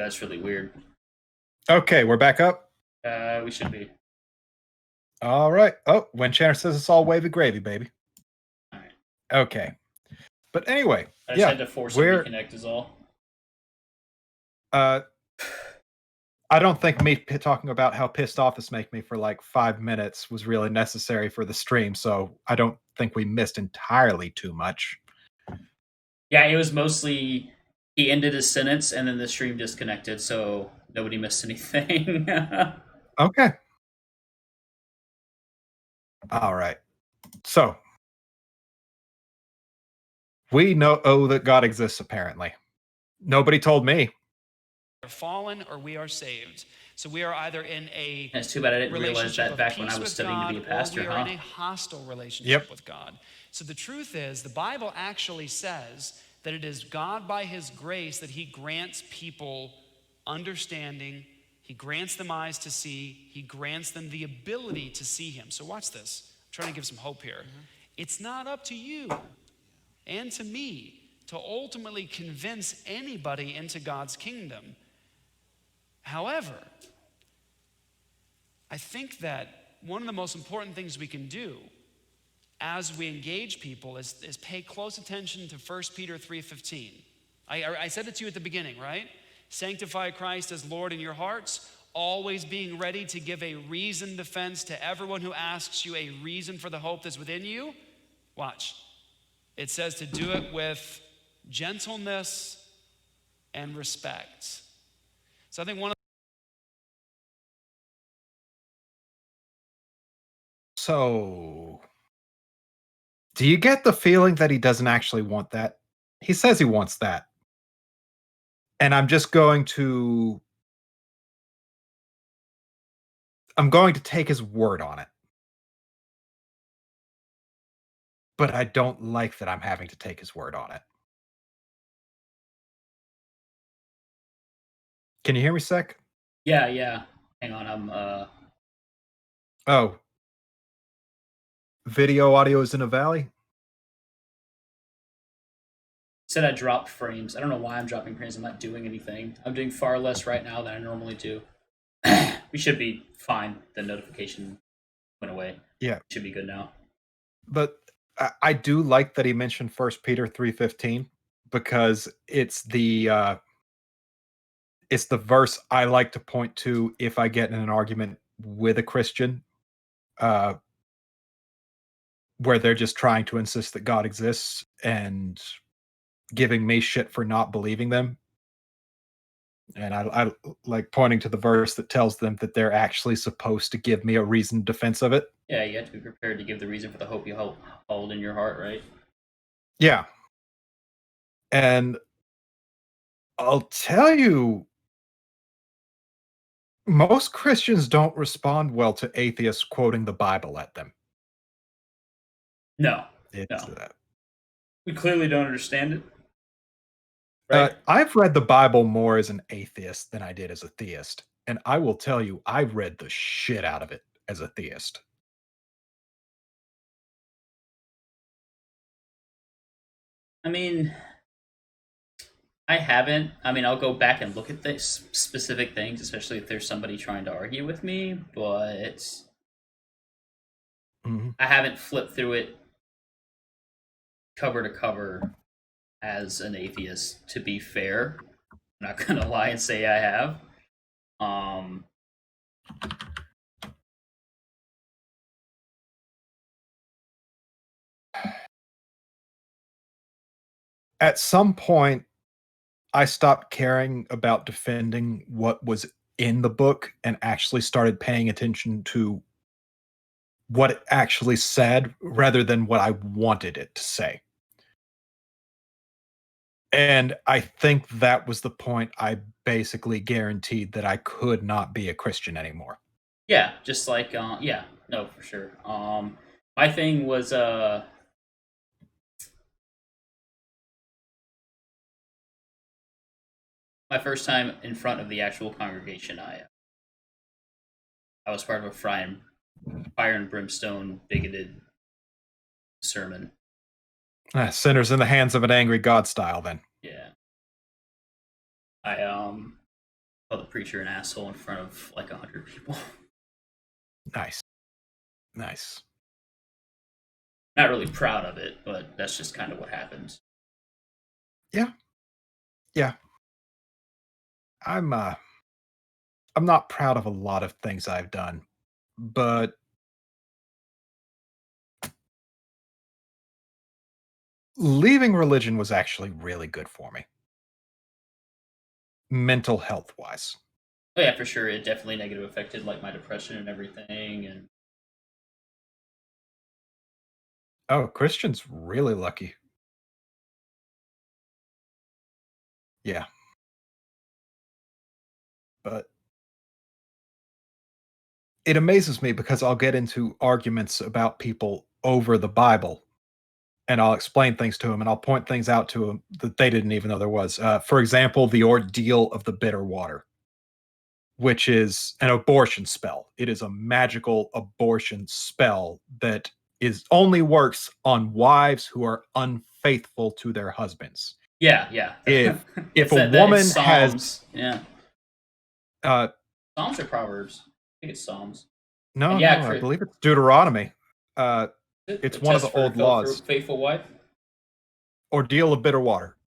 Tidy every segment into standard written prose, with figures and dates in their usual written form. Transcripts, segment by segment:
Yeah, that's really weird. Okay, we're back up. We should be. All right. Oh, when Chandler says it's all wavy gravy, baby. All right. Okay. But anyway, I just had to force a reconnect is all. I don't think me talking about how pissed off this make me for like 5 minutes was really necessary for the stream, so I don't think we missed entirely too much. Yeah, it was mostly he ended his sentence and then the stream disconnected, so nobody missed anything. Okay. All right. So we know that God exists, apparently. Nobody told me. We're fallen or we are saved. So we are either in a It's too bad I didn't realize that back when I was studying God, to be a pastor, or we are in a hostile relationship with God. So the truth is, the Bible actually says that it is God by his grace that he grants people understanding, he grants them eyes to see, he grants them the ability to see him. So watch this. I'm trying to give some hope here. It's not up to you and to me to ultimately convince anybody into God's kingdom. However, I think that one of the most important things we can do as we engage people is pay close attention to 1 Peter 3:15. I said it to you at the beginning, right? Sanctify Christ as Lord in your hearts, always being ready to give a reasoned defense to everyone who asks you a reason for the hope that's within you. Watch. It says to do it with gentleness and respect. So I think one of So, do you get the feeling that he doesn't actually want that? He says he wants that. And I'm going to take his word on it. But I don't like that I'm having to take his word on it. Can you hear me, Sec? Yeah. Hang on, I'm Oh. Video audio is in a valley? Said I dropped frames. I don't know why I'm dropping frames. I'm not doing anything. I'm doing far less right now than I normally do. We should be fine. The notification went away. Yeah. Should be good now. But I do like that he mentioned 1 Peter 3:15 because it's the verse I like to point to if I get in an argument with a Christian where they're just trying to insist that God exists and giving me shit for not believing them. And I like pointing to the verse that tells them that they're actually supposed to give me a reasoned defense of it. Yeah, you have to be prepared to give the reason for the hope you hold in your heart, right? Yeah. And I'll tell you, most Christians don't respond well to atheists quoting the Bible at them. No. We clearly don't understand it. Right? I've read the Bible more as an atheist than I did as a theist. And I will tell you, I've read the shit out of it as a theist. I mean, I haven't. I mean, I'll go back and look at this specific things, especially if there's somebody trying to argue with me, but I haven't flipped through it cover to cover as an atheist, to be fair. I'm not gonna lie and say I have. At some point, I stopped caring about defending what was in the book and actually started paying attention to what it actually said rather than what I wanted it to say. And I think that was the point I basically guaranteed that I could not be a Christian anymore. Yeah, just like yeah, no, for sure. My thing was my first time in front of the actual congregation, I was part of a fire and brimstone bigoted sermon. Sinners in the hands of an angry God style, then. Yeah. called the preacher an asshole in front of like 100 people. Nice. Nice. Not really proud of it, but that's just kind of what happens. Yeah. Yeah. I'm not proud of a lot of things I've done, but leaving religion was actually really good for me. Mental health wise. Oh yeah, for sure. It definitely negative affected like my depression and everything. And Oh, Christian's really lucky. Yeah. But it amazes me because I'll get into arguments about people over the Bible and I'll explain things to them and I'll point things out to them that they didn't even know there was. For example, the ordeal of the bitter water, which is an abortion spell. It is a magical abortion spell that is only works on wives who are unfaithful to their husbands. yeah. If It's a that woman it's has Psalms. Yeah. uh Psalms or Proverbs? I think it's Psalms. no, And yeah, no, I believe it's Deuteronomy. the It's one of test the for a old laws. faithful wife. Ordeal of bitter water.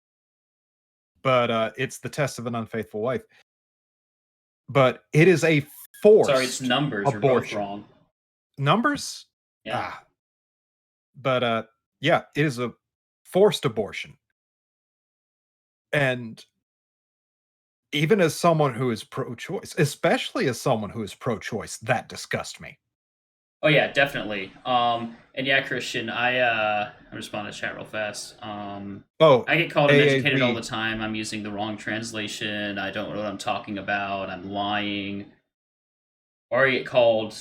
But it's the test of an unfaithful wife. But it is a Sorry, it's forced numbers. You're both abortion. wrong. Numbers? Yeah. But yeah, it is a forced abortion. And even as someone who is pro-choice, especially as someone who is pro-choice, that disgusts me. Oh yeah, definitely. And yeah, Christian, I'm responding to chat real fast. Oh, I get called uneducated all AAV. the time. I'm using the wrong translation. I don't know what I'm talking about. I'm lying. Or I get called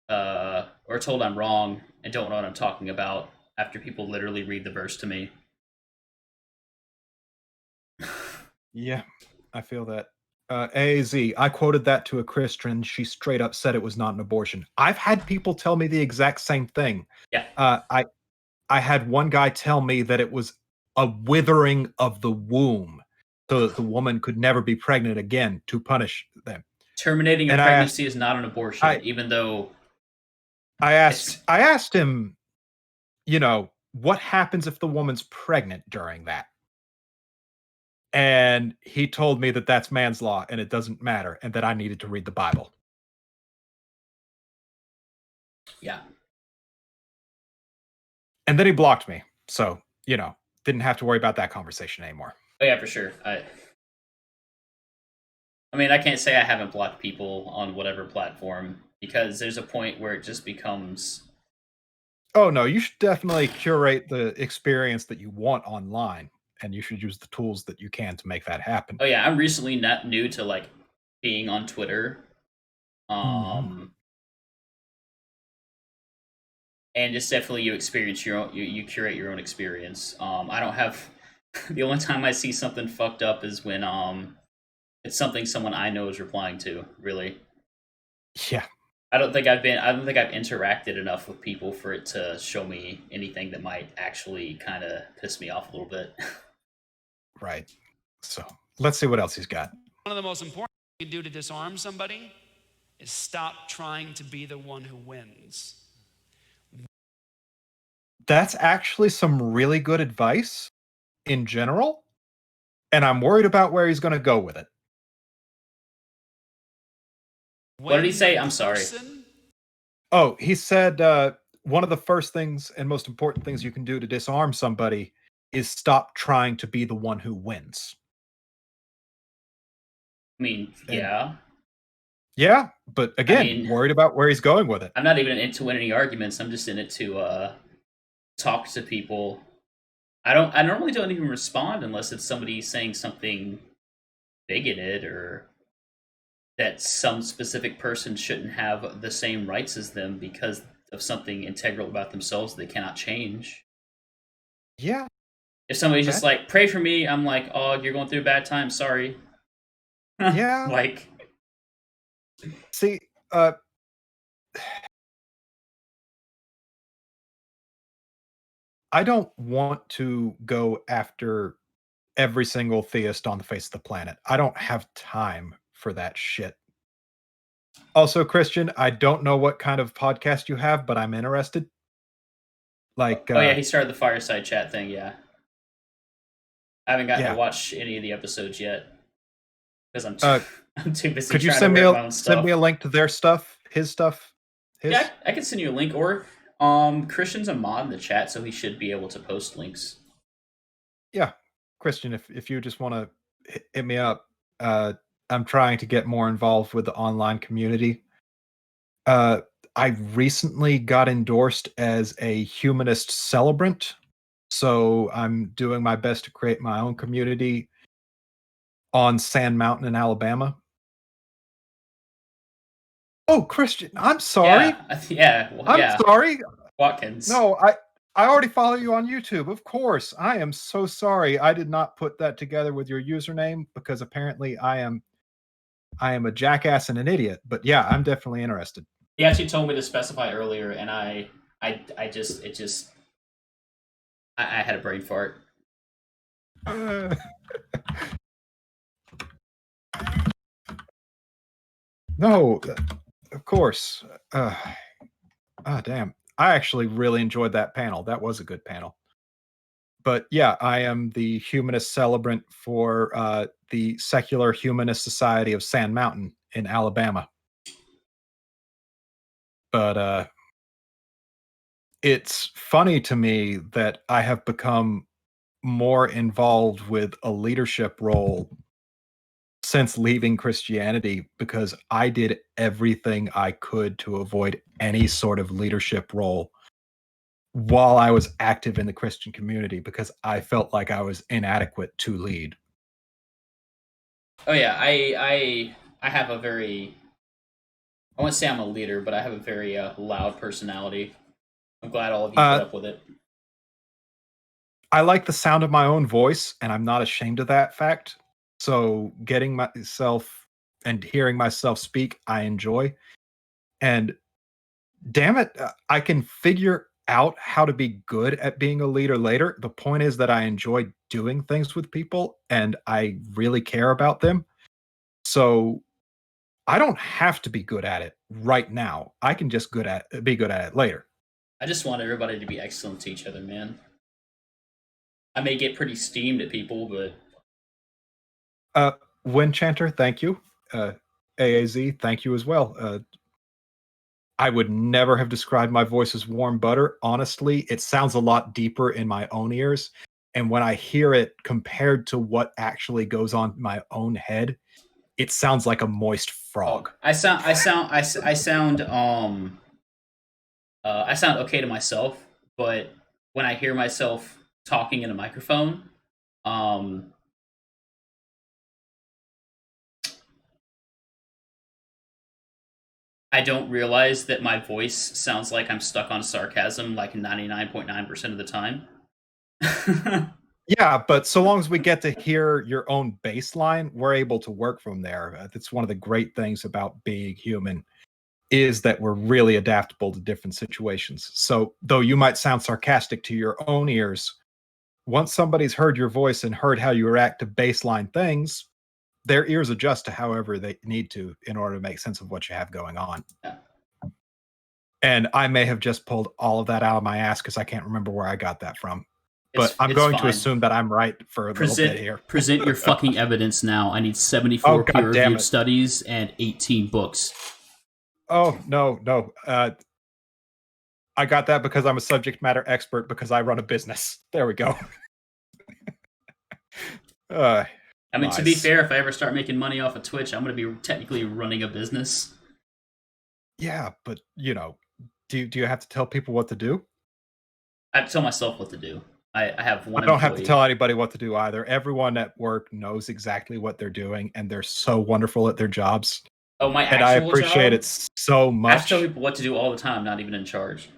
or told I'm wrong and don't know what I'm talking about after people literally read the verse to me. Yeah, I feel that. AAZ, I quoted that to a Christian. She straight up said it was not an abortion. I've had people tell me the exact same thing. Yeah. I had one guy tell me that it was a withering of the womb so that the woman could never be pregnant again to punish them. Terminating a And pregnancy is not an abortion, I even though I it's asked him, what happens if the woman's pregnant during that? And he told me that that's man's law and it doesn't matter and that I needed to read the Bible. yeah. And then he blocked me. So, didn't have to worry about that conversation anymore. Oh yeah, for sure. I mean, I can't say I haven't blocked people on whatever platform because there's a point where it just becomes. Oh no, you should definitely curate the experience that you want online and you should use the tools that you can to make that happen. Oh yeah, I'm recently not new to like being on Twitter. Mhm. And it's definitely you experience your own. You curate your own experience. I don't have. The only time I see something fucked up is when it's something someone I know is replying to. Really, Yeah, I don't think I've interacted enough with people for it to show me anything that might actually kind of piss me off a little bit. right. So, let's see what else he's got. One of the most important things you can do to disarm somebody is stop trying to be the one who wins. That's actually some really good advice in general, and I'm worried about where he's going to go with it. What did he say? I'm sorry. Oh, he said one of the first things and most important things you can do to disarm somebody is stop trying to be the one who wins. I mean, And- yeah. Yeah, but again, worried about where he's going with it. I'm not even into winning any arguments. I'm just in it to talk to people. I normally don't even respond unless it's somebody saying something bigoted or that some specific person shouldn't have the same rights as them because of something integral about themselves they cannot change. Yeah. If somebody's just like, pray for me, I'm like, oh, you're going through a bad time, sorry. Yeah. Like, see, I don't want to go after every single theist on the face of the planet. I don't have time for that shit. Also, Christian, I don't know what kind of podcast you have, but I'm interested. Like, oh yeah, he started the fireside chat thing. Yeah, I haven't gotten Yeah. to watch any of the episodes yet because I'm too, I'm too busy. could you trying send to me write my own stuff. send me a link to their stuff, his stuff? Yeah, I can send you a link, or Christian's a mod in the chat, so he should be able to post links. Yeah, Christian, if you just want to hit me up, I'm trying to get more involved with the online community. I recently got endorsed as a humanist celebrant, so I'm doing my best to create my own community on Sand Mountain in Alabama. Oh, Christian, I'm sorry. Yeah, sorry. Watkins. No, I already follow you on YouTube. Of course. I am so sorry. I did not put that together with your username because apparently I am a jackass and an idiot. But yeah, I'm definitely interested. He actually told me to specify earlier, and I had a brain fart. No, of course. Damn. I actually really enjoyed that panel. That was a good panel. But yeah, I am the humanist celebrant for the Secular Humanist Society of Sand Mountain in Alabama. But it's funny to me that I have become more involved with a leadership role since leaving Christianity because I did everything I could to avoid any sort of leadership role while I was active in the Christian community because I felt like I was inadequate to lead. Oh yeah, I have a very, I wouldn't say I'm a leader, but I have a very loud personality. I'm glad all of you put up with it. I like the sound of my own voice, and I'm not ashamed of that fact. So getting myself and hearing myself speak, I enjoy. And damn it, I can figure out how to be good at being a leader later. The point is that I enjoy doing things with people, and I really care about them. So I don't have to be good at it right now. I can just be good at it later. I just want everybody to be excellent to each other, man. I may get pretty steamed at people, but Winchanter, thank you. AAZ, thank you as well. I would never have described my voice as warm butter. Honestly, it sounds a lot deeper in my own ears. And when I hear it compared to what actually goes on in my own head, it sounds like a moist frog. I sound okay to myself, but when I hear myself talking in a microphone, I don't realize that my voice sounds like I'm stuck on sarcasm like 99.9% of the time. Yeah, but so long as we get to hear your own baseline, we're able to work from there. That's one of the great things about being human is that we're really adaptable to different situations. So though you might sound sarcastic to your own ears, once somebody's heard your voice and heard how you react to baseline things, their ears adjust to however they need to in order to make sense of what you have going on. Yeah. And I may have just pulled all of that out of my ass because I can't remember where I got that from. But I'm going to assume that I'm right for a little bit here. Present your fucking evidence now. I need 74 peer-reviewed studies and 18 books. Oh, no. I got that because I'm a subject matter expert because I run a business. There we go. I mean, nice. To be fair, if I ever start making money off of Twitch, I'm going to be technically running a business. Yeah, but, do you have to tell people what to do? I have to tell myself what to do. I have one. I don't have to tell anybody what to do either. Everyone at work knows exactly what they're doing, and they're so wonderful at their jobs. Oh, my actual and I appreciate it so much. I have to tell people what to do all the time, not even in charge.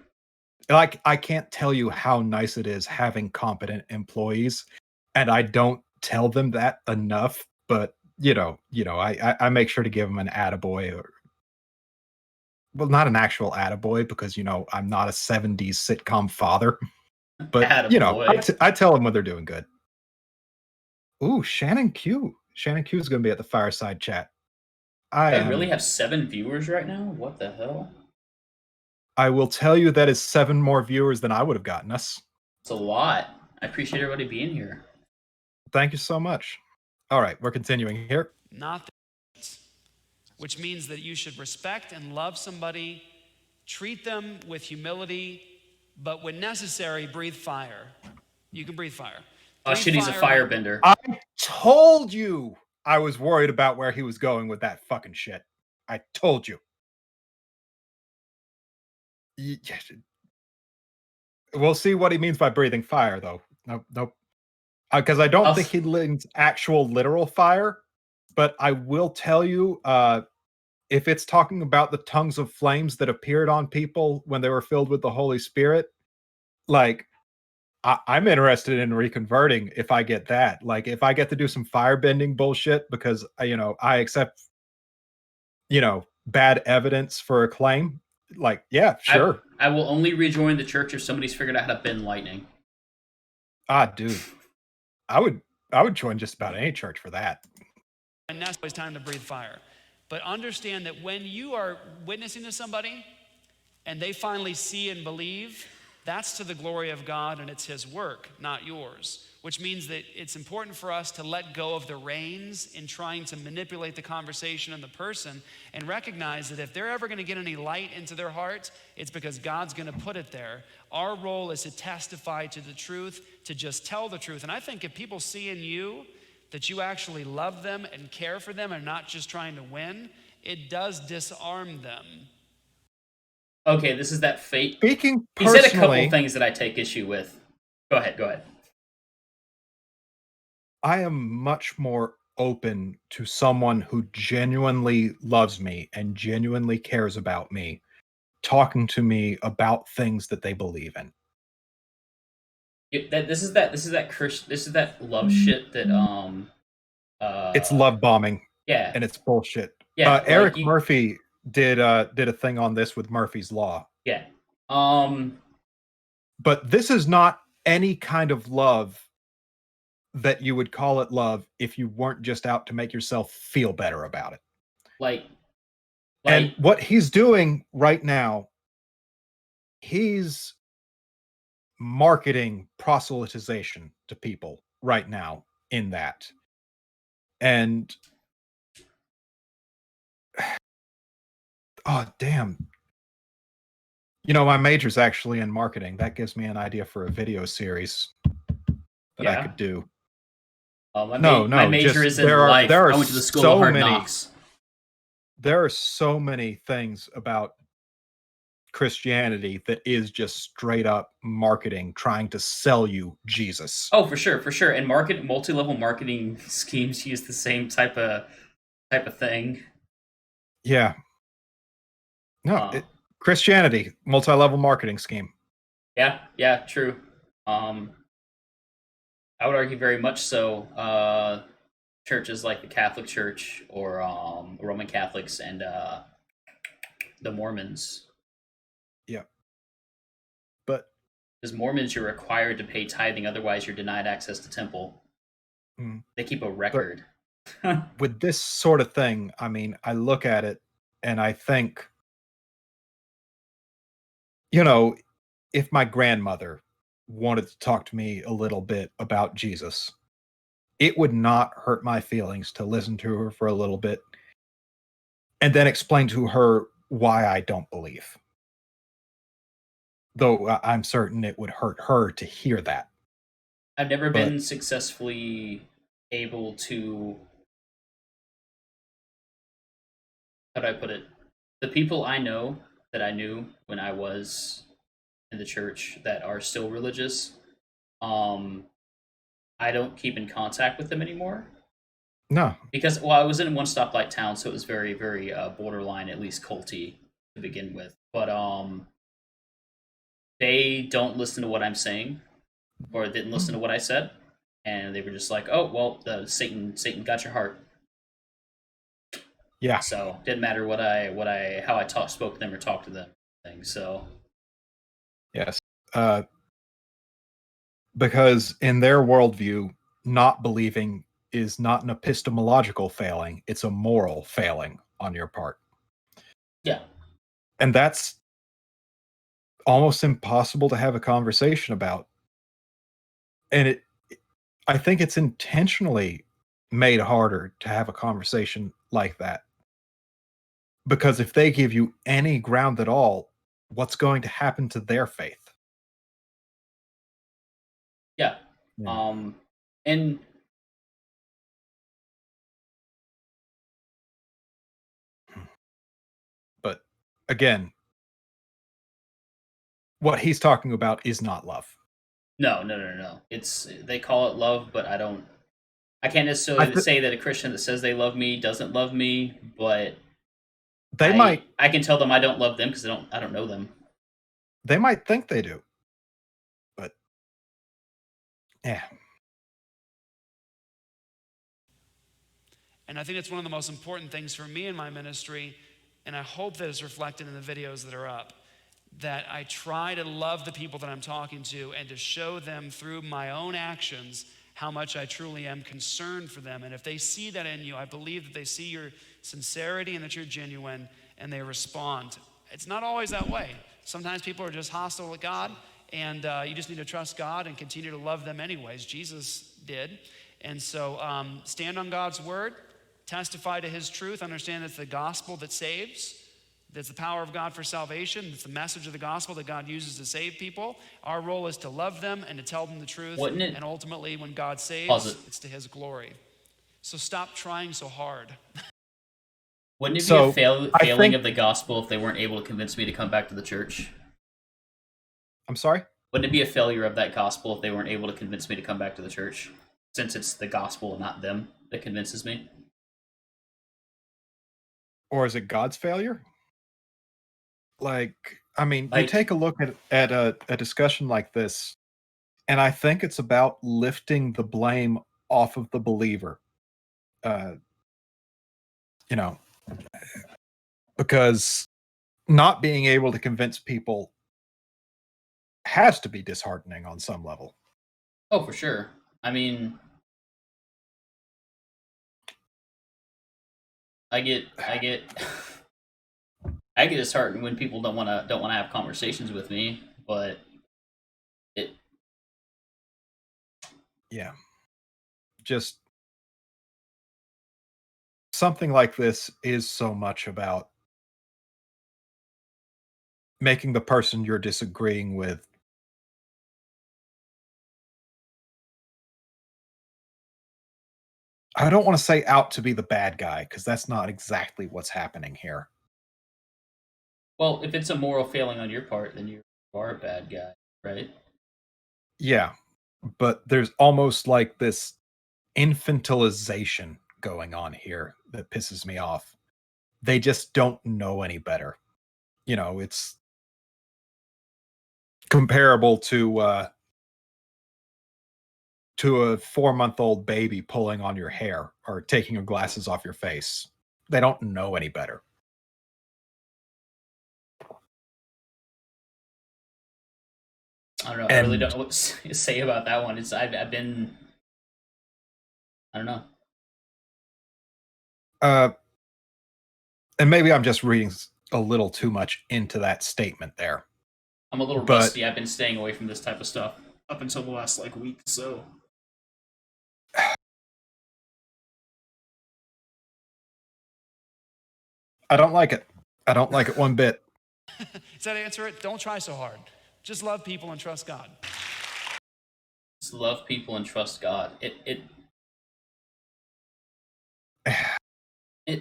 Like, I can't tell you how nice it is having competent employees, and I don't tell them that enough. But I make sure to give them an attaboy, well, not an actual attaboy because I'm not a '70s sitcom father. But I tell them when they're doing good. Ooh, Shannon Q. Shannon Q is going to be at the fireside chat. I I really am. have 7 viewers right now? What the hell? I will tell you that is 7 more viewers than I would have gotten us. It's a lot. I appreciate everybody being here. Thank you so much. All right, we're continuing here. Not the which means that you should respect and love somebody, treat them with humility, but when necessary, breathe fire. You can breathe fire. Oh shit, he's a firebender. I told you I was worried about where he was going with that fucking shit. I told you. We'll see what he means by breathing fire, though. Nope. Because I don't think he means actual literal fire, but I will tell you, if it's talking about the tongues of flames that appeared on people when they were filled with the Holy Spirit, like, I'm interested in reconverting if I get that. Like, if I get to do some firebending bullshit because, I accept, bad evidence for a claim, like, yeah, sure. I will only rejoin the church if somebody's figured out how to bend lightning. Dude. I would join just about any church for that. And that's always time to breathe fire. But understand that when you are witnessing to somebody and they finally see and believe, that's to the glory of God and it's his work, not yours. Which means that it's important for us to let go of the reins in trying to manipulate the conversation and the person and recognize that if they're ever going to get any light into their heart, it's because God's going to put it there. Our role is to testify to the truth, to just tell the truth. And I think if people see in you that you actually love them and care for them and not just trying to win, it does disarm them. Okay, this is that fate. Speaking personally, he said a couple things that I take issue with. Go ahead. I am much more open to someone who genuinely loves me and genuinely cares about me talking to me about things that they believe in. This is that love shit that it's love bombing. Yeah, and it's bullshit. Yeah, Eric Murphy did a thing on this with Murphy's Law. Yeah. But this is not any kind of love that you would call it love if you weren't just out to make yourself feel better about it. And what he's doing right now, he's marketing proselytization to people right now in that. And oh, damn. My major's actually in marketing. That gives me an idea for a video series that I could do. My major is in life. I went to the school of hard knocks. There are so many things about Christianity that is just straight up marketing, trying to sell you Jesus. Oh, for sure. And multi-level marketing schemes use the same type of thing. Yeah. No, Christianity, multi-level marketing scheme. Yeah, true. I would argue very much so. Churches like the Catholic Church or Roman Catholics and the Mormons. Yeah. But as Mormons, you're required to pay tithing, otherwise you're denied access to temple. They keep a record. With this sort of thing, I mean, I look at it and I think, if my grandmother wanted to talk to me a little bit about Jesus, it would not hurt my feelings to listen to her for a little bit and then explain to her why I don't believe. Though I'm certain it would hurt her to hear that. I've never been successfully able to... How do I put it? The people I know that I knew when I was in the church that are still religious, I don't keep in contact with them anymore. No. Because, I was in a one stoplight town, so it was very, very borderline, at least culty to begin with. But they don't listen to what I'm saying, or didn't listen to what I said, and they were just like, "Oh, well, Satan got your heart." Yeah. So didn't matter how I spoke to them or talked to them. So. Yes. Because in their worldview, not believing is not an epistemological failing; it's a moral failing on your part. Yeah. And that's almost impossible to have a conversation about. And I think it's intentionally made harder to have a conversation like that. Because if they give you any ground at all, what's going to happen to their faith? Yeah. And but again, what he's talking about is not love. no. It's they call it love, but I can't necessarily say that a Christian that says they love me doesn't love me, but I can tell them I don't love them because I don't know them. They might think they do. But yeah. And I think it's one of the most important things for me in my ministry, and I hope that it's reflected in the videos that are up, that I try to love the people that I'm talking to and to show them through my own actions how much I truly am concerned for them. And if they see that in you, I believe that they see your sincerity and that you're genuine and they respond. It's not always that way. Sometimes people are just hostile to God, and you just need to trust God and continue to love them anyways. Jesus did. And so stand on God's word, testify to his truth, understand it's the gospel that saves. That's the power of God for salvation. It's the message of the gospel that God uses to save people. Our role is to love them and to tell them the truth. And ultimately, when God saves, it's to his glory. So stop trying so hard. Wouldn't it be a failing of the gospel if they weren't able to convince me to come back to the church? I'm sorry? Wouldn't it be a failure of that gospel if they weren't able to convince me to come back to the church? Since it's the gospel and not them that convinces me? Or is it God's failure? You take a look at a discussion like this, and I think it's about lifting the blame off of the believer. Because not being able to convince people has to be disheartening on some level. Oh, for sure. I mean, I get disheartened when people don't want to have conversations with me, but just something like this is so much about making the person you're disagreeing with I don't want to say out to be the bad guy, because that's not exactly what's happening here. Well, if it's a moral failing on your part, then you are a bad guy, right? Yeah, but there's almost like this infantilization going on here that pisses me off. They just don't know any better. It's comparable to a 4-month-old baby pulling on your hair or taking your glasses off your face. They don't know any better. I don't know. I really don't know what to say about that one. I've been, I don't know. And maybe I'm just reading a little too much into that statement there. I'm a little rusty. I've been staying away from this type of stuff up until the last week. So I don't like it. I don't like it one bit. Does that answer it? Don't try so hard. Just love people and trust God. Just love people and trust God.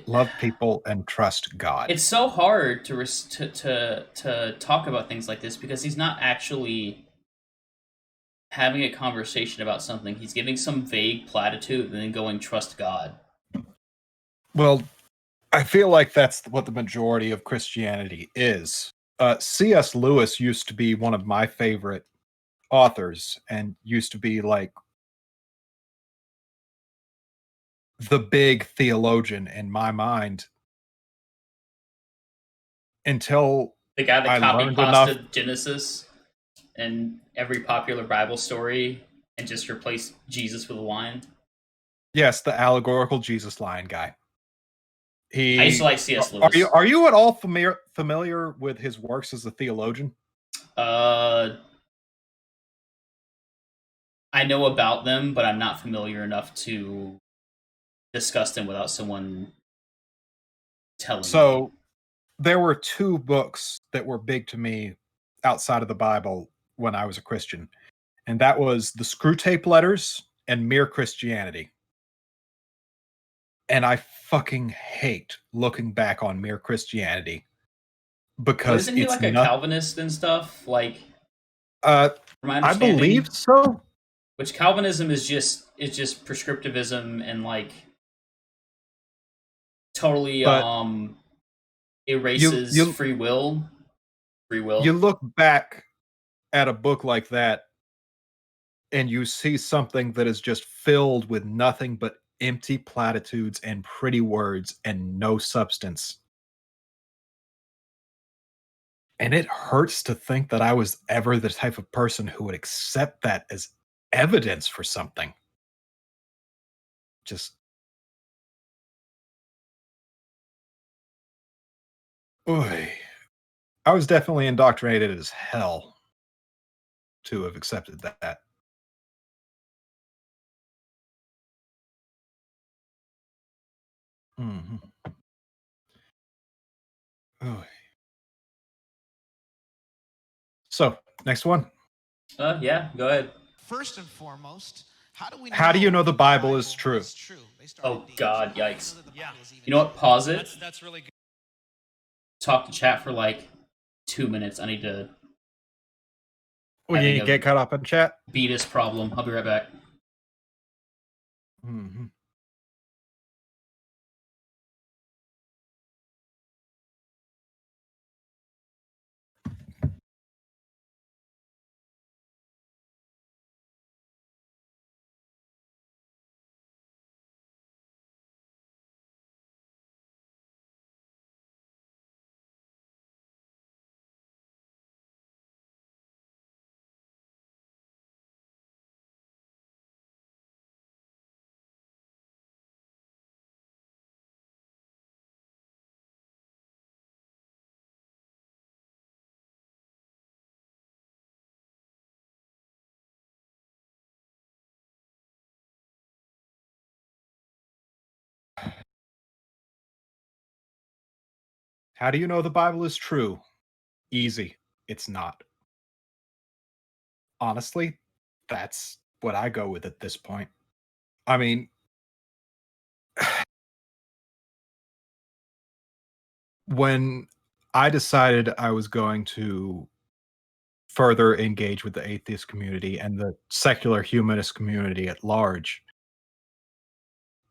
Love people and trust God. It's so hard to talk about things like this because he's not actually having a conversation about something. He's giving some vague platitude and then going, trust God. Well, I feel like that's what the majority of Christianity is. C.S. Lewis used to be one of my favorite authors and used to be like the big theologian in my mind until the guy that I copy pasted Genesis and every popular Bible story and just replaced Jesus with a lion. Yes, the allegorical Jesus lion guy. I used to like C.S. Are Lewis. you at all familiar with his works as a theologian? I know about them, but I'm not familiar enough to discuss them without someone telling me. So there were two books that were big to me outside of the Bible when I was a Christian, and that was the Screwtape Letters and Mere Christianity. And I fucking hate looking back on Mere Christianity because isn't he like a Calvinist and stuff? Like, I believe so. Which Calvinism is just prescriptivism and like totally erases free will. You look back at a book like that and you see something that is just filled with nothing but empty platitudes and pretty words and no substance. And it hurts to think that I was ever the type of person who would accept that as evidence for something. Just... Oy. I was definitely indoctrinated as hell to have accepted that. Mm-hmm. Oy. So, next one. Yeah, go ahead. First and foremost, how do you know the Bible is true? Oh God, yikes! Yeah. You know what? Pause it. That's really good. Talk to chat for like 2 minutes. I need to. Well, you get caught up in chat. Beatus problem. I'll be right back. Mm-hmm. How do you know the Bible is true? Easy. It's not. Honestly, that's what I go with at this point. I mean, when I decided I was going to further engage with the atheist community and the secular humanist community at large,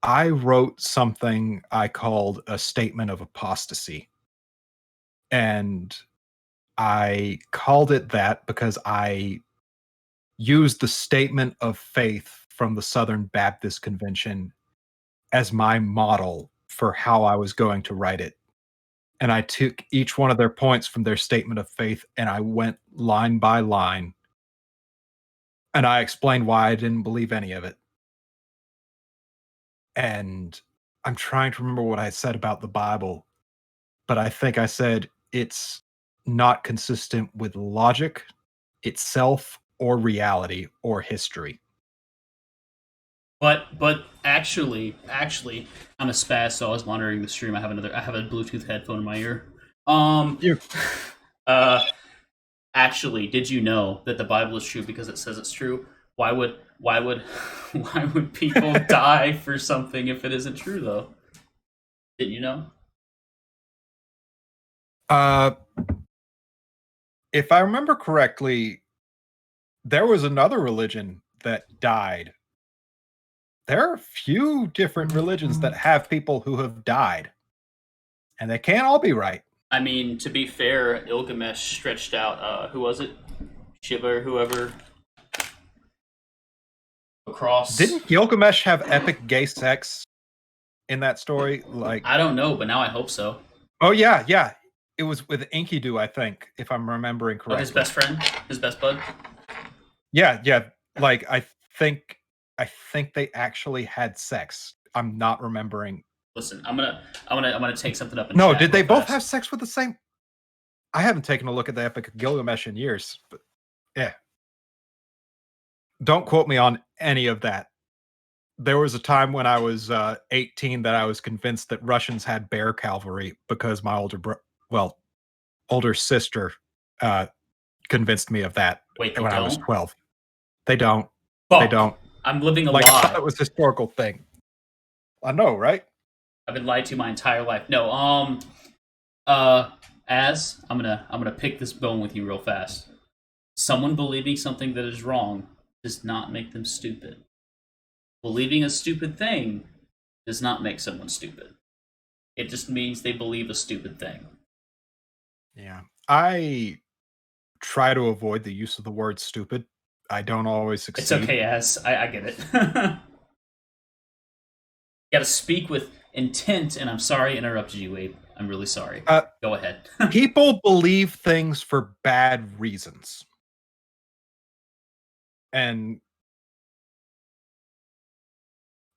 I wrote something I called a statement of apostasy. And I called it that because I used the statement of faith from the Southern Baptist Convention as my model for how I was going to write it. And I took each one of their points from their statement of faith and I went line by line. And I explained why I didn't believe any of it. And I'm trying to remember what I said about the Bible, but I think I said it's not consistent with logic itself or reality or history. But actually, I'm a spaz, so I was monitoring the stream. I have a Bluetooth headphone in my ear. Actually, did you know that the Bible is true because it says it's true? Why would people die for something if it isn't true though? Didn't you know? If I remember correctly, there was another religion that died. There are a few different religions that have people who have died, and they can't all be right. I mean, to be fair, Ilgamesh stretched out, who was it? Shiva or whoever. Across. Didn't Gilgamesh have epic gay sex in that story? Like, I don't know, but now I hope so. Oh, yeah. It was with Enkidu, I think, if I'm remembering correctly. Oh, his best friend? His best bud? Yeah. Like, I think they actually had sex. I'm not remembering Listen, I'm gonna take something up in No, chat did they real both fast. have sex with the same? I haven't taken a look at the Epic of Gilgamesh in years, but yeah. Don't quote me on any of that. There was a time when I was 18 that I was convinced that Russians had bear cavalry because my older sister convinced me of that Wait, they when I was don't? 12. They don't. They Fuck. don't. I'm living a Like, I lie. thought it was a historical thing. I know, right? I've been lied to my entire life. No, as I'm gonna pick this bone with you real fast. Someone believing something that is wrong does not make them stupid. Believing a stupid thing does not make someone stupid. It just means they believe a stupid thing. Yeah. I try to avoid the use of the word stupid. I don't always succeed. It's okay, as I get it. You gotta speak with intent, and I'm sorry I interrupted you, Abe. I'm really sorry. Go ahead. People believe things for bad reasons. And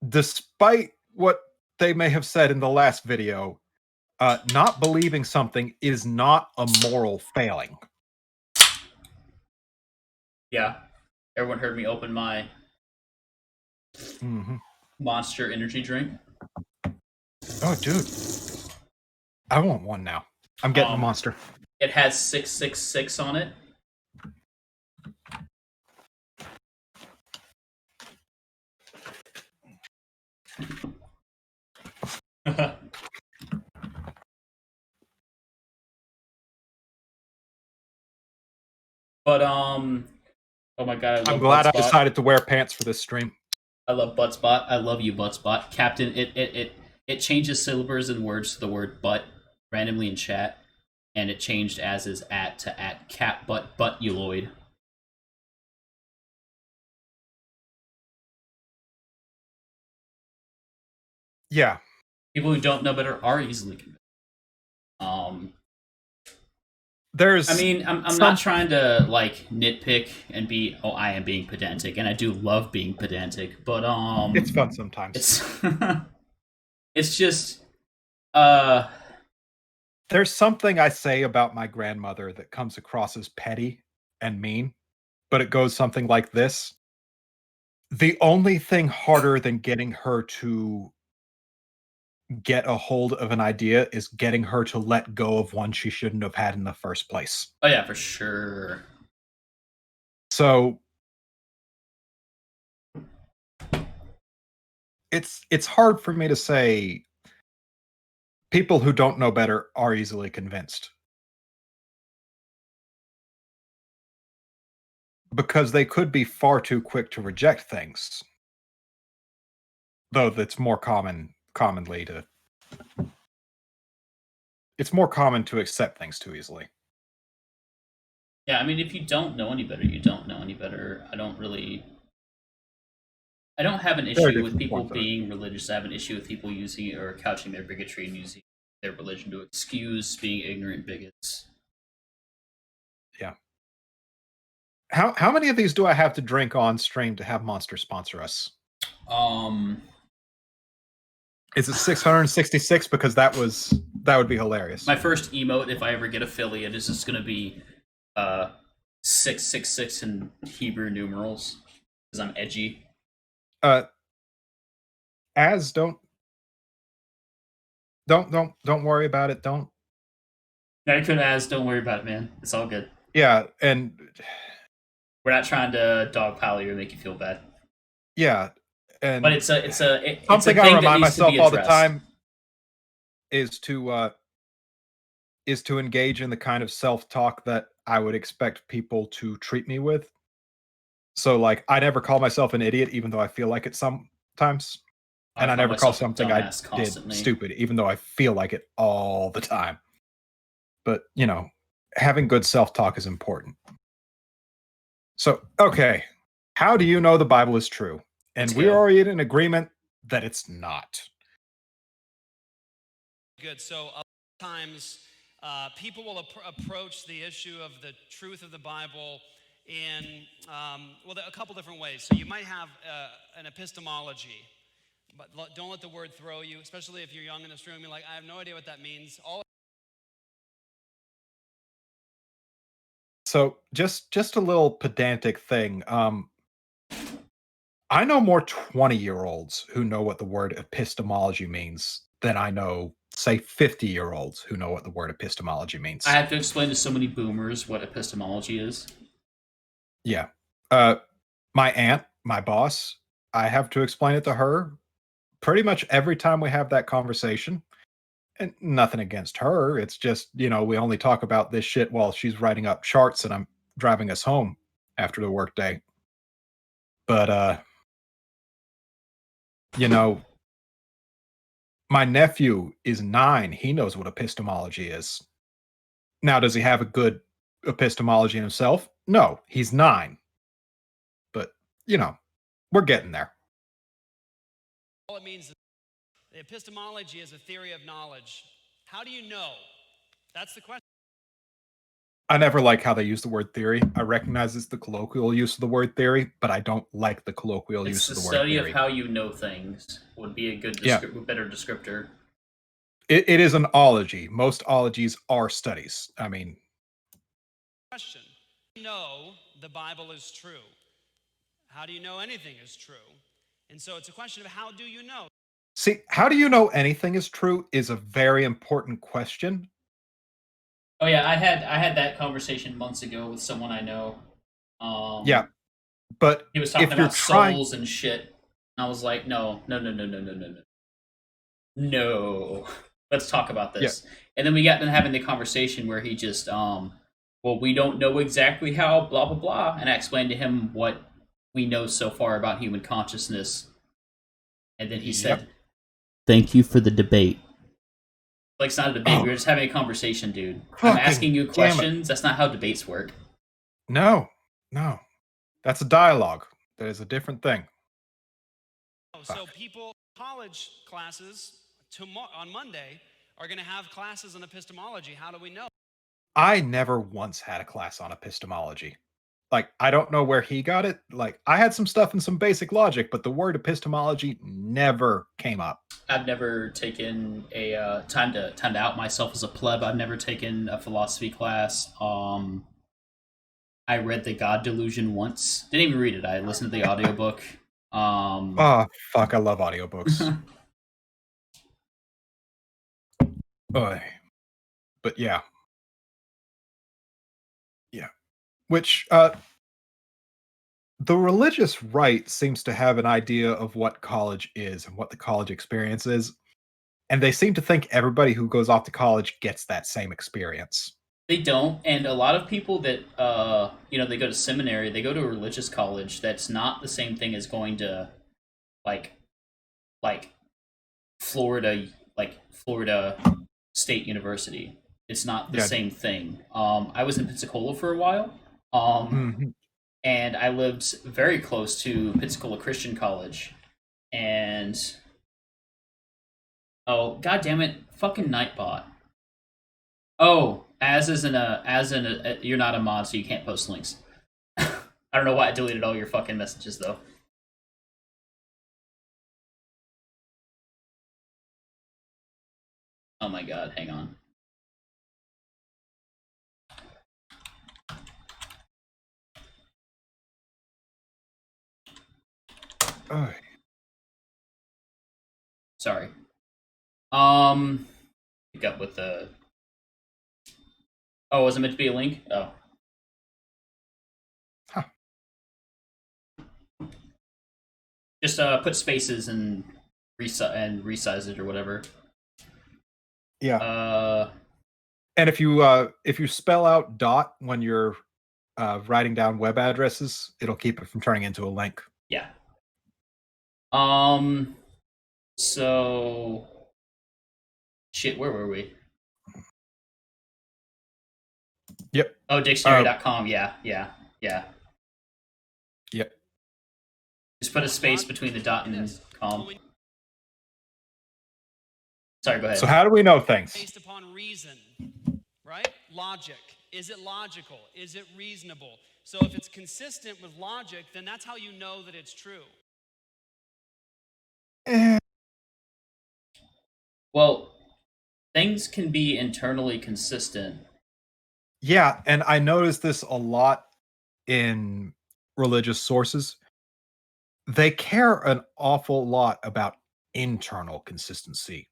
despite what they may have said in the last video, not believing something is not a moral failing. Yeah. Everyone heard me open my Mm-hmm. Monster energy drink. Oh, dude. I want one now. I'm getting a Monster. It has 666 on it. But oh my god, I'm glad I decided to wear pants for this stream. I love Buttspot. I love you, Buttspot. Captain, it changes syllables and words to the word butt randomly in chat, and it changed as is at to at cat butt buttuloid. Yeah. People who don't know better are easily convinced. I mean, I'm not trying to like nitpick and be. Oh, I am being pedantic, and I do love being pedantic. But it's fun sometimes. It's just There's something I say about my grandmother that comes across as petty and mean, but it goes something like this. The only thing harder than getting her to get a hold of an idea is getting her to let go of one she shouldn't have had in the first place. Oh yeah, for sure. So it's hard for me to say people who don't know better are easily convinced. Because they could be far too quick to reject things. Though that's more commonly to it's more common to accept things too easily. Yeah, I mean, if you don't know any better, you don't know any better. I don't have an issue with people being religious. I have an issue with people using or couching their bigotry and using their religion to excuse being ignorant bigots. Yeah. How many of these do I have to drink on stream to have Monster sponsor us? Is it 666? Because that would be hilarious. My first emote, if I ever get affiliate, is just going to be 666 in Hebrew numerals because I'm edgy. As don't worry about it. Don't. I could as don't worry about it, man. It's all good. Yeah, and we're not trying to dogpile you or make you feel bad. Yeah, and but it's something I remind myself all the time is to engage in the kind of self-talk that I would expect people to treat me with. So, like, I never call myself an idiot, even though I feel like it sometimes. And I never call something I did stupid, even though I feel like it all the time. But, you know, having good self-talk is important. So, okay, how do you know the Bible is true? And we're already in agreement that it's not. Good. So a lot of times people will approach the issue of the truth of the Bible in, a couple different ways. So you might have an epistemology But don't let the word throw you, especially if you're young in this room. You're like, I have no idea what that means. So just a little pedantic thing. I know more 20-year-olds who know what the word epistemology means than I know, say, 50-year-olds who know what the word epistemology means. I have to explain to so many boomers what epistemology is. Yeah. My aunt, my boss, I have to explain it to her pretty much every time we have that conversation. And nothing against her. It's just, we only talk about this shit while she's writing up charts and I'm driving us home after the workday. But, my nephew is 9. He knows what epistemology is. Now, does he have a good epistemology himself? No, he's 9. But, we're getting there. All it means is epistemology is a theory of knowledge. How do you know? That's the question. I never like how they use the word theory. I recognize it's the colloquial use of the word theory, but I don't like the colloquial use of the word theory. It's the study of how you know things would be a good, better descriptor. It is an ology. Most ologies are studies. I mean... Question. You know the Bible is true. How do you know anything is true? And so it's a question of how do you know? See, how do you know anything is true is a very important question. Oh yeah, I had that conversation months ago with someone I know. Yeah, but he was talking about souls and shit. And I was like, no. Let's talk about this. Yeah. And then we got to having the conversation where he just, well, we don't know exactly how, blah, blah, blah. And I explained to him what we know so far about human consciousness. And then he said, thank you for the debate. Like, it's not a debate. We were just having a conversation, dude. I'm asking you questions. That's not how debates work. No. That's a dialogue. That is a different thing. So people, college classes on Monday are going to have classes on epistemology. How do we know? I never once had a class on epistemology. Like, I don't know where he got it. Like, I had some stuff in some basic logic, but the word epistemology never came up. I've never taken a time to out myself as a pleb. I've never taken a philosophy class. I read The God Delusion once. Didn't even read it. I listened to the audiobook. Oh, fuck, I love audiobooks. But yeah. Which, the religious right seems to have an idea of what college is and what the college experience is. And they seem to think everybody who goes off to college gets that same experience. They don't. And a lot of people that, they go to seminary, they go to a religious college. That's not the same thing as going to, like Florida State University. It's not the same thing. I was in Pensacola for a while. And I lived very close to Pensacola Christian College. And oh, god damn it, fucking Nightbot. Oh, you're not a mod, so you can't post links. I don't know why I deleted all your fucking messages though. Oh my god, hang on. Sorry. Pick up with the... Oh, was it meant to be a link? Oh. Huh. Just put spaces and resize it or whatever. Yeah. And if you spell out dot when you're writing down web addresses, it'll keep it from turning into a link. Yeah. So shit, where were we? Yep. Oh, dictionary.com. Yeah. Yep. Just put a space between the dot and com. Sorry, go ahead. So how do we know things? Based upon reason, right? Logic. Is it logical? Is it reasonable? So if it's consistent with logic, then that's how you know that it's true. Well, things can be internally consistent. Yeah, and I noticed this a lot in religious sources. They care an awful lot about internal consistency.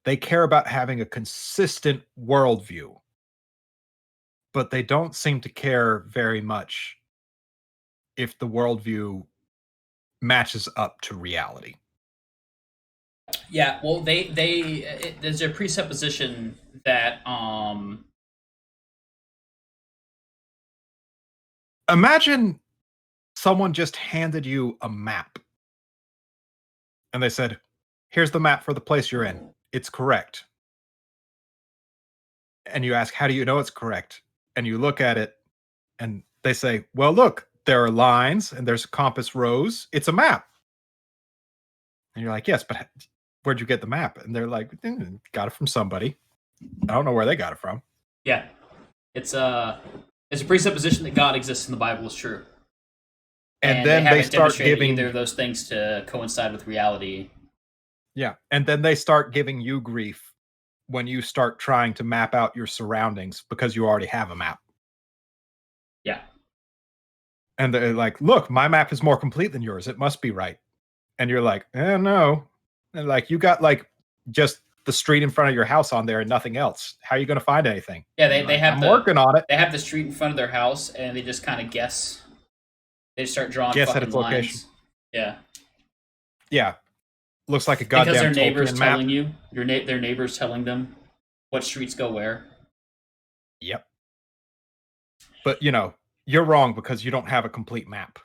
They care about having a consistent worldview, but they don't seem to care very much if the worldview matches up to reality. Yeah, well, there's a presupposition that Imagine someone just handed you a map and they said, "Here's the map for the place you're in. It's correct." And you ask, "How do you know it's correct?" And you look at it and they say, "Well, look, there are lines and there's compass rose. It's a map." And you're like, "Yes, but where'd you get the map?" And they're like, "Got it from somebody. I don't know where they got it from." yeah, it's a presupposition that God exists in the Bible is true, And then haven't they start demonstrated giving either of those things to coincide with reality. Yeah, and then they start giving you grief when you start trying to map out your surroundings because you already have a map. Yeah, And they're like, "Look, my map is more complete than yours. It must be right." And you're like, no. And like, you got like just the street in front of your house on there and nothing else. How are you going to find anything? yeah. Like, They have I'm working on it. They have the street in front of their house, and they just kind of guess. They start drawing Guess at fucking its location. lines. Yeah, Yeah, looks like a because goddamn their neighbors Tolkien map. telling you, their neighbors telling them what streets go where. Yep. But you're wrong because you don't have a complete map.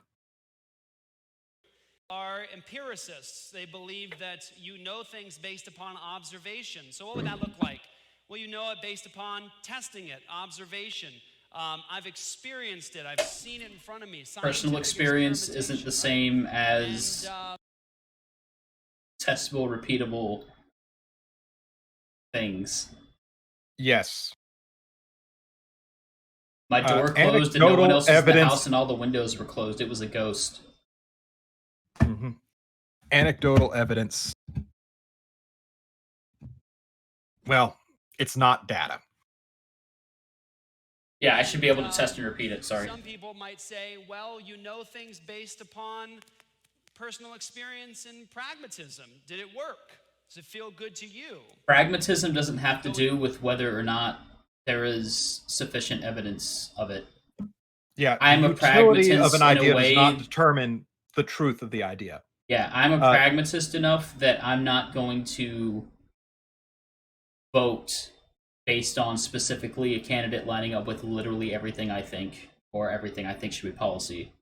Are empiricists. They believe that you know things based upon observation. So what would that look like? Well, you know it based upon testing it, observation. I've experienced it. I've seen it in front of me. Personal experience isn't the same as testable, repeatable things. Yes. My door closed and no one anecdotal else was in the evidence- house and all the windows were closed. It was a ghost. Mm-hmm. Anecdotal evidence. Well, it's not data. Yeah, I should be able to test and repeat it. Sorry. Some people might say, well, you know things based upon personal experience and pragmatism. Did it work? Does it feel good to you? Pragmatism doesn't have to do with whether or not there is sufficient evidence of it. Yeah, I'm the a utility pragmatist of an in a idea way- does not determine the truth of the idea. Yeah, I'm a pragmatist enough that I'm not going to vote based on specifically a candidate lining up with literally everything I think or everything I think should be policy,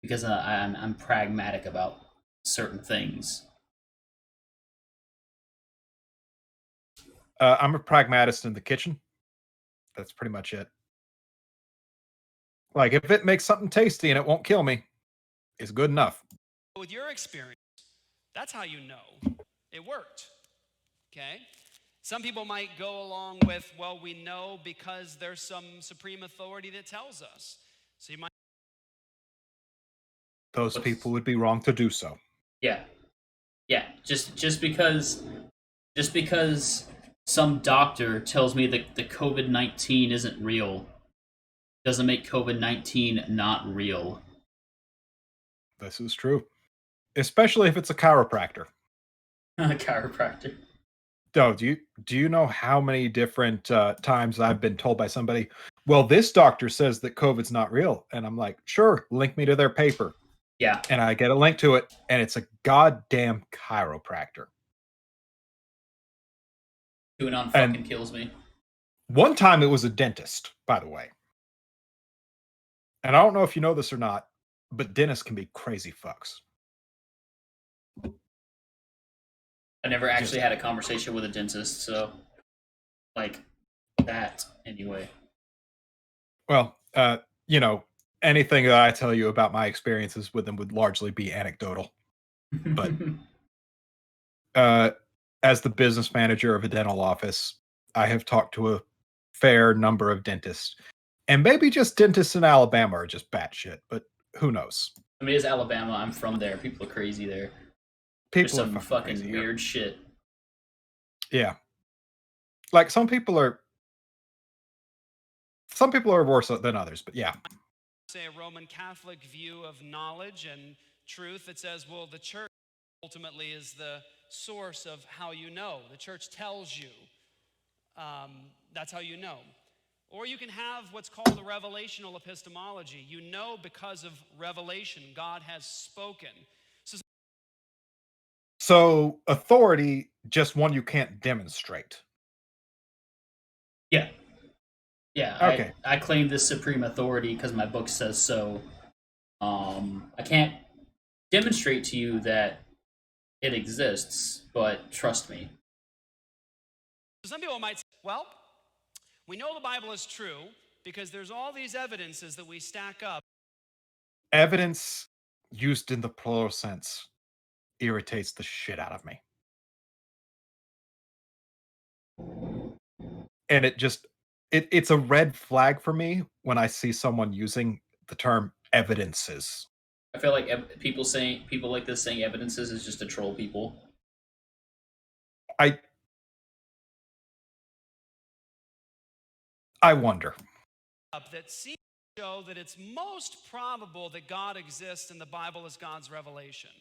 because I'm pragmatic about certain things. I'm a pragmatist in the kitchen. That's pretty much it. Like, if it makes something tasty and it won't kill me, it's good enough. With your experience, that's how you know it worked. Okay? Some people might go along with, well, we know because there's some supreme authority that tells us. So you might. Those people would be wrong to do so. Yeah. Just because some doctor tells me that the COVID-19 isn't real doesn't make COVID-19 not real. This is true. Especially if it's a chiropractor. Chiropractor. Oh, do you know how many different times I've been told by somebody, well, this doctor says that COVID's not real. And I'm like, sure, link me to their paper. Yeah. And I get a link to it, and it's a goddamn chiropractor. QAnon fucking kills me. One time it was a dentist, by the way. And I don't know if you know this or not, but dentists can be crazy fucks. I never actually had a conversation with a dentist, so like that anyway. Well, anything that I tell you about my experiences with them would largely be anecdotal. But as the business manager of a dental office, I have talked to a fair number of dentists. And maybe just dentists in Alabama are just batshit, but who knows? I mean, it's Alabama. I'm from there. People are crazy there. People There's are some fucking crazy weird shit. Yeah. Like some people are worse than others, but yeah. Say a Roman Catholic view of knowledge and truth that says, well, the church ultimately is the source of how you know. The church tells you. That's how you know. Or you can have what's called a revelational epistemology. You know because of revelation. God has spoken. So authority, just one you can't demonstrate. Yeah. Yeah, Okay. I claim this supreme authority because my book says so. I can't demonstrate to you that it exists, but trust me. Some people might say, well, we know the Bible is true because there's all these evidences that we stack up. Evidence used in the plural sense irritates the shit out of me. And it's a red flag for me when I see someone using the term evidences. I feel like people like this saying evidences is just to troll people. I wonder. That seems to show that it's most probable that God exists and the Bible is God's revelation.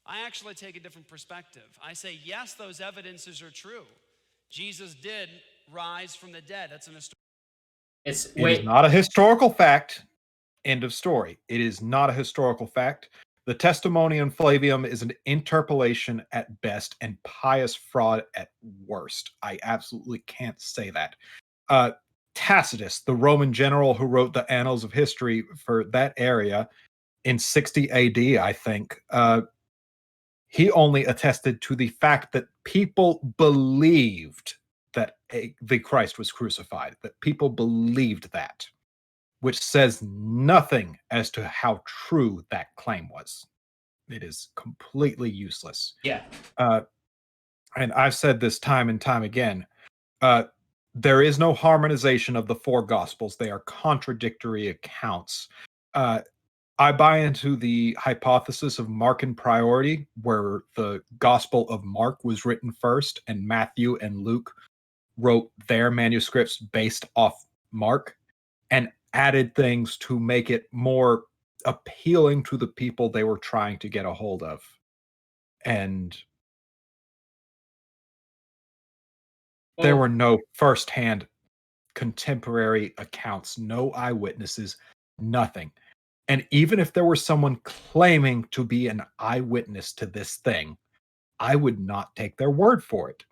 I actually take a different perspective. I say, yes, those evidences are true. Jesus did rise from the dead. That's an It is not a historical fact. End of story. It is not a historical fact. The Testimonium Flavium is an interpolation at best and pious fraud at worst. I absolutely can't say that. Tacitus, the Roman general who wrote the Annals of History for that area in 60 AD, I think, he only attested to the fact that people believed that the Christ was crucified, that people believed that, which says nothing as to how true that claim was. It is completely useless. Yeah. And I've said this time and time again. There is no harmonization of the four gospels. They are contradictory accounts. I buy into the hypothesis of Markan priority, where the Gospel of Mark was written first, and Matthew and Luke wrote their manuscripts based off Mark and added things to make it more appealing to the people they were trying to get a hold of. And there were no firsthand contemporary accounts, no eyewitnesses, nothing. And even if there were someone claiming to be an eyewitness to this thing, I would not take their word for it.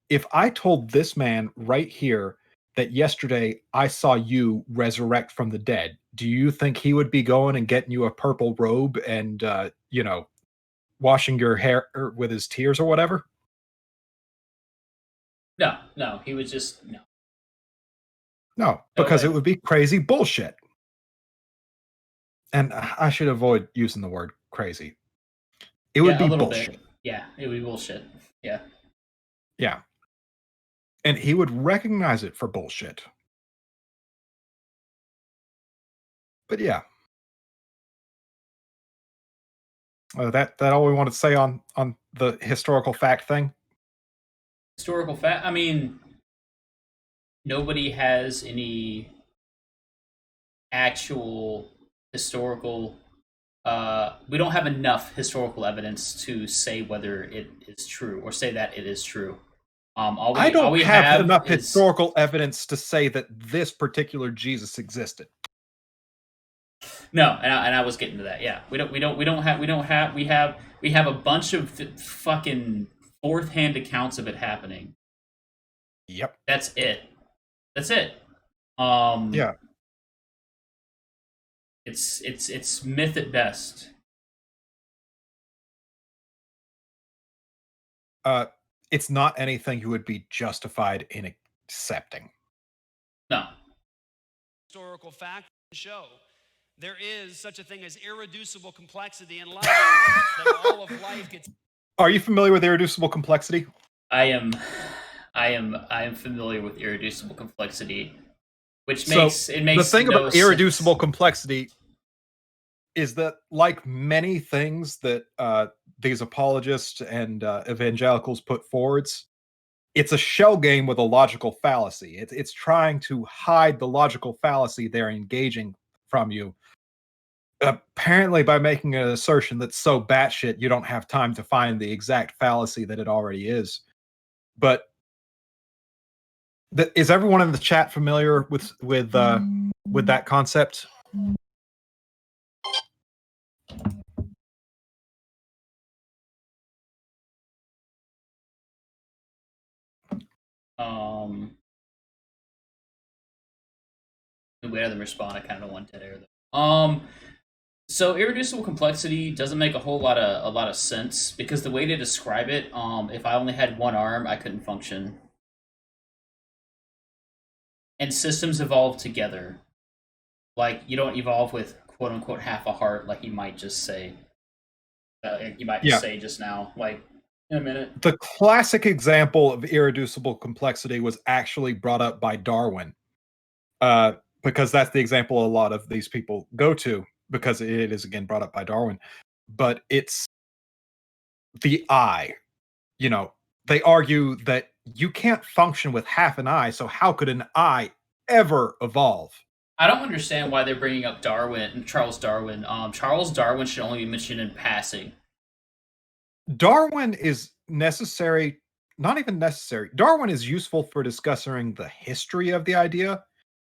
If I told this man right here that yesterday I saw you resurrect from the dead, do you think he would be going and getting you a purple robe and, washing your hair with his tears or whatever? No, he was just no. No, because it would be crazy bullshit. And I should avoid using the word crazy. It would be bullshit. Yeah, it would be bullshit. Yeah. Yeah. And he would recognize it for bullshit. But yeah. That all we wanted to say on the historical fact thing? Historical fact? I mean, nobody has any actual historical we don't have enough historical evidence to say whether it is true or say that it is true. I don't have enough historical evidence to say that this particular Jesus existed. No, and I was getting to that. Yeah, we have a bunch of fucking fourth-hand accounts of it happening. Yep. That's it. Yeah. It's myth at best. It's not anything you would be justified in accepting. No. Historical fact show there is such a thing as irreducible complexity in life. That all of life gets. Are you familiar with irreducible complexity? I am familiar with irreducible complexity, which makes the thing about irreducible complexity is that, like many things that these apologists and evangelicals put forwards, it's a shell game with a logical fallacy. It's trying to hide the logical fallacy they're engaging from you. Apparently, by making an assertion that's so batshit, you don't have time to find the exact fallacy that it already is. But is everyone in the chat familiar with that concept? We had them respond. I kind of want dead air though. So irreducible complexity doesn't make a lot of sense because the way to describe it, if I only had one arm, I couldn't function. And systems evolve together. Like you don't evolve with quote unquote half a heart, like you might just say. Say just now, like in a minute. The classic example of irreducible complexity was actually brought up by Darwin, because that's the example a lot of these people go to, because it is again brought up by Darwin. But it's the eye. You know, they argue that you can't function with half an eye, so how could an eye ever evolve? I don't understand why they're bringing up Charles Darwin. Charles Darwin should only be mentioned in passing. Darwin is necessary, not even necessary. Darwin is useful for discussing the history of the idea,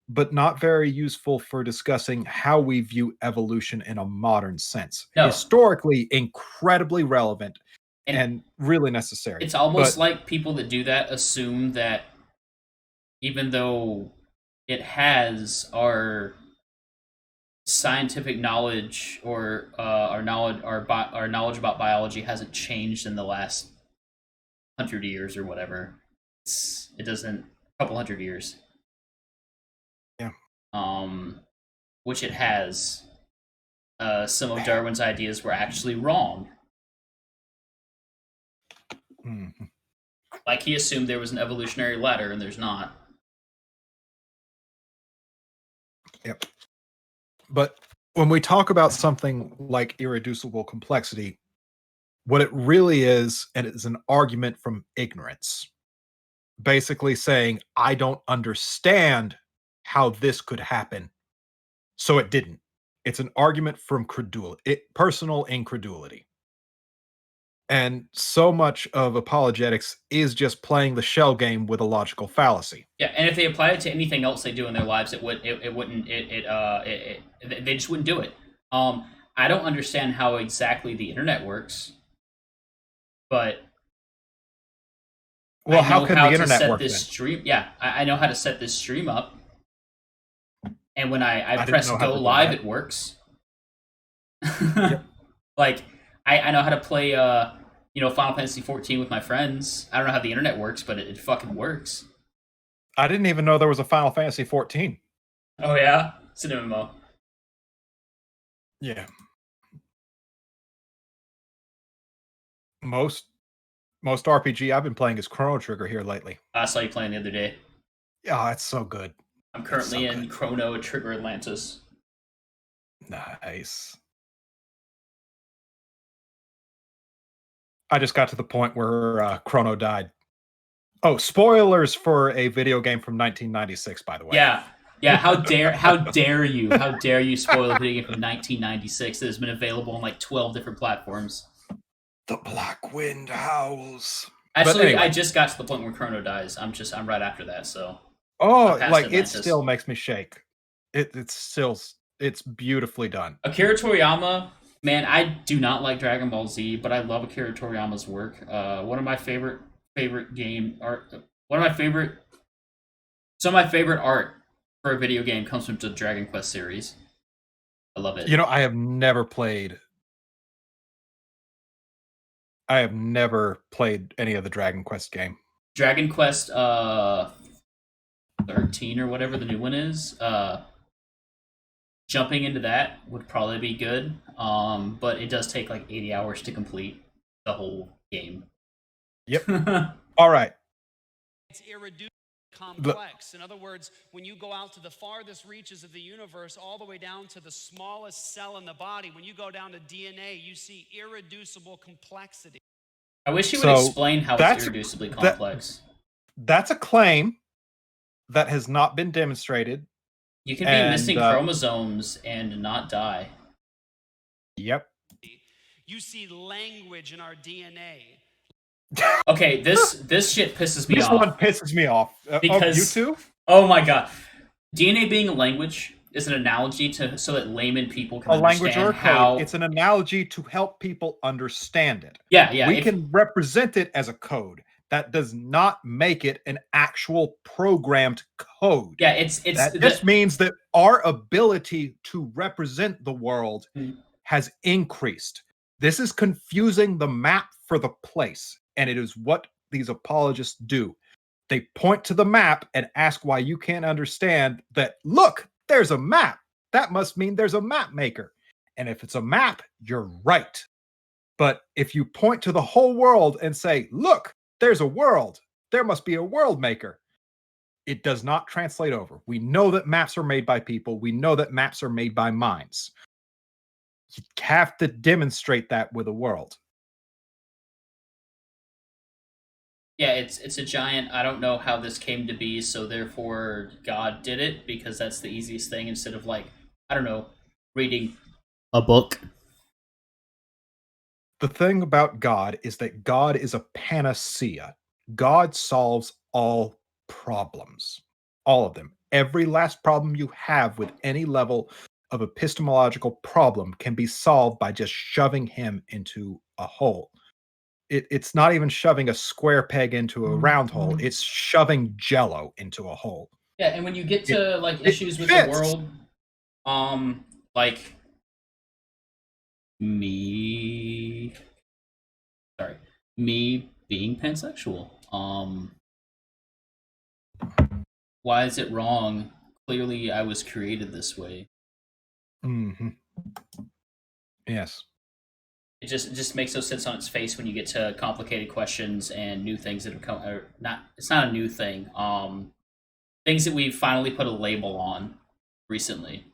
but not very useful for discussing how we view evolution in a modern sense. No. Historically, incredibly relevant and really necessary. It's almost like people that do that assume that even though it has our scientific knowledge or our knowledge about biology hasn't changed in the last 100 years or whatever. It doesn't. A couple hundred years. Yeah. Which it has. Some of Darwin's ideas were actually wrong. Mm-hmm. Like he assumed there was an evolutionary ladder, and there's not. Yep. But when we talk about something like irreducible complexity, what it really is, and it's an argument from ignorance. Basically saying, I don't understand how this could happen, so it didn't. It's an argument from personal incredulity. And so much of apologetics is just playing the shell game with a logical fallacy. Yeah, and if they applied it to anything else they do in their lives, they just wouldn't do it. I don't understand how exactly the internet works, but how can the internet work? I know how to set this stream up, and when I press go live, it works. Yep. Like I know how to play Final Fantasy 14 with my friends. I don't know how the internet works, but it fucking works. I didn't even know there was a Final Fantasy 14. Oh yeah, it's an MMO. Yeah. Most RPG I've been playing is Chrono Trigger here lately. I saw you playing the other day. Yeah, it's so good. I'm currently in Chrono Trigger Atlantis. Nice. I just got to the point where Chrono died. Oh, spoilers for a video game from 1996, by the way. Yeah. How dare you? How dare you spoil a video game from 1996 that has been available on like 12 different platforms? The Black Wind howls. Actually, anyway. I just got to the point where Chrono dies. I'm right after that. So. Oh, like Atlantis. It still makes me shake. It's beautifully done. Akira Toriyama. Man, I do not like Dragon Ball Z, but I love Akira Toriyama's work. One of my favorite game art. Some of my favorite art for a video game comes from the Dragon Quest series. I love it. I have never played any of the Dragon Quest game. Dragon Quest 13 or whatever the new one is. Jumping into that would probably be good, but it does take like 80 hours to complete the whole game. Yep. All right. It's irreducible complex. In other words, when you go out to the farthest reaches of the universe, all the way down to the smallest cell in the body, when you go down to DNA, you see irreducible complexity. I wish you would explain how it's irreducibly complex. That's a claim that has not been demonstrated. You can be missing chromosomes and not die. Yep. You see language in our DNA. Okay, this shit pisses me This off. one pisses me off. Because you too? Oh my god. DNA being a language is an analogy to so that layman people can A language or a understand how code. It's an analogy to help people understand it. Yeah, We can represent it as a code. That does not make it an actual programmed code. Yeah, it's that just means that our ability to represent the world has increased. This is confusing the map for the place, and it is what these apologists do. They point to the map and ask why you can't understand that, look, there's a map. That must mean there's a map maker. And if it's a map, you're right. But if you point to the whole world and say, look, there's a world, there must be a world maker, it does not translate over. We know that maps are made by people. We know that maps are made by minds. You have to demonstrate that with a world. Yeah, it's a giant, I don't know how this came to be, so therefore God did it, because that's the easiest thing instead of, like, I don't know, reading a book. The thing about God is that God is a panacea. God solves all problems. All of them. Every last problem you have with any level of epistemological problem can be solved by just shoving him into a hole. It's not even shoving a square peg into a round hole. It's shoving Jello into a hole. Yeah, and when you get to like issues with the world, like me being pansexual. Why is it wrong? Clearly I was created this way. Mm-hmm. Yes. It just makes no sense on its face when you get to complicated questions and new things that have come. Or not, it's not a new thing. Things that we've finally put a label on recently.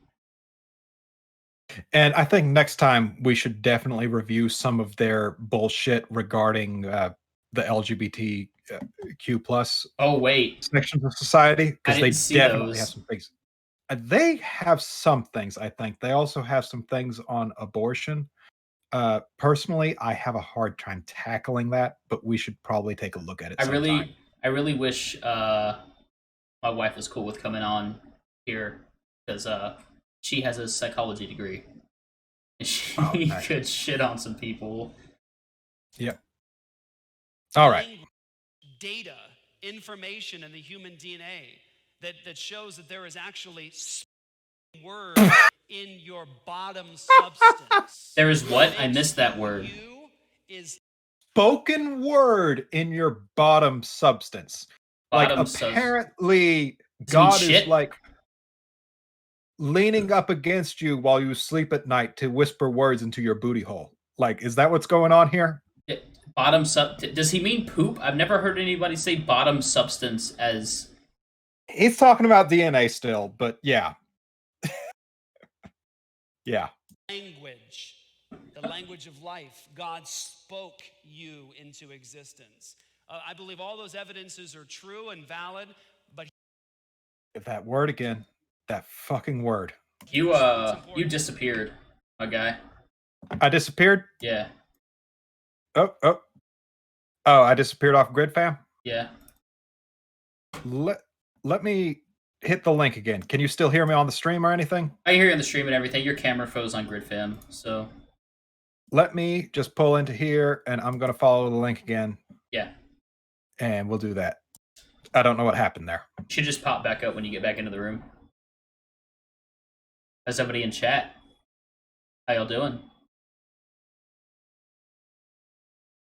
And I think next time we should definitely review some of their bullshit regarding the LGBTQ plus sections of society, because they definitely have some things. They have some things. I think they also have some things on abortion. Personally, I have a hard time tackling that, but we should probably take a look at it sometime. I really wish my wife was cool with coming on here, because she has a psychology degree. And she could shit on some people. Yep. All right. Data, information in the human DNA that shows that there is actually word in your bottom substance. There is what? I missed that word. Spoken word in your bottom substance. Apparently God is like leaning up against you while you sleep at night to whisper words into your booty hole. Like, is that what's going on here? Bottom does he mean poop? I've never heard anybody say bottom substance as... He's talking about DNA still, but yeah. Yeah. Language. The language of life. God spoke you into existence. I believe all those evidences are true and valid, but... That word again. That fucking word. You disappeared, my guy. I disappeared? Yeah. Oh, I disappeared off grid, fam? Yeah. Let me hit the link again. Can you still hear me on the stream or anything? I hear you on the stream and everything. Your camera froze on grid, fam, so... Let me just pull into here, and I'm going to follow the link again. Yeah. And we'll do that. I don't know what happened there. Should just pop back up when you get back into the room. How's everybody in chat? How y'all doing?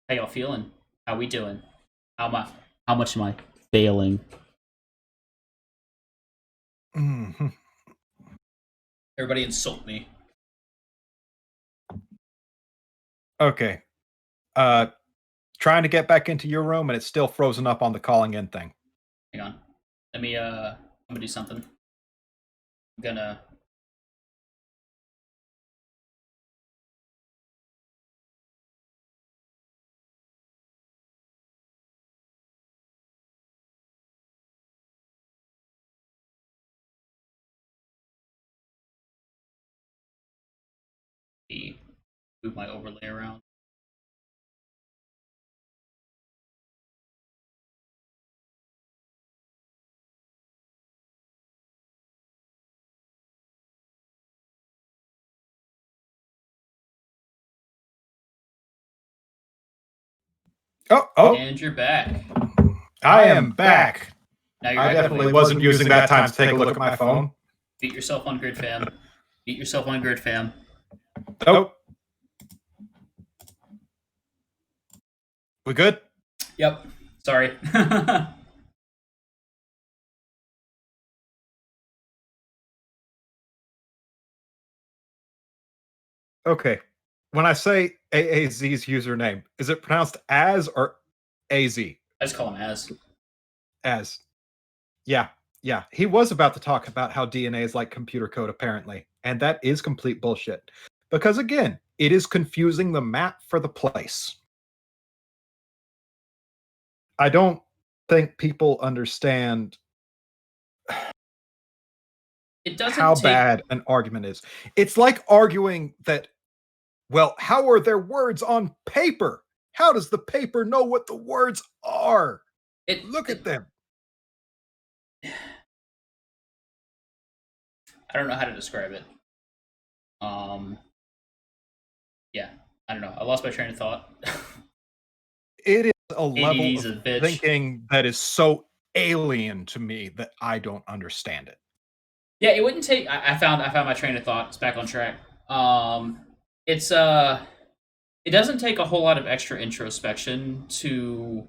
How y'all feeling? How we doing? How much am I failing? Mm-hmm. Everybody insult me. Okay. Trying to get back into your room, and it's still frozen up on the calling in thing. Hang on. Let me I'm gonna do something. I'm gonna Move my overlay around. Oh, And you're back. I am back. Now you're I definitely wasn't using that time to take a look at my phone. Beat yourself on grid, fam. Beat yourself on grid, fam. Oh. We good? Yep. Sorry. Okay. When I say AAZ's username, is it pronounced as or AZ? I just call him as. As. Yeah. He was about to talk about how DNA is like computer code, apparently. And that is complete bullshit. Because again, it is confusing the map for the place. I don't think people understand It doesn't how take... bad an argument is. It's like arguing that, well, how are there words on paper? How does the paper know what the words are? Look at them. I don't know how to describe it. Yeah, I don't know. I lost my train of thought. It is a level ADD's of a bitch. thinking that is so alien to me that I don't understand it. Yeah, it wouldn't take... I found my train of thought. It's back on track. It doesn't take a whole lot of extra introspection to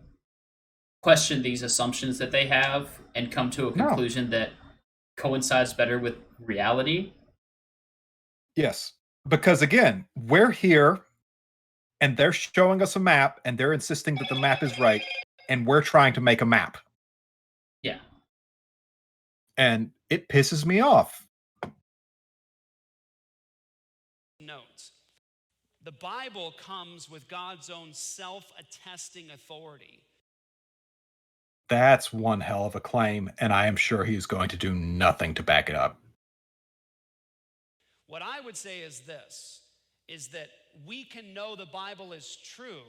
question these assumptions that they have and come to a conclusion that coincides better with reality. Yes, because again, we're here and they're showing us a map and they're insisting that the map is right and we're trying to make a map. Yeah. And it pisses me off. Notes. The Bible comes with God's own self-attesting authority. That's one hell of a claim, and I am sure he's going to do nothing to back it up. What I would say is this, is that we can know the Bible is true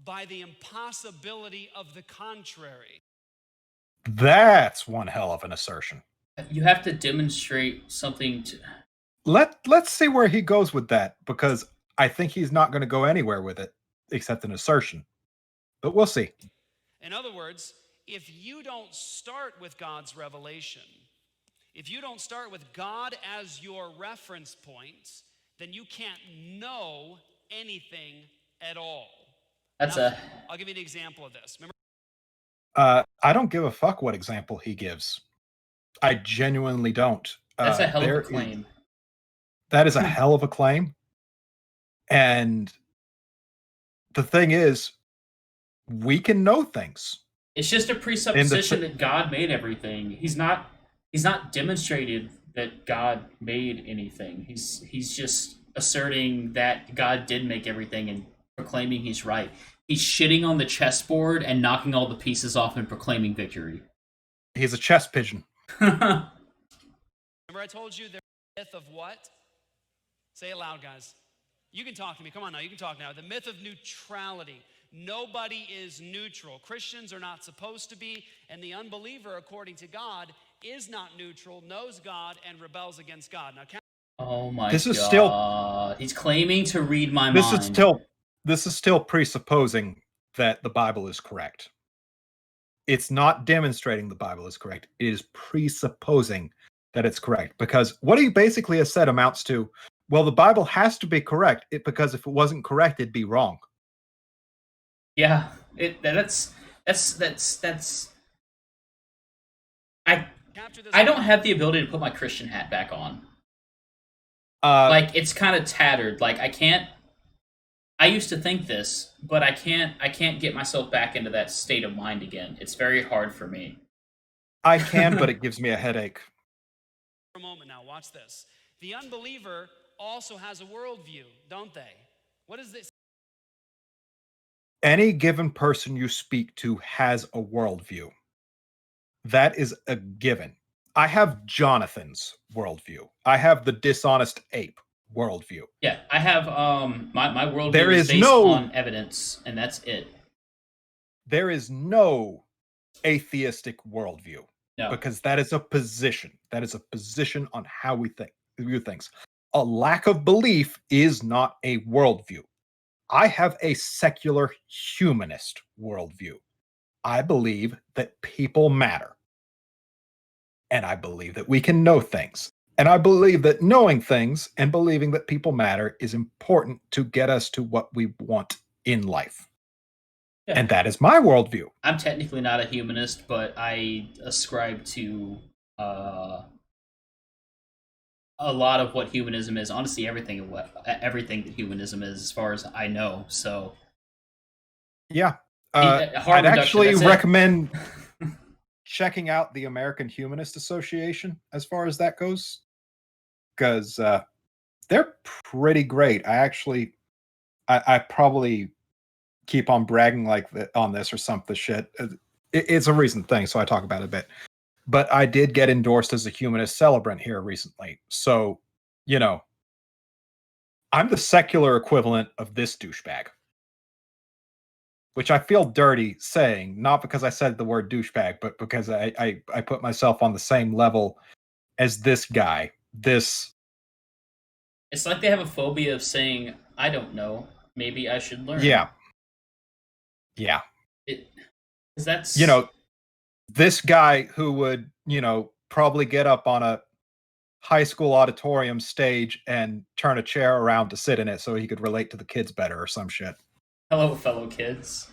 by the impossibility of the contrary. That's one hell of an assertion. You have to demonstrate something to... Let's see where he goes with that, because I think he's not going to go anywhere with it, except an assertion. But we'll see. In other words, if you don't start with God's revelation, if you don't start with God as your reference point, then you can't know anything at all. I'll give you an example of this. Remember? I don't give a fuck what example he gives. I genuinely don't. That's a hell of a claim. That is a hell of a claim. And the thing is, we can know things. It's just a presupposition that God made everything. He's not demonstrated that God made anything. He's just asserting that God did make everything and proclaiming he's right. He's shitting on the chessboard and knocking all the pieces off and proclaiming victory. He's a chess pigeon. Remember I told you there's a myth of what? Say it loud, guys. You can talk to me. Come on now, you can talk now. The myth of neutrality. Nobody is neutral. Christians are not supposed to be, and the unbeliever, according to God, is not neutral, knows God, and rebels against God. Now, oh my this is God. Still, he's claiming to read my mind. This is still presupposing that the Bible is correct. It's not demonstrating the Bible is correct. It is presupposing that it's correct. Because what he basically has said amounts to, well, the Bible has to be correct because if it wasn't correct, it'd be wrong. Yeah, that's. I don't have the ability to put my Christian hat back on. Like, it's kind of tattered. Like, I can't. I used to think this, but I can't get myself back into that state of mind again. It's very hard for me. I can, but it gives me a headache. For a moment now, watch this. The unbeliever also has a worldview, don't they? What is this? Any given person you speak to has a worldview. That is a given. I have Jonathan's worldview. I have the Dishonest Ape worldview. Yeah, I have my worldview There is is based no- on evidence, and that's it. There is no atheistic worldview No. because that is a position. That is a position on how we view things. A lack of belief is not a worldview. I have a secular humanist worldview. I believe that people matter. And I believe that we can know things. And I believe that knowing things and believing that people matter is important to get us to what we want in life. Yeah. And that is my worldview. I'm technically not a humanist, but I ascribe to a lot of what humanism is. Honestly, everything that humanism is, as far as I know. So, Yeah. Harm I'd reduction, actually that's it. recommend checking out the American Humanist Association as far as that goes, because they're pretty great. I probably keep on bragging like on this or something shit. It's a recent thing, so I talk about it a bit. But I did get endorsed as a humanist celebrant here recently. So, you know, I'm the secular equivalent of this douchebag. Which I feel dirty saying, not because I said the word douchebag, but because I put myself on the same level as this guy. It's like they have a phobia of saying, I don't know, maybe I should learn. Yeah. Because that's... This guy who would, probably get up on a high school auditorium stage and turn a chair around to sit in it so he could relate to the kids better or some shit. Hello, fellow kids.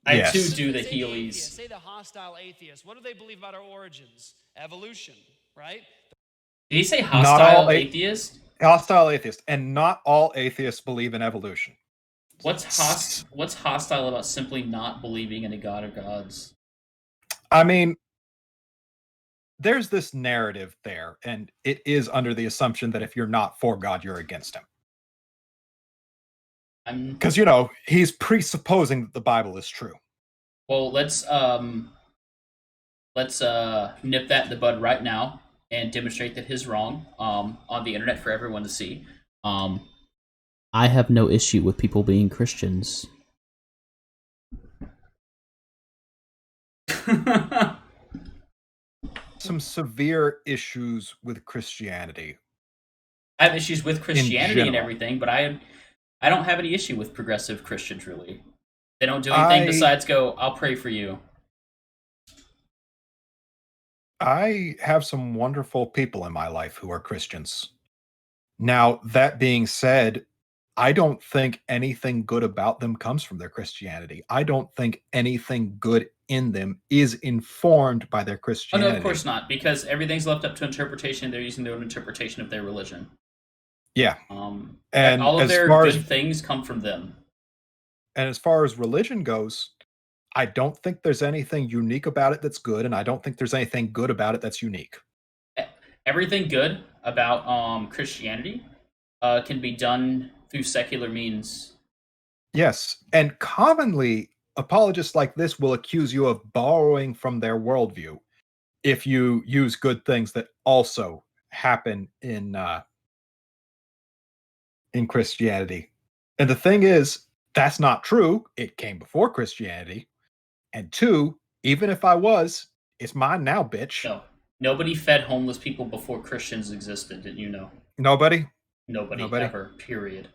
Yes. I too do the Say Heelys. Say the hostile atheist. What do they believe about our origins? Evolution, right? Did he say hostile atheist? Hostile atheist. And not all atheists believe in evolution. What's hostile about simply not believing in a god or gods? I mean, there's this narrative there, and it is under the assumption that if you're not for God, you're against him. Because, he's presupposing that the Bible is true. Well, let's nip that in the bud right now and demonstrate that he's wrong on the internet for everyone to see. I have no issue with people being Christians. Some severe issues with Christianity. I have issues with Christianity and everything, but I don't have any issue with progressive Christians, really. They don't do anything besides go, I'll pray for you. I have some wonderful people in my life who are Christians. Now, that being said, I don't think anything good about them comes from their Christianity. I don't think anything good in them is informed by their Christianity. Oh, no, of course not, because everything's left up to interpretation. They're using their own interpretation of their religion. Yeah. And all of their good things come from them. And as far as religion goes, I don't think there's anything unique about it that's good, and I don't think there's anything good about it that's unique. Everything good about Christianity can be done through secular means. Yes, and commonly, apologists like this will accuse you of borrowing from their worldview if you use good things that also happen in Christianity. And the thing is, that's not true. It came before Christianity. And two, even if I was, it's mine now, bitch. No. Nobody fed homeless people before Christians existed, didn't you know? Nobody? Nobody. Ever, period.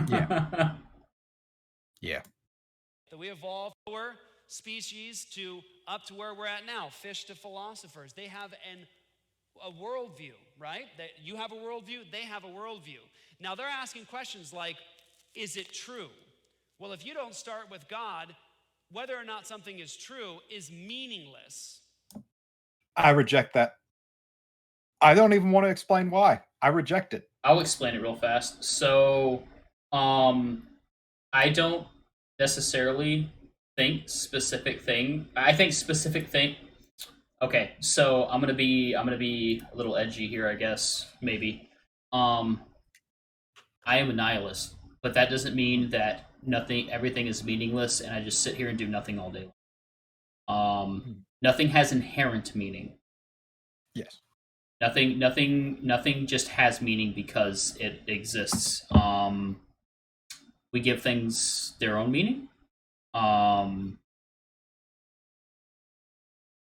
Yeah. Yeah. That we evolved our species to up to where we're at now, fish to philosophers. They have a worldview, right? That you have a worldview, they have a worldview. Now they're asking questions like, is it true? Well, if you don't start with God, whether or not something is true is meaningless. I reject that. I don't even want to explain why. I reject it. I'll explain it real fast. So, I don't necessarily think specific thing. I think specific thing. Okay, so I'm gonna be a little edgy here, I guess. Maybe. I am a nihilist, but that doesn't mean that everything is meaningless, and I just sit here and do nothing all day. Nothing has inherent meaning. Yes. Nothing just has meaning because it exists. We give things their own meaning.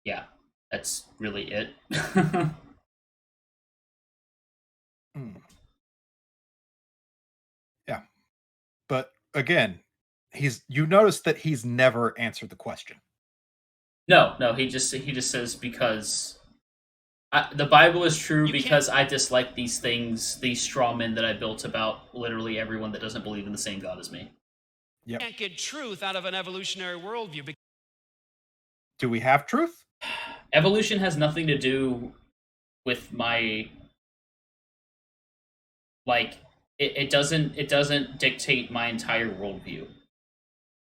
Yeah, that's really it. Hmm. Yeah. But again, you notice that he's never answered the question. No, he just says because the Bible is true because I dislike these things, these straw men that I built about literally everyone that doesn't believe in the same God as me. You can't get truth out of an evolutionary worldview. Do we have truth? Evolution has nothing to do with my it doesn't dictate my entire worldview.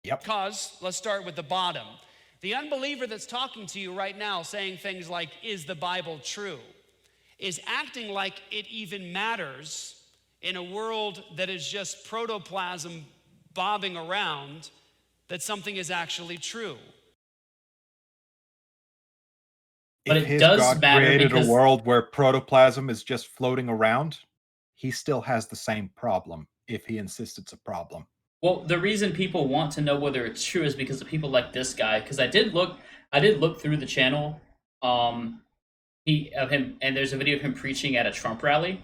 Yep. Because let's start with the bottom. The unbeliever that's talking to you right now, saying things like, "Is the Bible true?" is acting like it even matters in a world that is just protoplasm bobbing around, that something is actually true. But if it his does God matter created because a world where protoplasm is just floating around, he still has the same problem if he insists it's a problem. well, the reason people want to know whether it's true is because of people like this guy. Because I did look through the channel, of him, and there's a video of him preaching at a Trump rally.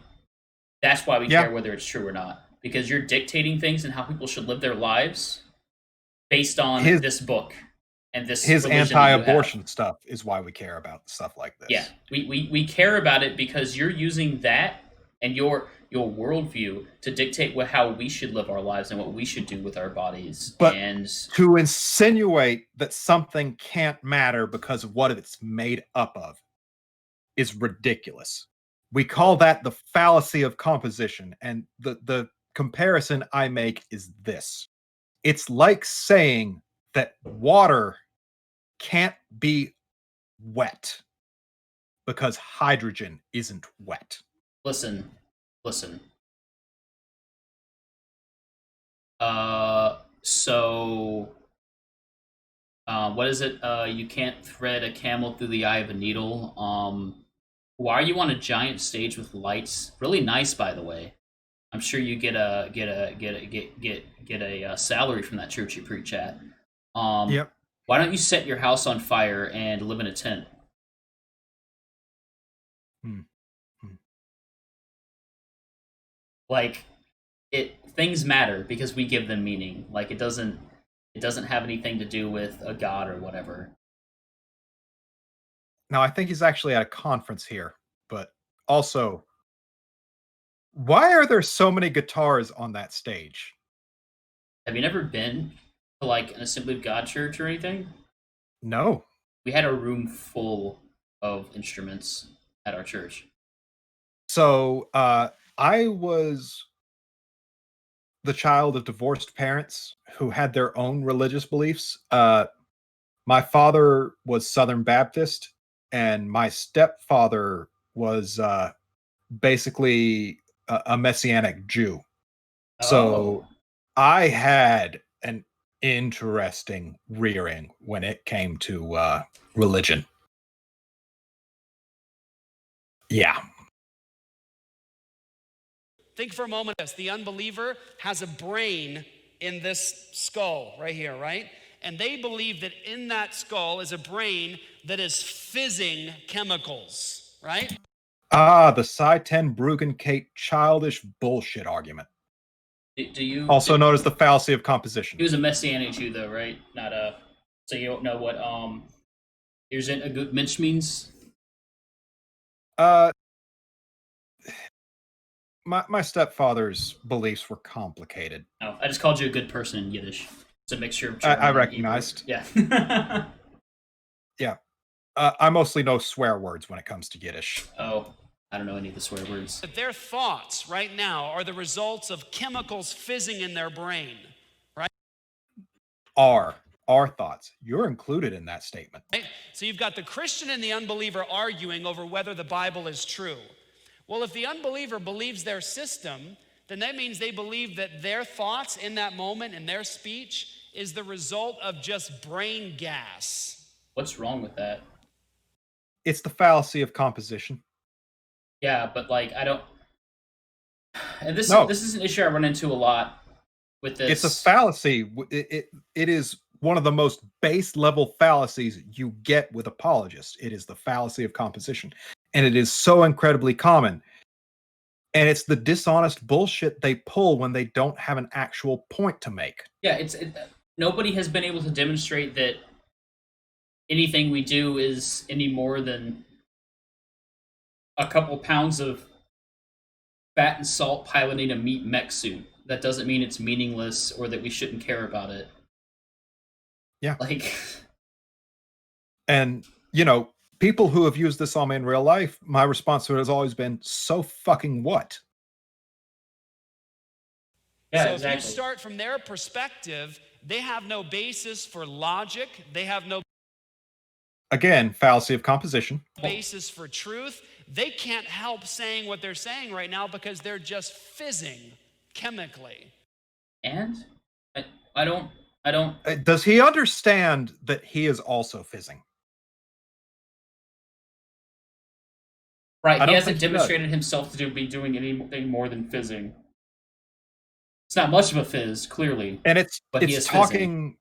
That's why we care whether it's true or not, because you're dictating things and how people should live their lives based on this book and this. His anti-abortion stuff is why we care about stuff like this. Yeah, we care about it because you're using that and your worldview to dictate how we should live our lives and what we should do with our bodies. But and to insinuate that something can't matter because of what it's made up of is ridiculous. We call that the fallacy of composition, and the comparison I make is this. It's like saying that water can't be wet because hydrogen isn't wet. Listen. What is it? You can't thread a camel through the eye of a needle. Why are you on a giant stage with lights? Really nice, by the way. I'm sure you get a salary from that church you preach at. Yep. Why don't you set your house on fire and live in a tent? Like, things matter because we give them meaning. Like, it doesn't have anything to do with a god or whatever. Now, I think he's actually at a conference here, but also, why are there so many guitars on that stage? Have you never been to like an Assembly of God church or anything? No. We had a room full of instruments at our church. So, I was the child of divorced parents who had their own religious beliefs. My father was Southern Baptist, and my stepfather was basically a Messianic Jew. So I had an interesting rearing when it came to religion. Yeah. Think for a moment this. The unbeliever has a brain in this skull right here, right? And they believe that in that skull is a brain that is fizzing chemicals, right? The Sye-Ten-Bruggen-Kate childish bullshit argument. Do you also known as the fallacy of composition? He was a Messianic Jew, though, right? Not a. So you don't know what here's a good Mensch means. My stepfather's beliefs were complicated. Oh, I just called you a good person in Yiddish. It's a mixture of German I recognized. Yeah. Yeah. I mostly know swear words when it comes to Yiddish. Oh, I don't know any of the swear words. Their thoughts right now are the results of chemicals fizzing in their brain, right? Our thoughts. You're included in that statement. Right? So you've got the Christian and the unbeliever arguing over whether the Bible is true. Well, if the unbeliever believes their system, then that means they believe that their thoughts in that moment and their speech is the result of just brain gas. What's wrong with that? It's the fallacy of composition. Yeah, but like I don't. And this No. this is an issue I run into a lot with this. It's a fallacy. It is one of the most base level fallacies you get with apologists. It is the fallacy of composition, and it is so incredibly common. And it's the dishonest bullshit they pull when they don't have an actual point to make. Yeah, nobody has been able to demonstrate that anything we do is any more than a couple pounds of fat and salt piloting a meat mech suit. That doesn't mean it's meaningless or that we shouldn't care about it. Yeah. Like, and people who have used this on me in real life, my response to it has always been, so fucking what? yeah, So exactly. if you start from their perspective, they have no basis for logic. They have no Again, fallacy of composition. basis for truth. They can't help saying what they're saying right now because they're just fizzing chemically. And I don't. Does he understand that he is also fizzing? Right, I he don't hasn't think he demonstrated himself to be doing anything more than fizzing. It's not much of a fizz, clearly. And it's But he is fizzing.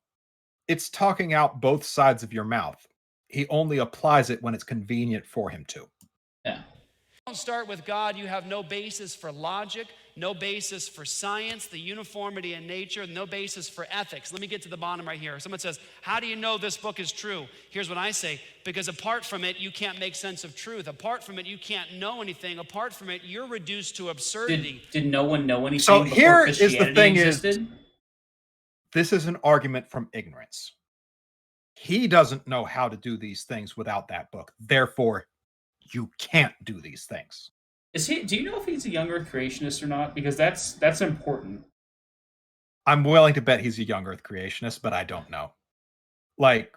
it's talking out both sides of your mouth. He only applies it when it's convenient for him to. Yeah. Don't start with God. You have no basis for logic, no basis for science, the uniformity in nature, no basis for ethics. Let me get to the bottom right here. Someone says, how do you know this book is true? Here's what I say, because apart from it, you can't make sense of truth. Apart from it, you can't know anything. Apart from it, you're reduced to absurdity. Did no one know anything So before here is the Christianity thing existed? This is an argument from ignorance. He doesn't know how to do these things without that book. Therefore, you can't do these things. Do you know if he's a young Earth creationist or not? Because that's important. I'm willing to bet he's a young Earth creationist, but I don't know. Like,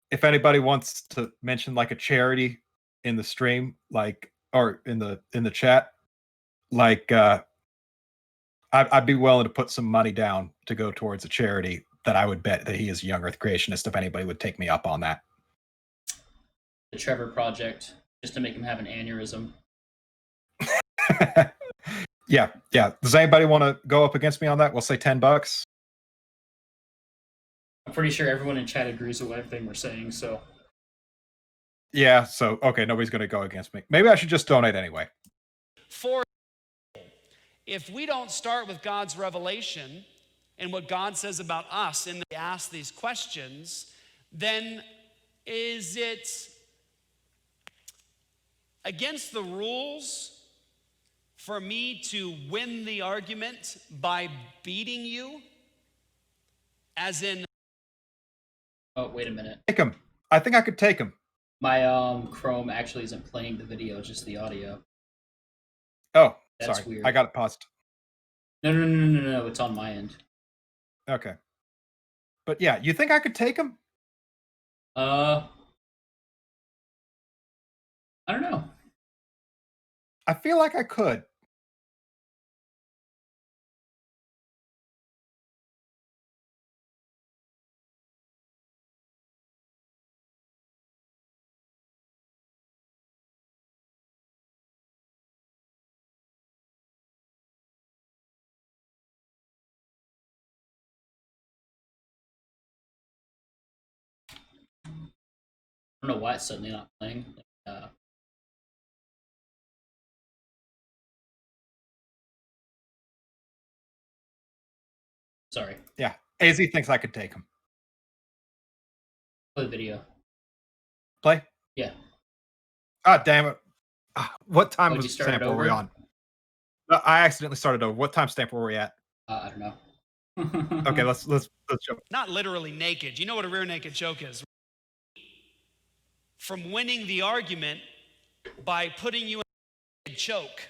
if anybody wants to mention like a charity in the stream, like, or in the chat, like, I'd be willing to put some money down to go towards a charity that I would bet that he is a young Earth creationist if anybody would take me up on that. The Trevor Project, just to make him have an aneurysm. Yeah. Does anybody want to go up against me on that? We'll say $10. I'm pretty sure everyone in chat agrees with everything we're saying, so. Yeah, so, okay, nobody's going to go against me. Maybe I should just donate anyway. For if we don't start with God's revelation and what God says about us and they ask these questions, then is it against the rules for me to win the argument by beating you? As in... Oh, wait a minute. Take him. I think I could take him. My Chrome actually isn't playing the video, just the audio. Oh, That's sorry. weird. I got it paused. No, it's on my end. Okay. But yeah, you think I could take him? I don't know. I feel like I could. I don't know why it's suddenly not playing. Sorry. Yeah. AZ thinks I could take him. Play the video. Play? Yeah. God damn it. What time Oh, you was started stamp were we over? on? I accidentally started over. What time stamp were we at? I don't know. Okay, let's jump. Not literally naked. You know what a rear naked choke is? From winning the argument by putting you in a naked choke.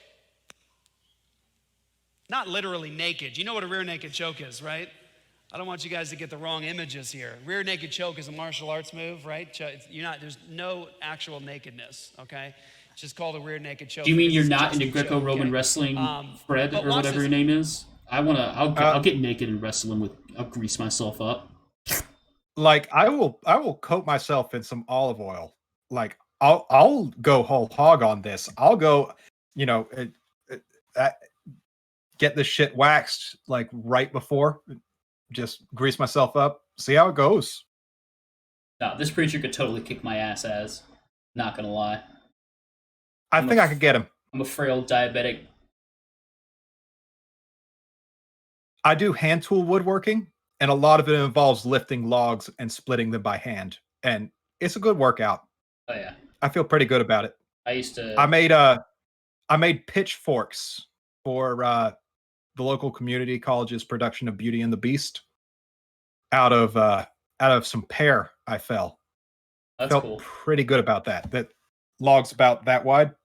Not literally naked. You know what a rear naked choke is, right? I don't want you guys to get the wrong images here. Rear naked choke is a martial arts move, right? There's no actual nakedness, okay? It's just called a rear naked choke. Do you mean you're It's not just into a choke, Greco-Roman okay? wrestling, Fred, but or watch whatever this. your name is? I'll get naked and wrestle him I'll grease myself up. Like I will coat myself in some olive oil. Like I'll go whole hog on this. I'll go, get this shit waxed like right before, just grease myself up, see how it goes. No, this preacher could totally kick my ass as. Not gonna lie. I think I could get him. I'm a frail diabetic. I do hand tool woodworking, and a lot of it involves lifting logs and splitting them by hand. And it's a good workout. Oh yeah. I feel pretty good about it. I used to. I made pitchforks for the local community college's production of Beauty and the Beast out of some pear I fell. That's Felt cool. pretty good about that. That log's about that wide.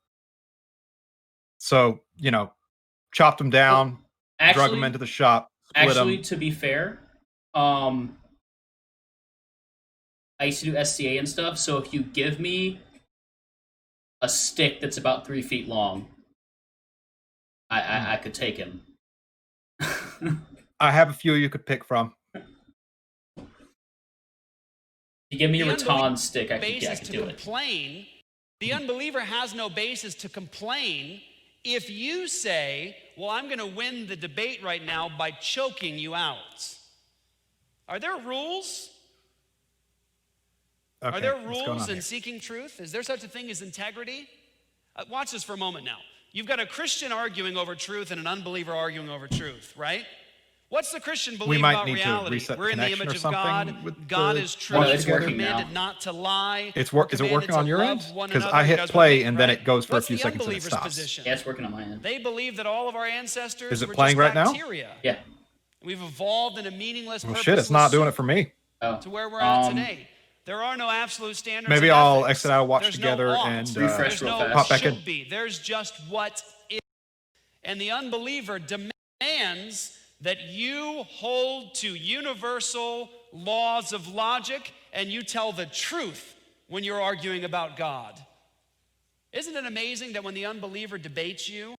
So, chopped them down, drug them into the shop, split them. To be fair, I used to do SCA and stuff, so if you give me a stick that's about 3 feet long, I could take him. I have a few you could pick from. You give me a rattan stick, I could do it. Complain. The unbeliever has no basis to complain if you say, well, I'm going to win the debate right now by choking you out. Are there rules? Okay, are there rules in seeking truth? Is there such a thing as integrity? Watch this for a moment now. You've got a Christian arguing over truth and an unbeliever arguing over truth, right? What's the Christian believe about reality? We're in the image of God. God is truth. We're commanded not to lie. Is it working on your end? Because I hit play and then it goes for a few seconds and it stops. Position? Yeah, it's working on my end. They believe that all of our ancestors is it were playing just right bacteria. now? Yeah. We've evolved in a meaningless, well, shit, it's not doing it for me. To where we're at today. There are no absolute standards. Maybe I'll exit out, watch There's together, and refresh real fast. Pop back in. There's just what is. And the unbeliever demands that you hold to universal laws of logic and you tell the truth when you're arguing about God. Isn't it amazing that when the unbeliever debates you,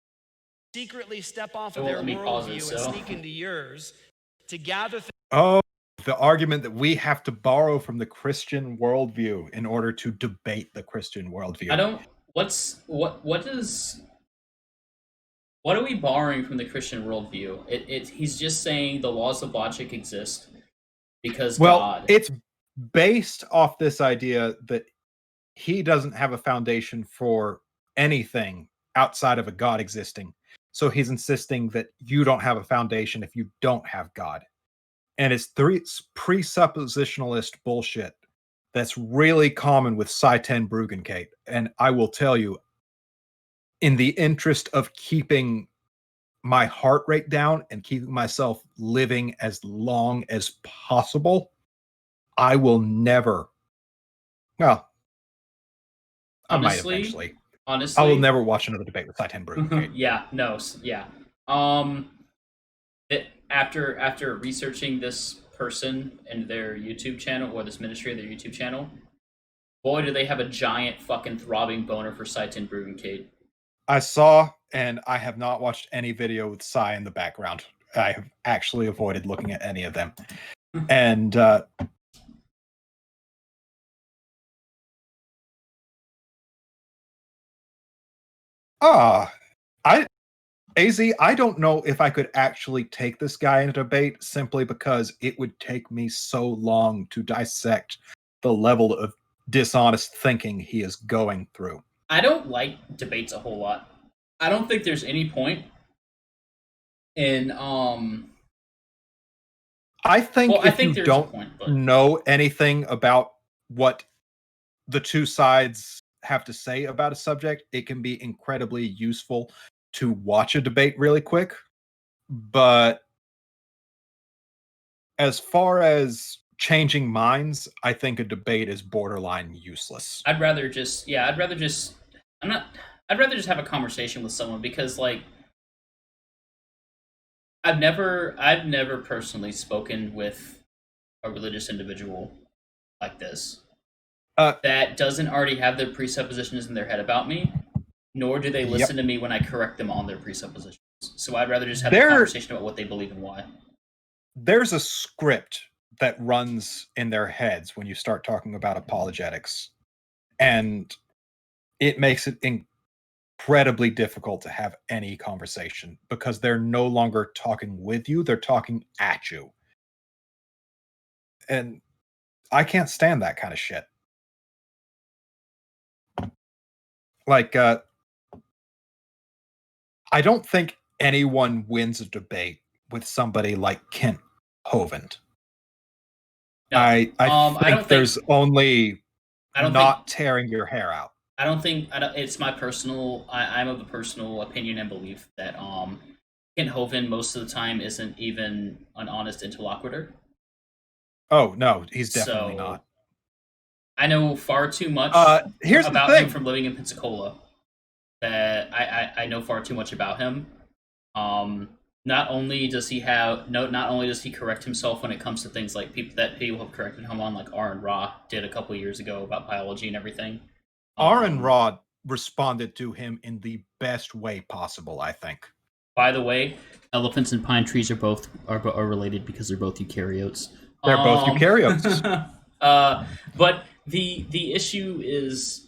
secretly step off of their worldview and sneak into yours to gather things? Oh, the argument that we have to borrow from the Christian worldview in order to debate the Christian worldview. What are we borrowing from the Christian worldview? He's just saying the laws of logic exist because God. It's based off this idea that he doesn't have a foundation for anything outside of a God existing. So he's insisting that you don't have a foundation if you don't have God. And it's presuppositionalist bullshit that's really common with Sci-10 Bruggencate. And I will tell you, in the interest of keeping my heart rate down and keeping myself living as long as possible, I will never. Well, I might eventually. Honestly, I will never watch another debate with Sci-10 Bruggencate. Yeah. After researching this person and their YouTube channel, or this ministry of their YouTube channel, boy, do they have a giant fucking throbbing boner for Sci-10 Bruggencate. I saw, and I have not watched any video with Psy in the background. I have actually avoided looking at any of them. And I don't know if I could actually take this guy in a debate simply because it would take me so long to dissect the level of dishonest thinking he is going through. I don't like debates a whole lot. I don't think there's any point in I think if you don't know anything about what the two sides have to say about a subject, it can be incredibly useful to watch a debate really quick. But as far as changing minds, I think a debate is borderline useless. I'd rather just have a conversation with someone, because like I've never personally spoken with a religious individual like this that doesn't already have their presuppositions in their head about me, nor do they listen to me when I correct them on their presuppositions. So I'd rather just have a conversation about what they believe and why. There's a script that runs in their heads when you start talking about apologetics. And it makes it incredibly difficult to have any conversation because they're no longer talking with you, they're talking at you. And I can't stand that kind of shit. Like, I don't think anyone wins a debate with somebody like Kent Hovind. No. I don't think there's only I don't not think tearing your hair out. it's my personal. I'm of the personal opinion and belief that Kent Hovind most of the time isn't even an honest interlocutor. Oh no, he's definitely not. I know far too much Here's about the thing. him from living in Pensacola. That I know far too much about him. Not only does he correct himself when it comes to things like people have corrected him on, like Aaron Ra did a couple years ago about biology and everything. Aaron Ra responded to him in the best way possible, I think. By the way, elephants and pine trees are related because they're both eukaryotes. They're both eukaryotes. But the issue is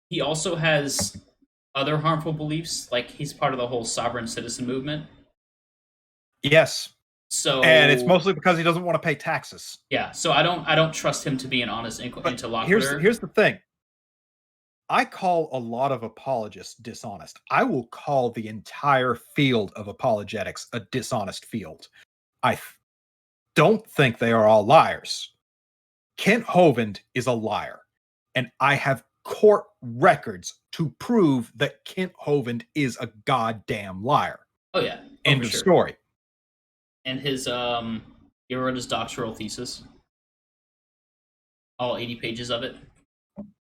he also has other harmful beliefs, like he's part of the whole sovereign citizen movement. Yes. And it's mostly because he doesn't want to pay taxes. Yeah, so I don't trust him to be an honest interlocutor. Here's the thing. I call a lot of apologists dishonest. I will call the entire field of apologetics a dishonest field. I don't think they are all liars. Kent Hovind is a liar, and I have court records to prove that Kent Hovind is a goddamn liar. Oh yeah. End of story. And his you ever read his doctoral thesis? All 80 pages of it?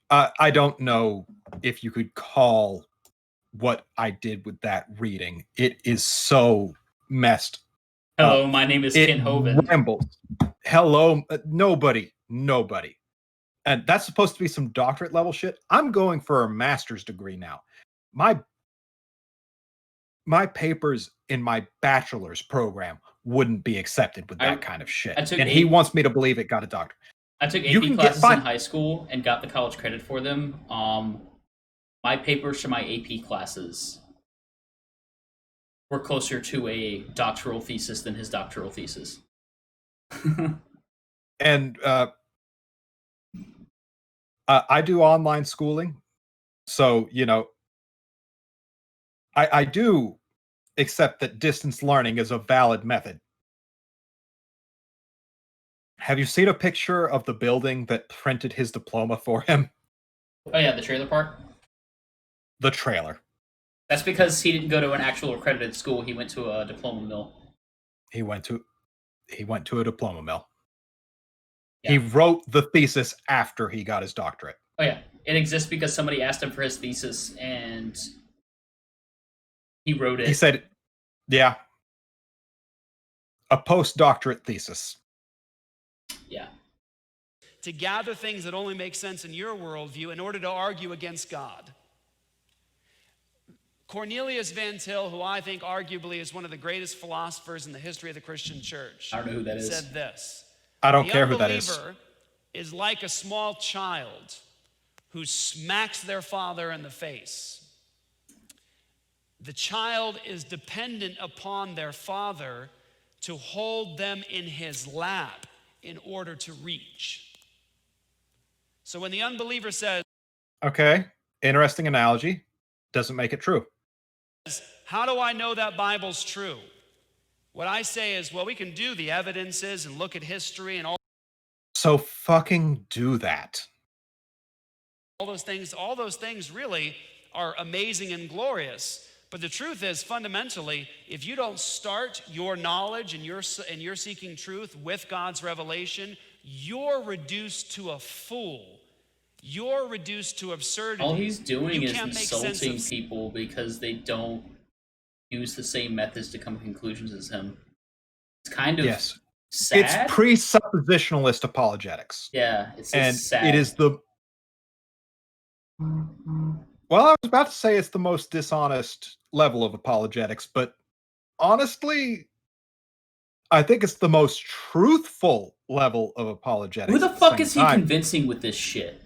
I don't know if you could call what I did with that reading. It is so messed Hello, up. My name is Kent Hovind. Rambles. Hello, nobody. And that's supposed to be some doctorate level shit. I'm going for a master's degree now. My papers in my bachelor's program wouldn't be accepted with that kind of shit. And he wants me to believe it got a doctorate. I took AP classes in high school and got the college credit for them. My papers for my AP classes were closer to a doctoral thesis than his doctoral thesis. And I do online schooling, so I do accept that distance learning is a valid method. Have you seen a picture of the building that printed his diploma for him? Oh yeah, the trailer park? The trailer. That's because he didn't go to an actual accredited school. He went to a diploma mill. He went to a diploma mill. Yeah. He wrote the thesis after he got his doctorate. Oh yeah, it exists because somebody asked him for his thesis and he wrote it. He said, yeah, a postdoctorate thesis. Yeah. To gather things that only make sense in your worldview in order to argue against God. Cornelius Van Til, who I think arguably is one of the greatest philosophers in the history of the Christian church, I don't know who that is. Said this. I don't care who that is. The unbeliever is like a small child who smacks their father in the face. The child is dependent upon their father to hold them in his lap in order to reach. So when the unbeliever says, okay, interesting analogy, doesn't make it true. How do I know that Bible's true? What I say is, well, we can do the evidences and look at history and all. So fucking do that. All those things really are amazing and glorious. But the truth is, fundamentally, if you don't start your knowledge and you're seeking truth with God's revelation, you're reduced to a fool. You're reduced to absurdity. All he's doing is insulting people because they don't use the same methods to come to conclusions as him. It's kind of sad. It's presuppositionalist apologetics. Yeah, it's and sad. It is the. Well, I was about to say it's the most dishonest level of apologetics, but honestly, I think it's the most truthful level of apologetics. Who the fuck is he convincing with this shit?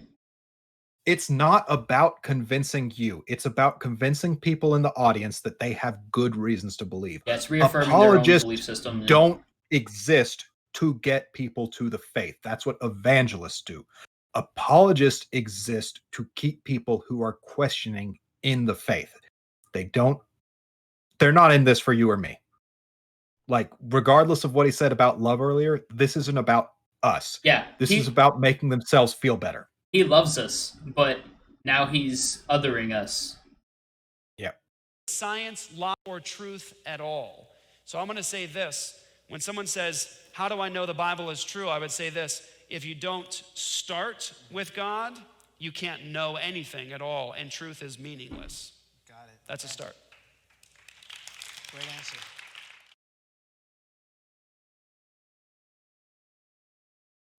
It's not about convincing you. It's about convincing people in the audience that they have good reasons to believe. Yeah, it's reaffirming their own Apologists belief system. don't exist to get people to the faith. That's what evangelists do. Apologists exist to keep people who are questioning in the faith. They're not in this for you or me. Like, regardless of what he said about love earlier, this isn't about us. Yeah. This is about making themselves feel better. He loves us, but now he's othering us. Yeah. Science, law, or truth at all. So I'm going to say this. When someone says, how do I know the Bible is true? I would say this. If you don't start with God, you can't know anything at all, and truth is meaningless. Got it. That's a start. Great answer.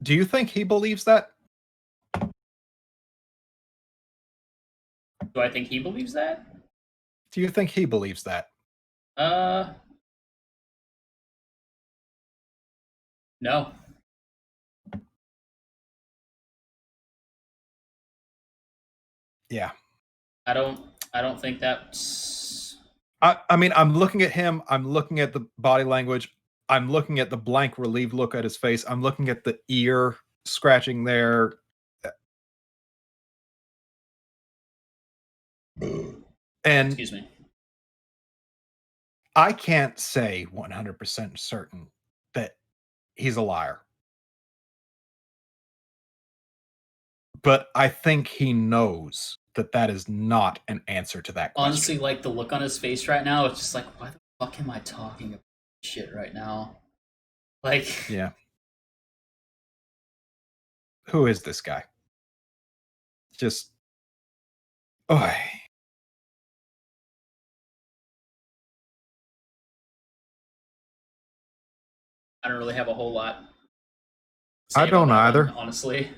Do you think he believes that? Do I think he believes that? Do you think he believes that? No. Yeah. I don't think that's... I mean, I'm looking at him. I'm looking at the body language. I'm looking at the blank, relieved look at his face. I'm looking at the ear scratching there. And Excuse me. I can't say 100% certain that he's a liar. But I think he knows that that is not an answer to that question. Honestly, like, the look on his face right now, it's just like, why the fuck am I talking about shit right now? Like... Yeah. Who is this guy? Just... Oh. I don't really have a whole lot to say I don't about that either. one, honestly.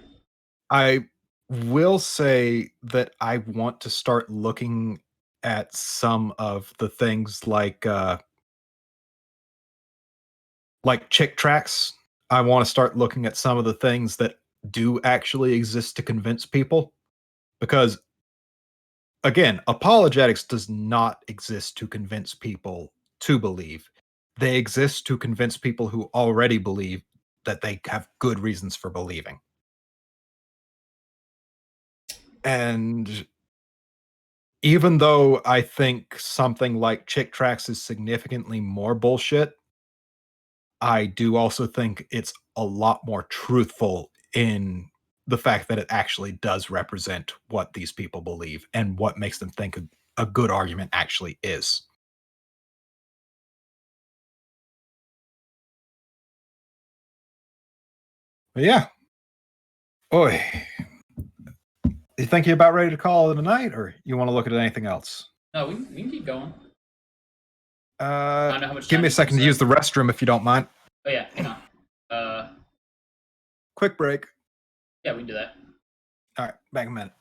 I will say that I want to start looking at some of the things like chick tracts. I want to start looking at some of the things that do actually exist to convince people. Because, again, apologetics does not exist to convince people to believe. They exist to convince people who already believe that they have good reasons for believing. And even though I think something like chick tracts is significantly more bullshit, I do also think it's a lot more truthful in the fact that it actually does represent what these people believe and what makes them think a good argument actually is. But yeah. Oi. You think you're about ready to call it a night, or you want to look at anything else? No, we can keep going. I don't know how much Give time me a you second to said. use the restroom if you don't mind. Oh yeah, hang on. Quick break. Yeah, we can do that. All right, back in a minute.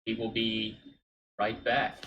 We will be right back.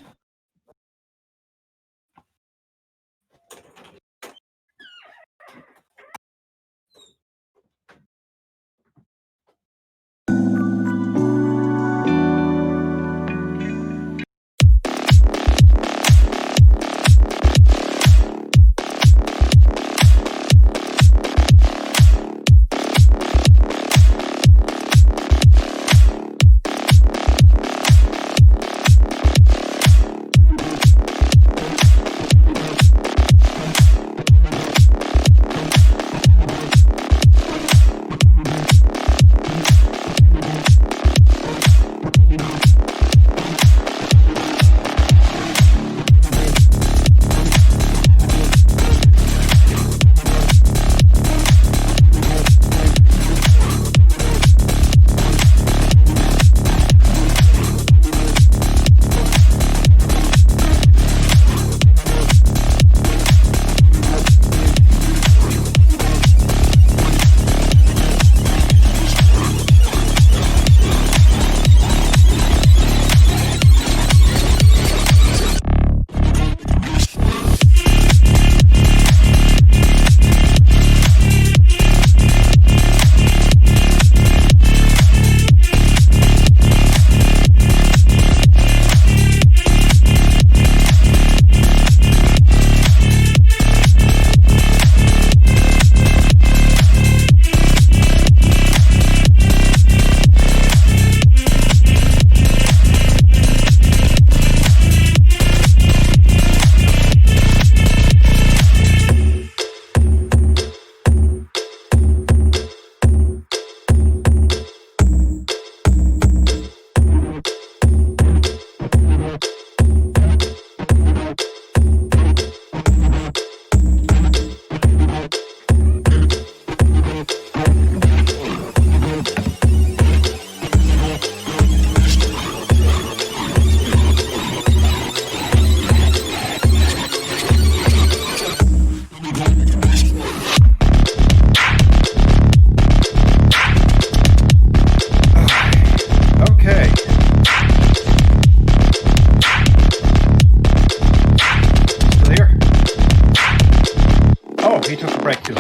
he took a break too.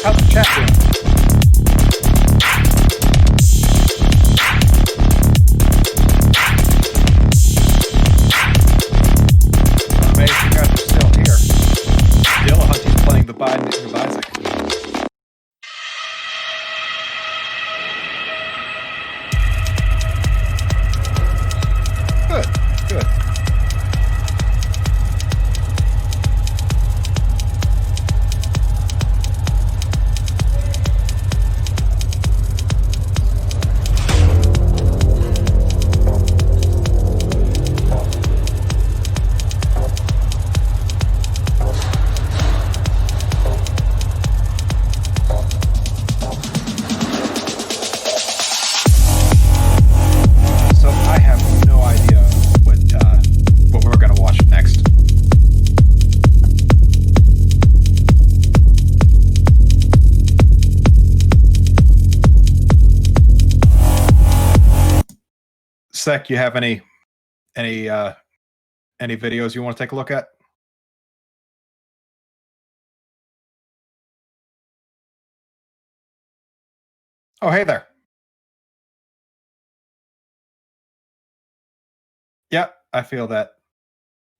How's the chat doing? Amazing you guys are still here. Dillahunty's playing the Binding of Isaac. Good, good. So I have no idea what we're gonna watch next. Sec, you have any videos you want to take a look at? Oh, hey there. Yeah, I feel that.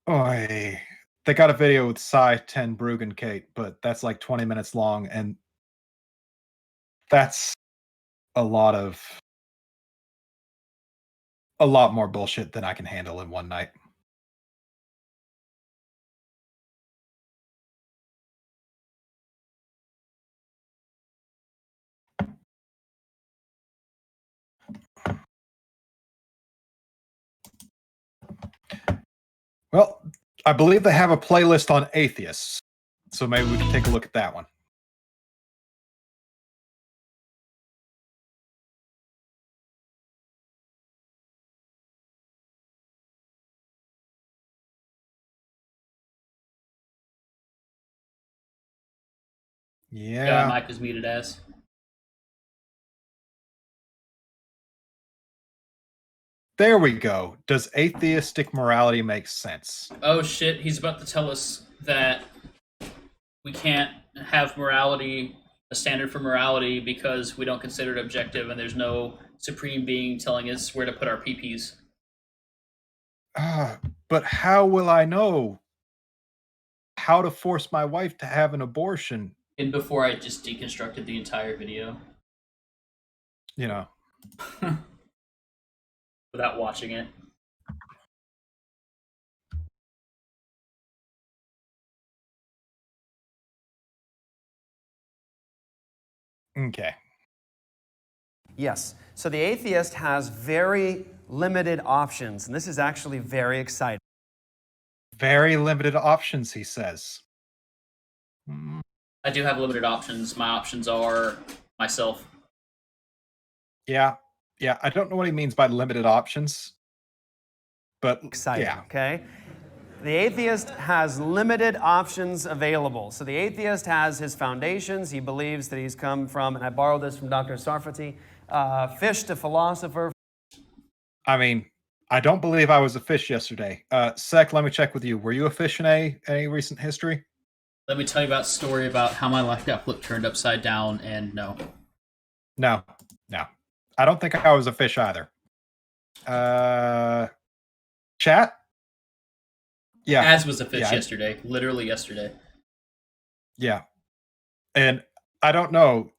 Oh, they got a video with Cy, 10, Brug, and Kate, but that's like 20 minutes long, and that's a lot more bullshit than I can handle in one night. Well, I believe they have a playlist on atheists, so maybe we can take a look at that one. Yeah, Yeah, Mike was muted as. there we go. Does atheistic morality make sense? Oh shit, he's about to tell us that we can't have morality, a standard for morality, because we don't consider it objective and there's no supreme being telling us where to put our PPs. But how will I know how to force my wife to have an abortion? And before I just deconstructed the entire video You know, without watching it. okay. Yes. So the atheist has very limited options, and this is actually very exciting. Very limited options, he says. Hmm. I do have limited options. My options are myself. Yeah, I don't know what he means by limited options, but Exciting, yeah. okay? The atheist has limited options available. So the atheist has his foundations. He believes that he's come from, and I borrowed this from Dr. Sarfati, fish to philosopher. I mean, I don't believe I was a fish yesterday. Sec, let me check with you. Were you a fish in any recent history? Let me tell you about a story about how my life got flipped, turned upside down, and no. No. I don't think I was a fish either. Chat? Yeah. As was a fish Yeah, yesterday. Literally yesterday. Yeah. And I don't know.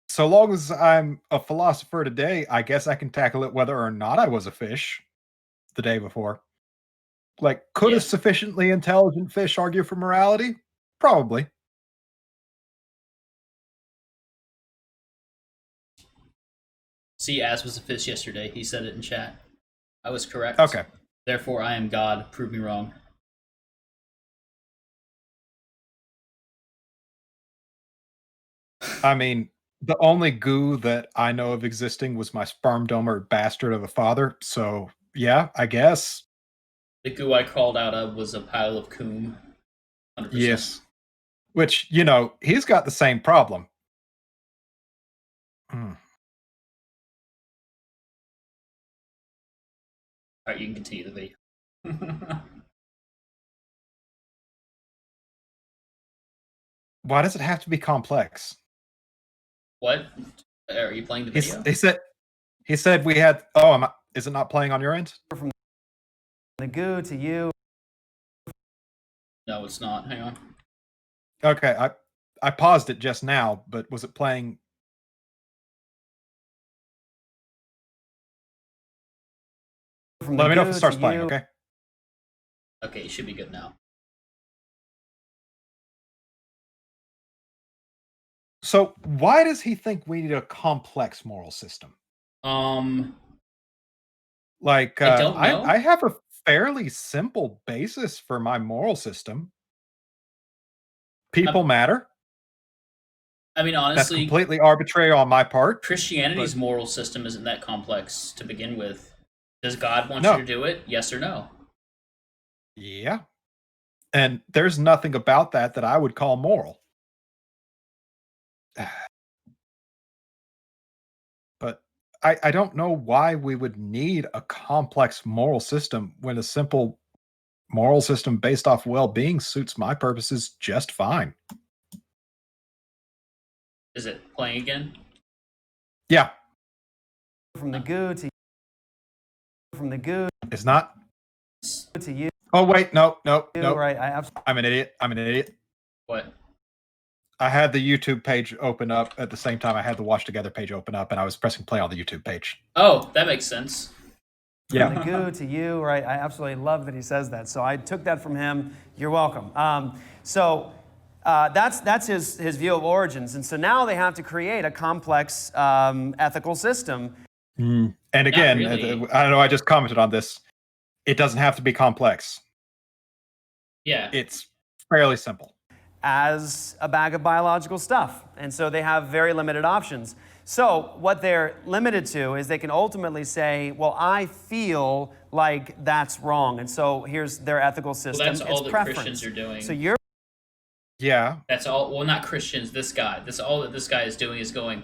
So long as I'm a philosopher today, I guess I can tackle it whether or not I was a fish the day before. Like, could a Yes. sufficiently intelligent fish argue for morality? Probably. See, as was a fish yesterday. He said it in chat. I was correct. Okay. Therefore, I am God. Prove me wrong. I mean, the only goo that I know of existing was my sperm donor bastard of a father. So, yeah, I guess. The goo I crawled out of was a pile of coom. 100%. Yes. Which, you know, he's got the same problem. Hmm. Alright, you can continue the video. Why does it have to be complex? What? Are you playing the video? He said we had. Is it not playing on your end? From the goo to you. No, it's not. Hang on. Okay, I paused it just now, but was it playing? Let me know if it starts playing, okay? Okay, it should be good now. So why does he think we need a complex moral system? Like, I don't know. I have a fairly simple basis for my moral system. People matter. I mean, That's honestly, completely arbitrary on my part. Christianity's moral system isn't that complex to begin with. Does God want No. you to do it? Yes or no? Yeah. And there's nothing about that I would call moral. But I don't know why we would need a complex moral system when a simple moral system based off well-being suits my purposes just fine. Is it playing again? Yeah. From the goo to It's not. to you. Oh wait, no. Right. I'm an idiot. What? I had the YouTube page open up at the same time I had the Watch Together page open up, and I was pressing play on the YouTube page. Oh, that makes sense. Yeah. From the goo to you, right? I absolutely love that he says that. So I took that from him. You're welcome. That's his view of origins. And so now they have to create a complex ethical system. And again, really. I don't know, I just commented on this. It doesn't have to be complex. Yeah. It's fairly simple. As a bag of biological stuff. And so they have very limited options. So what they're limited to is they can ultimately say, well, I feel like that's wrong. And so here's their ethical system. Well, that's all it's that preference. Christians are doing. So you're Yeah. That's all. Well, not Christians. This guy. That's all that this guy is doing is going.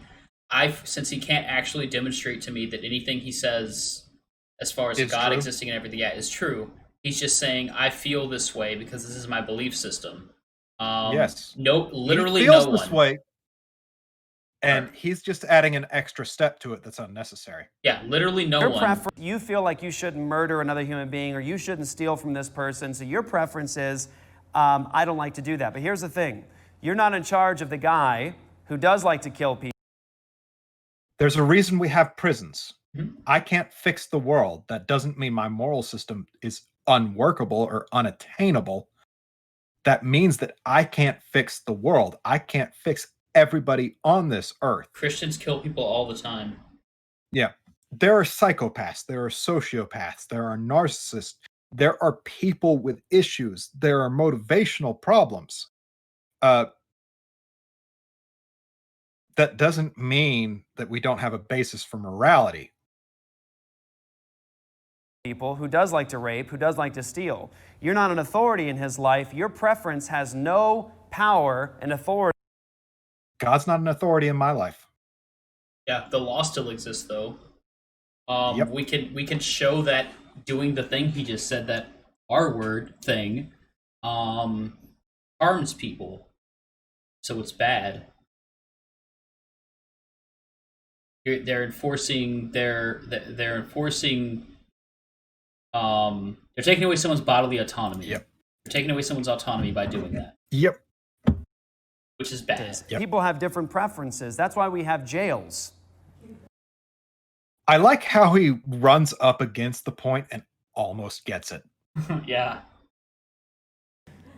Since he can't actually demonstrate to me that anything he says, as far as It's God true. existing and everything, is true. He's just saying, I feel this way because this is my belief system. Yes. No, literally he feels no this one. way, and he's just adding an extra step to it that's unnecessary. Yeah, literally no your one. preference. You feel like you shouldn't murder another human being or you shouldn't steal from this person. So your preference is, I don't like to do that. But here's the thing. You're not in charge of the guy who does like to kill people. There's a reason we have prisons. Mhm. I can't fix the world. That doesn't mean my moral system is unworkable or unattainable. That means that I can't fix the world. I can't fix everybody on this earth. Christians kill people all the time. Yeah. There are psychopaths. There are sociopaths. There are narcissists. There are people with issues. There are motivational problems. That doesn't mean that we don't have a basis for morality. People who does like to rape, who does like to steal. You're not an authority in his life. Your preference has no power and authority. God's not an authority in my life. Yeah, the law still exists though. Yep. We can show that doing the thing he just said, that R word thing, harms people, so it's bad. They're enforcing they're taking away someone's bodily autonomy. Yep. They're taking away someone's autonomy by doing that, Yep. which is bad. Yep. People have different preferences. That's why we have jails. I like how he runs up against the point and almost gets it. Yeah.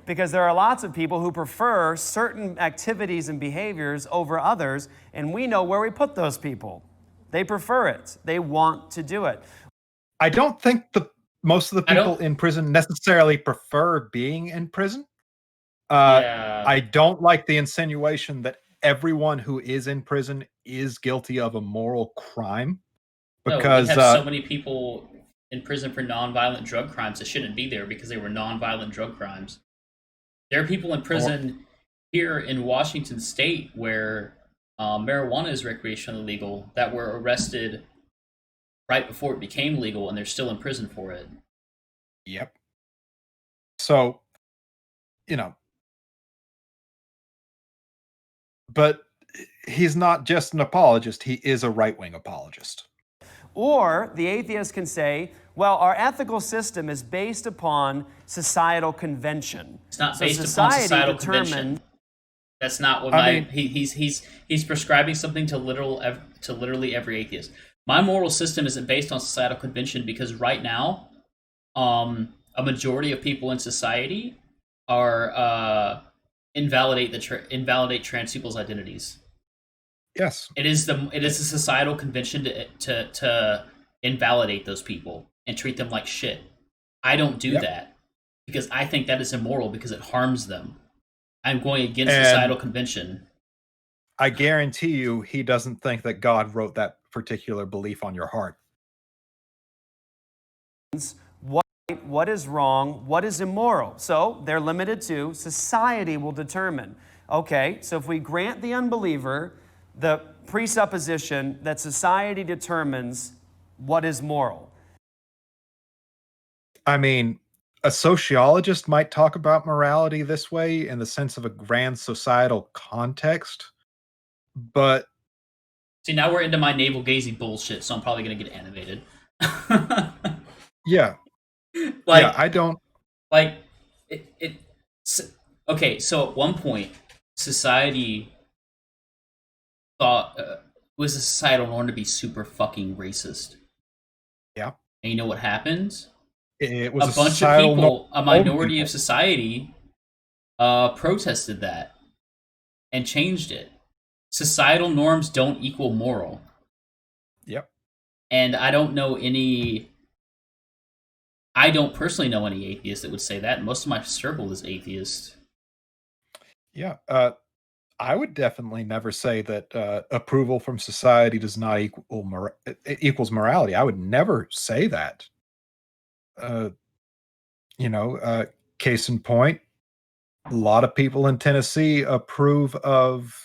Because there are lots of people who prefer certain activities and behaviors over others, and we know where we put those people. They prefer it. They want to do it. I don't think most of the I people don't- in prison necessarily prefer being in prison. Yeah. I don't like the insinuation that everyone who is in prison is guilty of a moral crime. Because we have so many people in prison for nonviolent drug crimes that shouldn't be there because they were nonviolent drug crimes. There are people in prison here in Washington State where marijuana is recreationally legal that were arrested right before it became legal, and they're still in prison for it. Yep. So, But he's not just an apologist, he is a right-wing apologist. Or the atheist can say, well, our ethical system is based upon societal convention. It's not So based upon society societal determined- convention. That's not what I mean- he's prescribing something to literally every atheist. My moral system isn't based on societal convention because right now, a majority of people in society are invalidate trans people's identities. Yes. It is a societal convention to invalidate those people and treat them like shit. I don't do that because I think that is immoral because it harms them. I'm going against societal convention. I guarantee you he doesn't think that God wrote that particular belief on your heart. What is wrong, what is immoral. So they're limited to society will determine. Okay, so if we grant the unbeliever the presupposition that society determines what is moral. I mean, a sociologist might talk about morality this way in the sense of a grand societal context, but See, now we're into my navel-gazing bullshit, so I'm probably going to get animated. yeah. Like, yeah, I don't. Like, okay, so at one point, society thought was a societal norm to be super fucking racist. Yeah. And you know what happened? It was A bunch of societal people, a norm minority people. of society, protested that and changed it. Societal norms don't equal moral. Yep. And I don't personally know any atheists that would say that. Most of my circle is atheist. Yeah. I would definitely never say that approval from society does not equals morality. I would never say that. Case in point, a lot of people in Tennessee approve of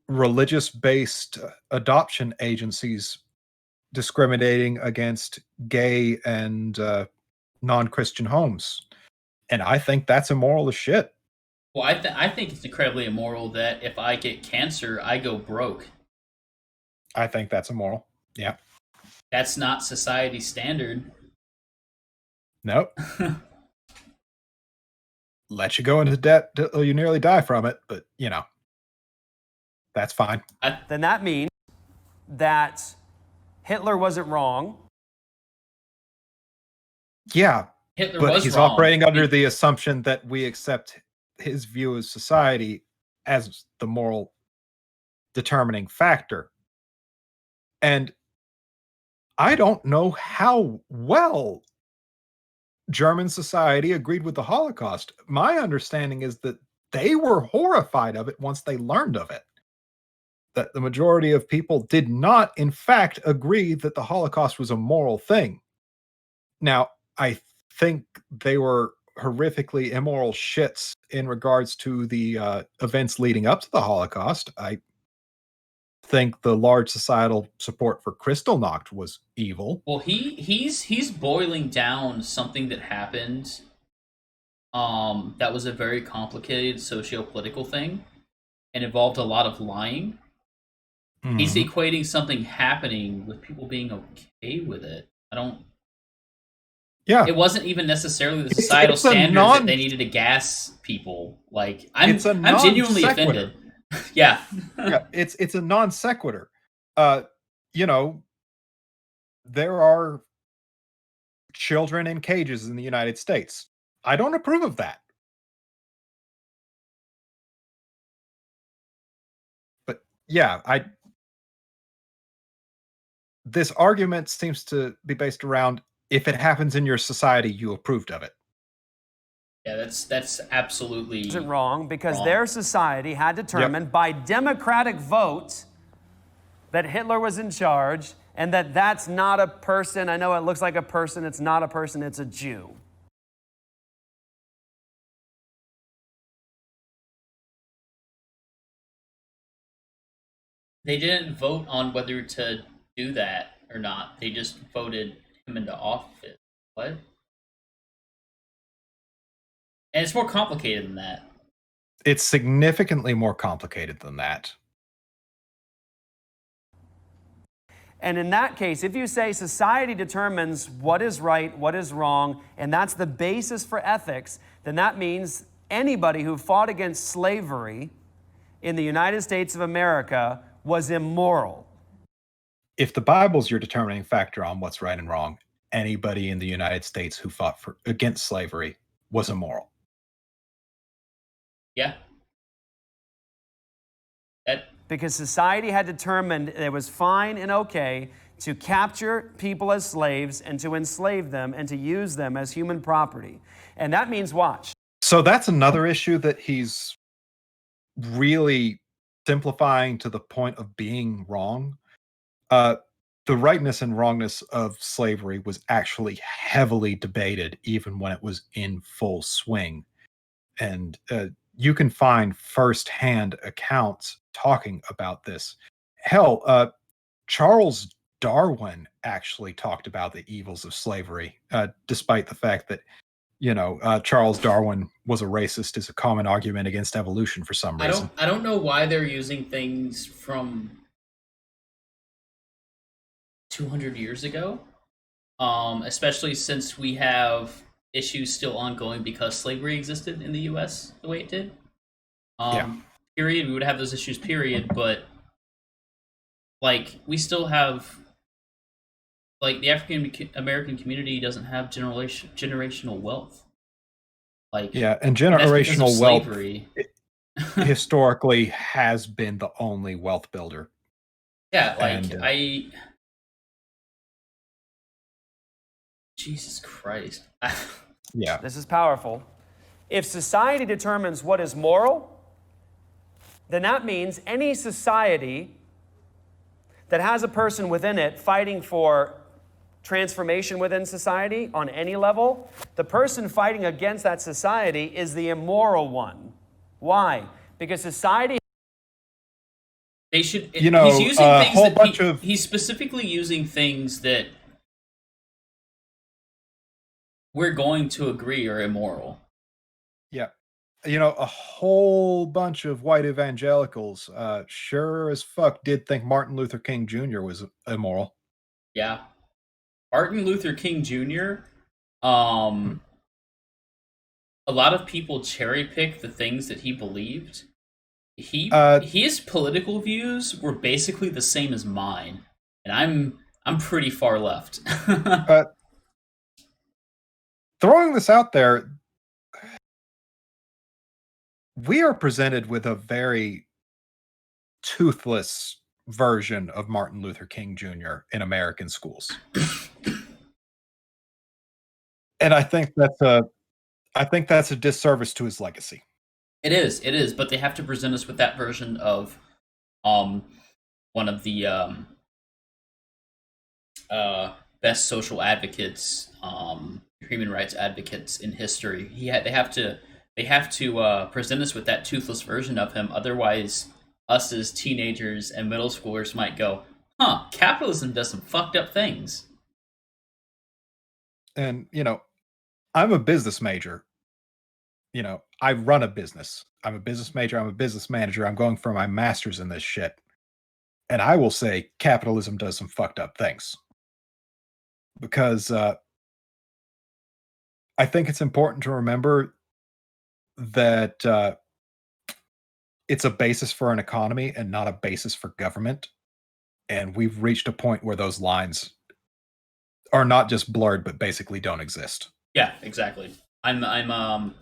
religious-based adoption agencies discriminating against gay and non-Christian homes. And I think that's immoral as shit. Well, I think it's incredibly immoral that if I get cancer, I go broke. I think that's immoral. Yeah. That's not society standard. Nope. Let you go into debt till you nearly die from it, but, that's fine. Then that means that Hitler wasn't wrong. Yeah, Hitler but was he's wrong. operating under the assumption that we accept his view of society as the moral determining factor. And I don't know how well German society agreed with the Holocaust. My understanding is that they were horrified of it once they learned of it. That the majority of people did not, in fact, agree that the Holocaust was a moral thing. Now, I think they were horrifically immoral shits in regards to the events leading up to the Holocaust. I think the large societal support for Kristallnacht was evil. Well, he's boiling down something that happened. That was a very complicated socio-political thing, and involved a lot of lying. He's equating something happening with people being okay with it. Yeah. It wasn't even necessarily the societal standard that they needed to gas people. Like, I'm genuinely offended. Yeah. Yeah, it's a non sequitur. There are children in cages in the United States. I don't approve of that. But yeah, this argument seems to be based around if it happens in your society, you approved of it. Yeah, that's absolutely Isn't wrong because wrong. their society had determined by democratic vote that Hitler was in charge and that that's not a person. I know it looks like a person. It's not a person. It's a Jew. They didn't vote on whether to do that or not. They just voted him into office. What? And it's more complicated than that. It's significantly more complicated than that. And in that case, if you say society determines what is right, what is wrong, and that's the basis for ethics, then that means anybody who fought against slavery in the United States of America was immoral. If the Bible's your determining factor on what's right and wrong, anybody in the United States who fought against slavery was immoral. Yeah. Because society had determined it was fine and okay to capture people as slaves and to enslave them and to use them as human property. And that means watch. So that's another issue that he's really simplifying to the point of being wrong. The rightness and wrongness of slavery was actually heavily debated even when it was in full swing. And you can find firsthand accounts talking about this. Hell, Charles Darwin actually talked about the evils of slavery, despite the fact that, Charles Darwin was a racist is a common argument against evolution for some reason. I don't know why they're using things from 200 years ago, especially since we have issues still ongoing because slavery existed in the U.S. the way it did. Period. We would have those issues, period. But, we still have, the African American community doesn't have generational wealth. And generational wealth slavery. Historically has been the only wealth builder. Yeah, Jesus Christ. Yeah. This is powerful. If society determines what is moral, then that means any society that has a person within it fighting for transformation within society on any level, the person fighting against that society is the immoral one. Why? Because society... They should... he's using things he's specifically using things that we're going to agree are immoral. Yeah. A whole bunch of white evangelicals sure as fuck did think Martin Luther King Jr. was immoral. Yeah. Martin Luther King Jr., a lot of people cherry pick the things that he believed. His political views were basically the same as mine, and I'm pretty far left. Throwing this out there, we are presented with a very toothless version of Martin Luther King Jr. in American schools. And I think that's a disservice to his legacy. It is, but they have to present us with that version of one of the best social advocates, human rights advocates in history. They have to present us with that toothless version of him. Otherwise, us as teenagers and middle schoolers might go, capitalism does some fucked up things. And, I'm a business major. I run a business. I'm a business major. I'm a business manager. I'm going for my master's in this shit. And I will say capitalism does some fucked up things. Because I think it's important to remember that it's a basis for an economy and not a basis for government. And we've reached a point where those lines are not just blurred, but basically don't exist. Yeah, exactly. I'm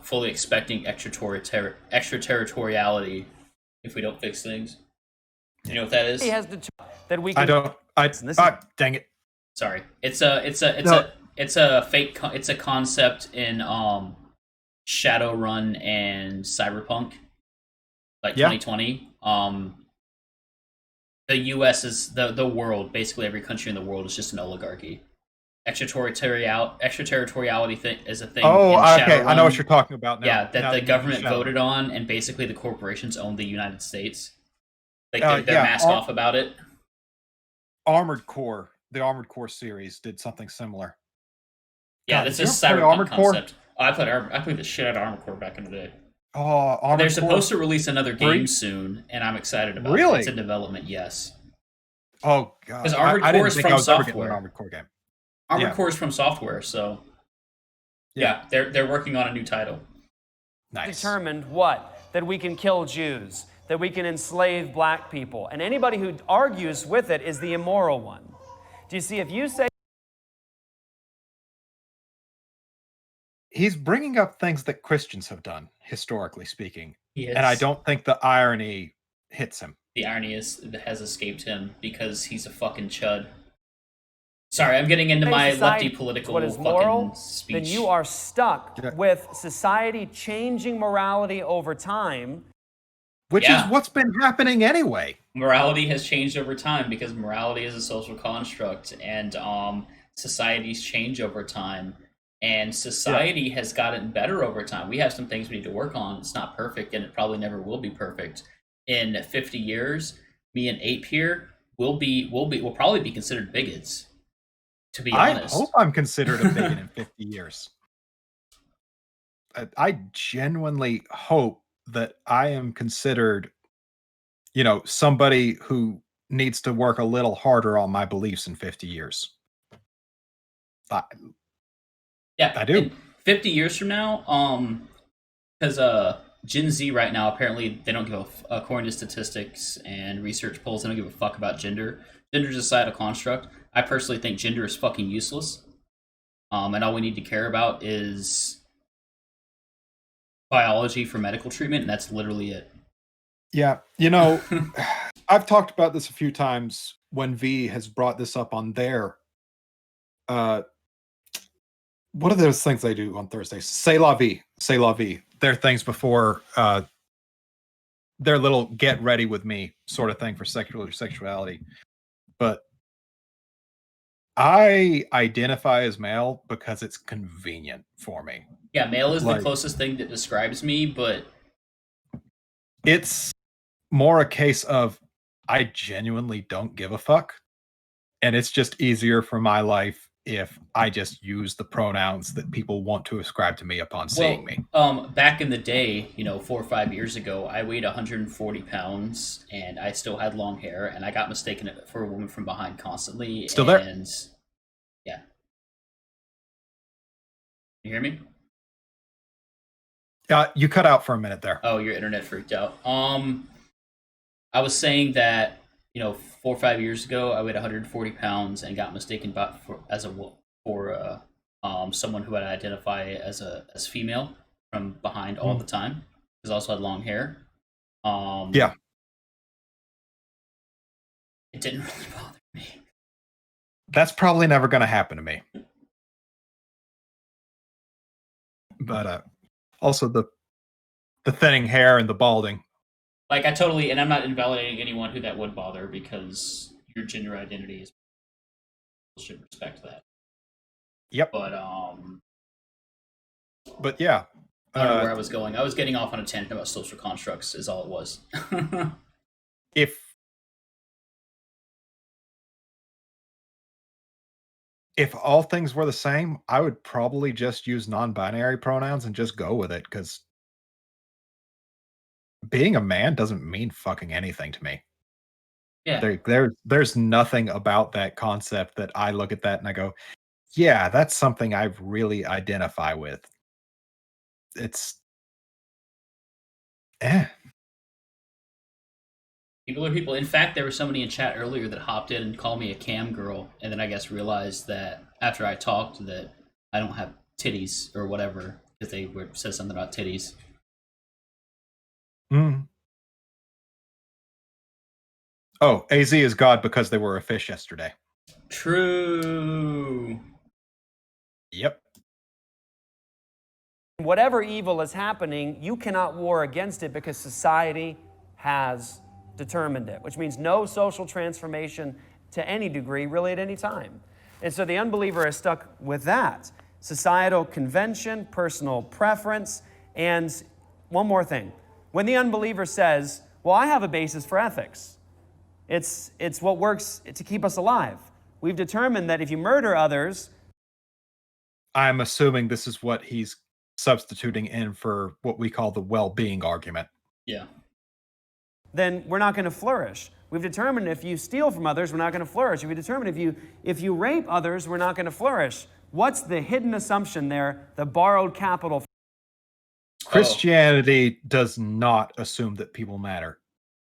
fully expecting extraterritoriality if we don't fix things. Do you know what that is? He has that we can... Dang it. Sorry. It's a fake it's a concept in Shadowrun and Cyberpunk, 2020. The US is the world, basically every country in the world is just an oligarchy. Extraterritoriality is a thing. Oh, in okay. Shadowrun. I know what you're talking about now. Yeah, that now the government voted on, and basically the corporations own the United States. They're masked off about it. Armored Core, the Armored Core series did something similar. Yeah, this is Cyberpunk concept. I played the shit out of Armored Core back in the day. Oh, They're Armored supposed to Core release another 3? game soon, and I'm excited about it. Really? It's in development, yes. Oh god, Because Armored I Core didn't is think from I was ever getting software. an Armored Core game. Armored Yeah. Core is from software, so yeah, they're working on a new title. Nice. Determined what? That we can kill Jews, that we can enslave black people. And anybody who argues with it is the immoral one. Do you see, if you say He's bringing up things that Christians have done, historically speaking, He and I is- don't think the irony hits him. The irony has escaped him because he's a fucking chud. Sorry, I'm getting into my society lefty political what is fucking moral, speech. then you are stuck Yeah. with society changing morality over time. Which Yeah. is what's been happening anyway. Morality has changed over time because morality is a social construct, and societies change over time, and society has gotten better over time. We have some things we need to work on. It's not perfect, and it probably never will be perfect. In 50 years, me and Ape here will probably be considered bigots. To be I honest, hope I'm considered a bigot in 50 years. I genuinely hope that I am considered, somebody who needs to work a little harder on my beliefs in 50 years. yeah, I do. in 50 years from now, because Gen Z right now apparently they don't give according to statistics and research polls, they don't give a fuck about gender. Gender is a societal construct. I personally think gender is fucking useless. And all we need to care about is biology for medical treatment, and that's literally it. Yeah, I've talked about this a few times when V has brought this up on their what are those things they do on Thursdays? C'est la vie. C'est la vie. Their things before their little get ready with me sort of thing for sexuality. But I identify as male because it's convenient for me. Yeah, male is the Like- closest thing that describes me, but It's more a case of I genuinely don't give a fuck. And it's just easier for my life if I just use the pronouns that people want to ascribe to me upon seeing me. Back in the day, 4 or 5 years ago, I weighed 140 pounds and I still had long hair, and I got mistaken for a woman from behind constantly. Still there? And yeah. You hear me? You cut out for a minute there. Oh, your internet freaked out. I was saying that 4 or 5 years ago, I weighed 140 pounds and got mistaken for someone who I'd identify as female from behind all the time, because I also had long hair. Yeah. It didn't really bother me. That's probably never going to happen to me. But also the thinning hair and the balding. Like, and I'm not invalidating anyone who that would bother, because your gender identity is, people should respect that. Yep. But yeah. I don't know where I was going. I was getting off on a tangent about social constructs, is all it was. If all things were the same, I would probably just use non-binary pronouns and just go with it, because being a man doesn't mean fucking anything to me. Yeah. There's nothing about that concept that I look at that and I go, yeah, that's something I really identify with. It's People are people. In fact, there was somebody in chat earlier that hopped in and called me a cam girl, and then I guess realized that after I talked that I don't have titties or whatever, because they said something about titties. Oh, AZ is God because they were a fish yesterday. True. Yep. Whatever evil is happening, you cannot war against it because society has determined it, which means no social transformation to any degree, really at any time. And so the unbeliever is stuck with that. Societal convention, personal preference, and one more thing. When the unbeliever says, well, I have a basis for ethics. It's what works to keep us alive. We've determined that if you murder others... I'm assuming this is what he's substituting in for what we call the well-being argument. Yeah. Then we're not going to flourish. We've determined if you steal from others, we're not going to flourish. If we determine if you rape others, we're not going to flourish. What's the hidden assumption there? The borrowed capital. Christianity does not assume that people matter.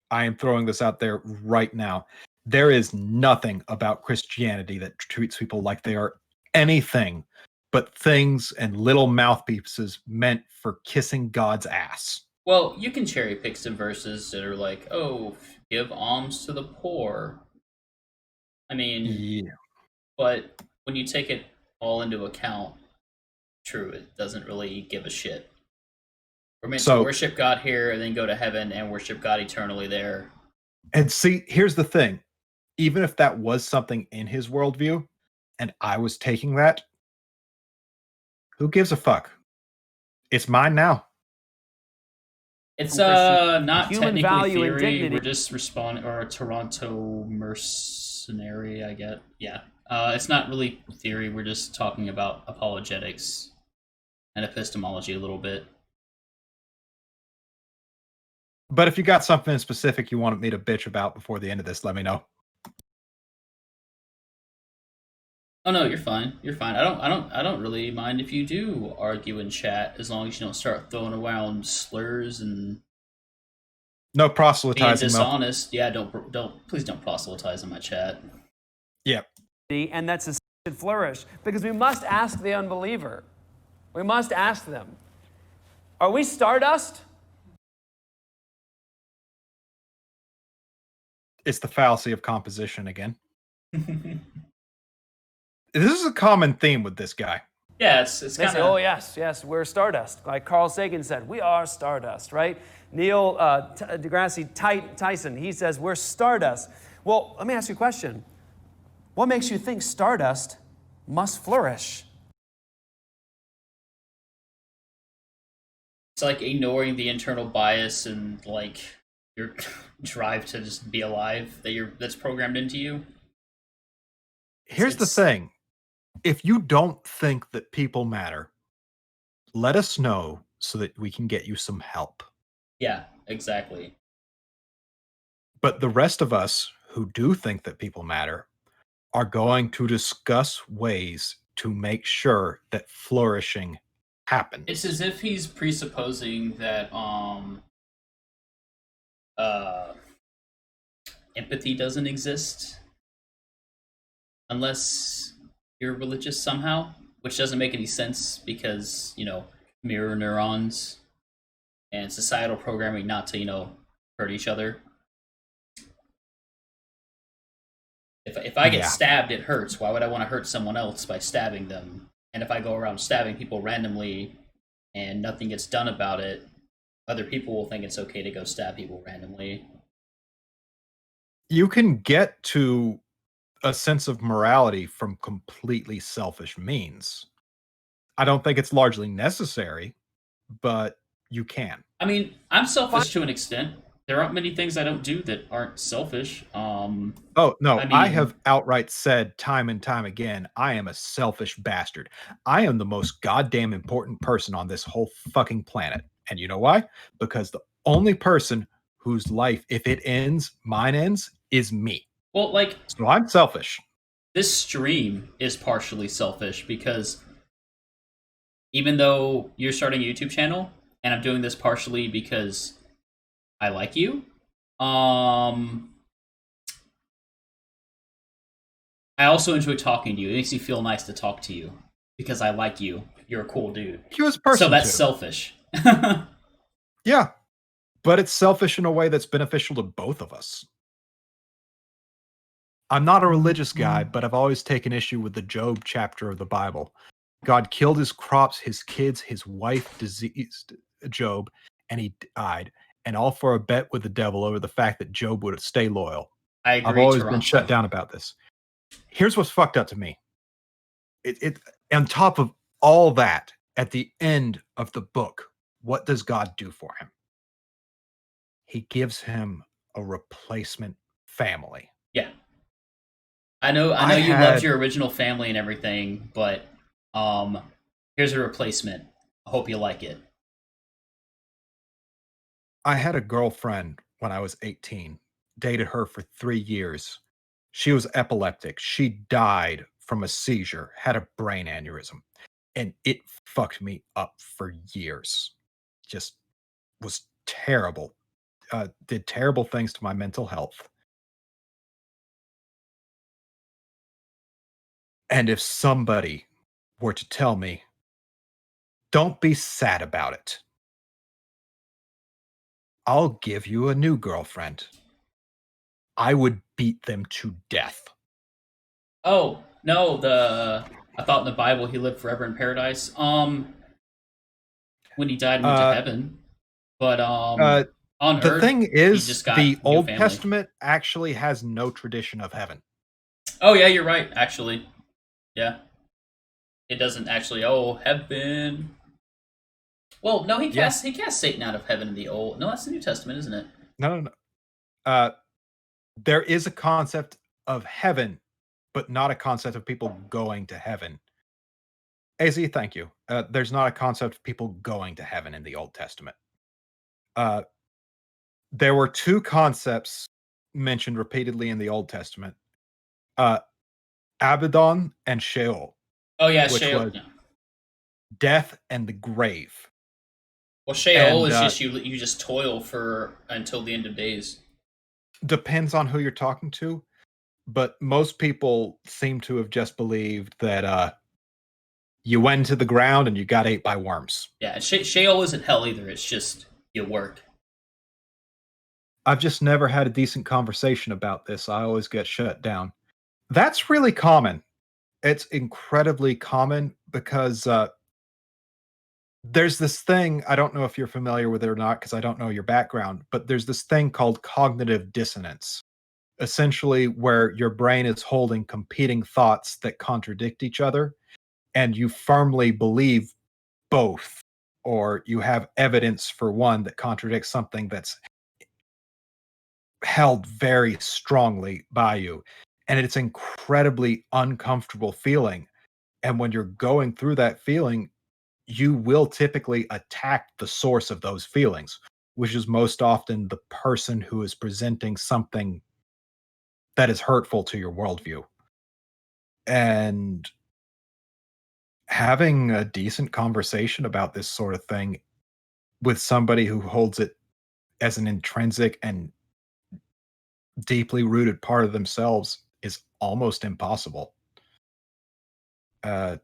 I am throwing this out there right now. There is nothing about Christianity that treats people like they are anything but things and little mouthpieces meant for kissing God's ass. Well, you can cherry pick some verses that are like, oh, give alms to the poor. I mean, Yeah. but when you take it all into account, true, it doesn't really give a shit. We're meant to worship God here and then go to heaven and worship God eternally there. And see, here's the thing. Even if that was something in his worldview, and I was taking that, who gives a fuck? It's mine now. It's not Human technically value and theory. dignity. We're just responding, or a Toronto mercenary, I get. Yeah. It's not really theory. We're just talking about apologetics and epistemology a little bit. But if you got something specific you wanted me to bitch about before the end of this, let me know. Oh no, you're fine. You're fine. I don't really mind if you do argue in chat, as long as you don't start throwing around slurs and No being proselytizing, though. dishonest. Yeah, please don't proselytize in my chat. Yep. And that's a should flourish. Because we must ask the unbeliever. We must ask them, are we stardust? It's the fallacy of composition again. This is a common theme with this guy. Yeah, it's They kind say, oh, yes, we're stardust. Like Carl Sagan said, we are stardust, right? Neil deGrasse Tyson, he says, we're stardust. Well, let me ask you a question. What makes you think stardust must flourish? It's like ignoring the internal bias and like your drive to just be alive that's programmed into you. Here's the thing. If you don't think that people matter, let us know so that we can get you some help. Yeah, exactly. But the rest of us who do think that people matter are going to discuss ways to make sure that flourishing happens. It's as if he's presupposing that empathy doesn't exist unless you're religious somehow, which doesn't make any sense because, mirror neurons and societal programming not to, hurt each other. If I get stabbed, it hurts. Why would I want to hurt someone else by stabbing them? And if I go around stabbing people randomly and nothing gets done about it, other people will think it's okay to go stab people randomly. You can get to a sense of morality from completely selfish means. I don't think it's largely necessary, but you can. I mean, I'm selfish to an extent. There aren't many things I don't do that aren't selfish. Oh, no, I have outright said time and time again, I am a selfish bastard. I am the most goddamn important person on this whole fucking planet. And you know why? Because the only person whose life, if it ends, mine ends, is me. Well, so I'm selfish. This stream is partially selfish because even though you're starting a YouTube channel, and I'm doing this partially because I like you, I also enjoy talking to you. It makes me feel nice to talk to you because I like you. You're a cool dude. You as a person, so that's selfish. Yeah, but it's selfish in a way that's beneficial to both of us. I'm not a religious guy, but I've always taken issue with the Job chapter of the Bible. God killed his crops, his kids, his wife diseased Job, and he died. And all for a bet with the devil over the fact that Job would stay loyal. I agree. I've always been shut down about this. Here's what's fucked up to me. It on top of all that, at the end of the book, what does God do for him? He gives him a replacement family. Yeah. I know you loved your original family and everything, but here's a replacement. I hope you like it. I had a girlfriend when I was 18, dated her for 3 years. She was epileptic. She died from a seizure, had a brain aneurysm, and it fucked me up for years. Just was terrible. Did terrible things to my mental health. And if somebody were to tell me, don't be sad about it, I'll give you a new girlfriend, I would beat them to death. Oh no, I thought in the Bible he lived forever in paradise. When he died and went to Uh, heaven, but uh, on the Earth thing he is, just got the a new Old family. Testament actually has no tradition of heaven. Oh yeah, you're right. Actually, yeah, it doesn't actually. Oh, heaven. Well, no, Yeah. he cast Satan out of heaven in the old. No, that's the New Testament, isn't it? No. There is a concept of heaven, but not a concept of people going to heaven. AZ, thank you. There's not a concept of people going to heaven in the Old Testament. There were two concepts mentioned repeatedly in the Old Testament: Abaddon and Sheol, Oh yeah, which Sheol. was Yeah. death and the grave. Well, Sheol And is just you just toil for until the end of days. depends on who you're talking to, but most people seem to have just believed that you went to the ground and you got ate by worms. Yeah, Sheol isn't hell either. It's just you work. I've just never had a decent conversation about this. I always get shut down. That's really common. It's incredibly common because there's this thing, I don't know if you're familiar with it or not because I don't know your background, but there's this thing called cognitive dissonance, essentially where your brain is holding competing thoughts that contradict each other, and you firmly believe both, or you have evidence for one that contradicts something that's held very strongly by you. And it's incredibly uncomfortable feeling. And when you're going through that feeling, you will typically attack the source of those feelings, which is most often the person who is presenting something that is hurtful to your worldview. And having a decent conversation about this sort of thing with somebody who holds it as an intrinsic and deeply rooted part of themselves is almost impossible. Uh,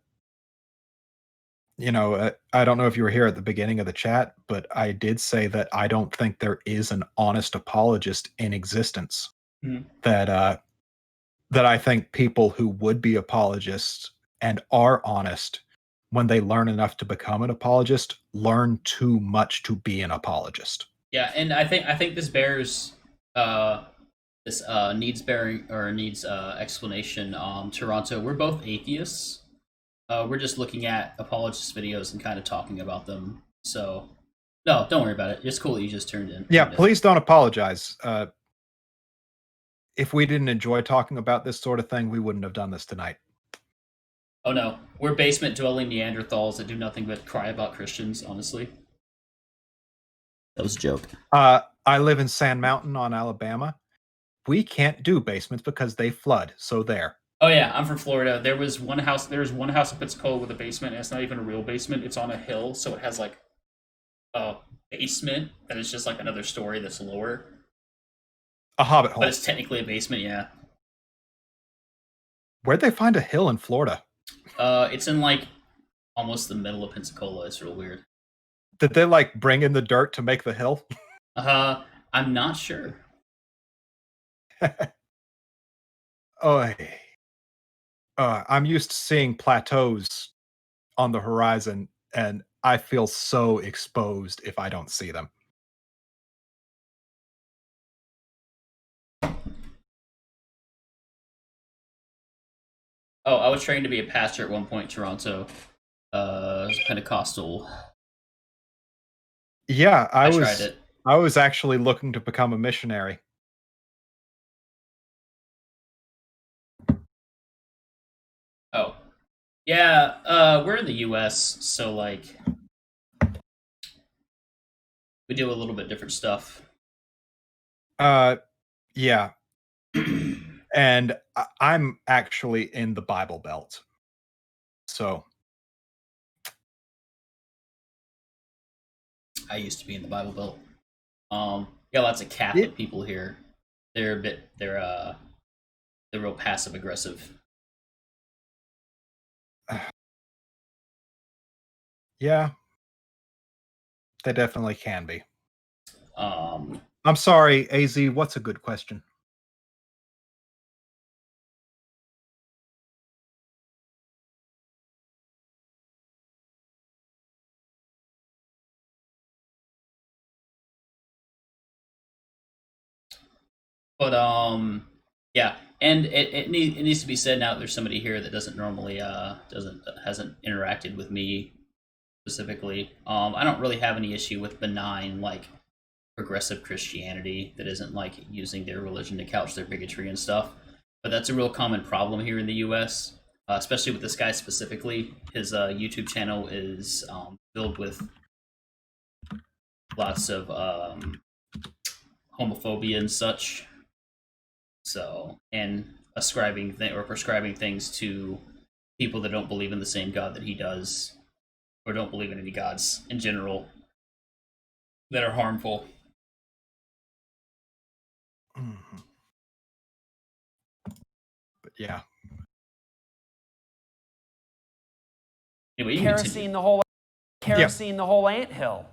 I don't know if you were here at the beginning of the chat, but I did say that I don't think there is an honest apologist in existence. Mhm. That I think people who would be apologists and are honest, when they learn enough to become an apologist, learn too much to be an apologist. Yeah, and I think this bears this needs bearing or needs explanation. Toronto, we're both atheists. We're just looking at apologist videos and kind of talking about them. So, no, don't worry about it. It's cool that you just turned in. Yeah, please don't apologize. If we didn't enjoy talking about this sort of thing, we wouldn't have done this tonight. Oh no, we're basement dwelling Neanderthals that do nothing but cry about Christians. Honestly, that was a joke. I live in Sand Mountain on Alabama. We can't do basements because they flood. So there. Oh yeah, I'm from Florida. There was one house in Pensacola with a basement, and it's not even a real basement. It's on a hill, so it has like a basement that is just like another story that's lower. A hobbit hole. But it's technically a basement, yeah. Where'd they find a hill in Florida? It's in like almost the middle of Pensacola. It's real weird. Did they like bring in the dirt to make the hill? I'm not sure. Oh, I'm used to seeing plateaus on the horizon, and I feel so exposed if I don't see them. Oh, I was trained to be a pastor at one point in Toronto. Pentecostal. Yeah, I tried it. I was actually looking to become a missionary. Oh. Yeah, we're in the US, so like We do a little bit different stuff. Yeah. And I'm actually in the Bible Belt. So I used to be in the Bible Belt. Got lots of Catholic people here. They're real passive aggressive. Yeah, they definitely can be. Um, I'm sorry, AZ, what's a good question? but yeah, and it needs to be said now that there's somebody here that doesn't normally hasn't interacted with me specifically. I don't really have any issue with benign like progressive Christianity that isn't like using their religion to couch their bigotry and stuff. But that's a real common problem here in the U.S., especially with this guy specifically. His YouTube channel is filled with lots of homophobia and such. So, and prescribing things to people that don't believe in the same God that he does, or don't believe in any gods in general that are harmful. Mhm. But yeah. Anyway, you can Kerosene continue. the whole anthill.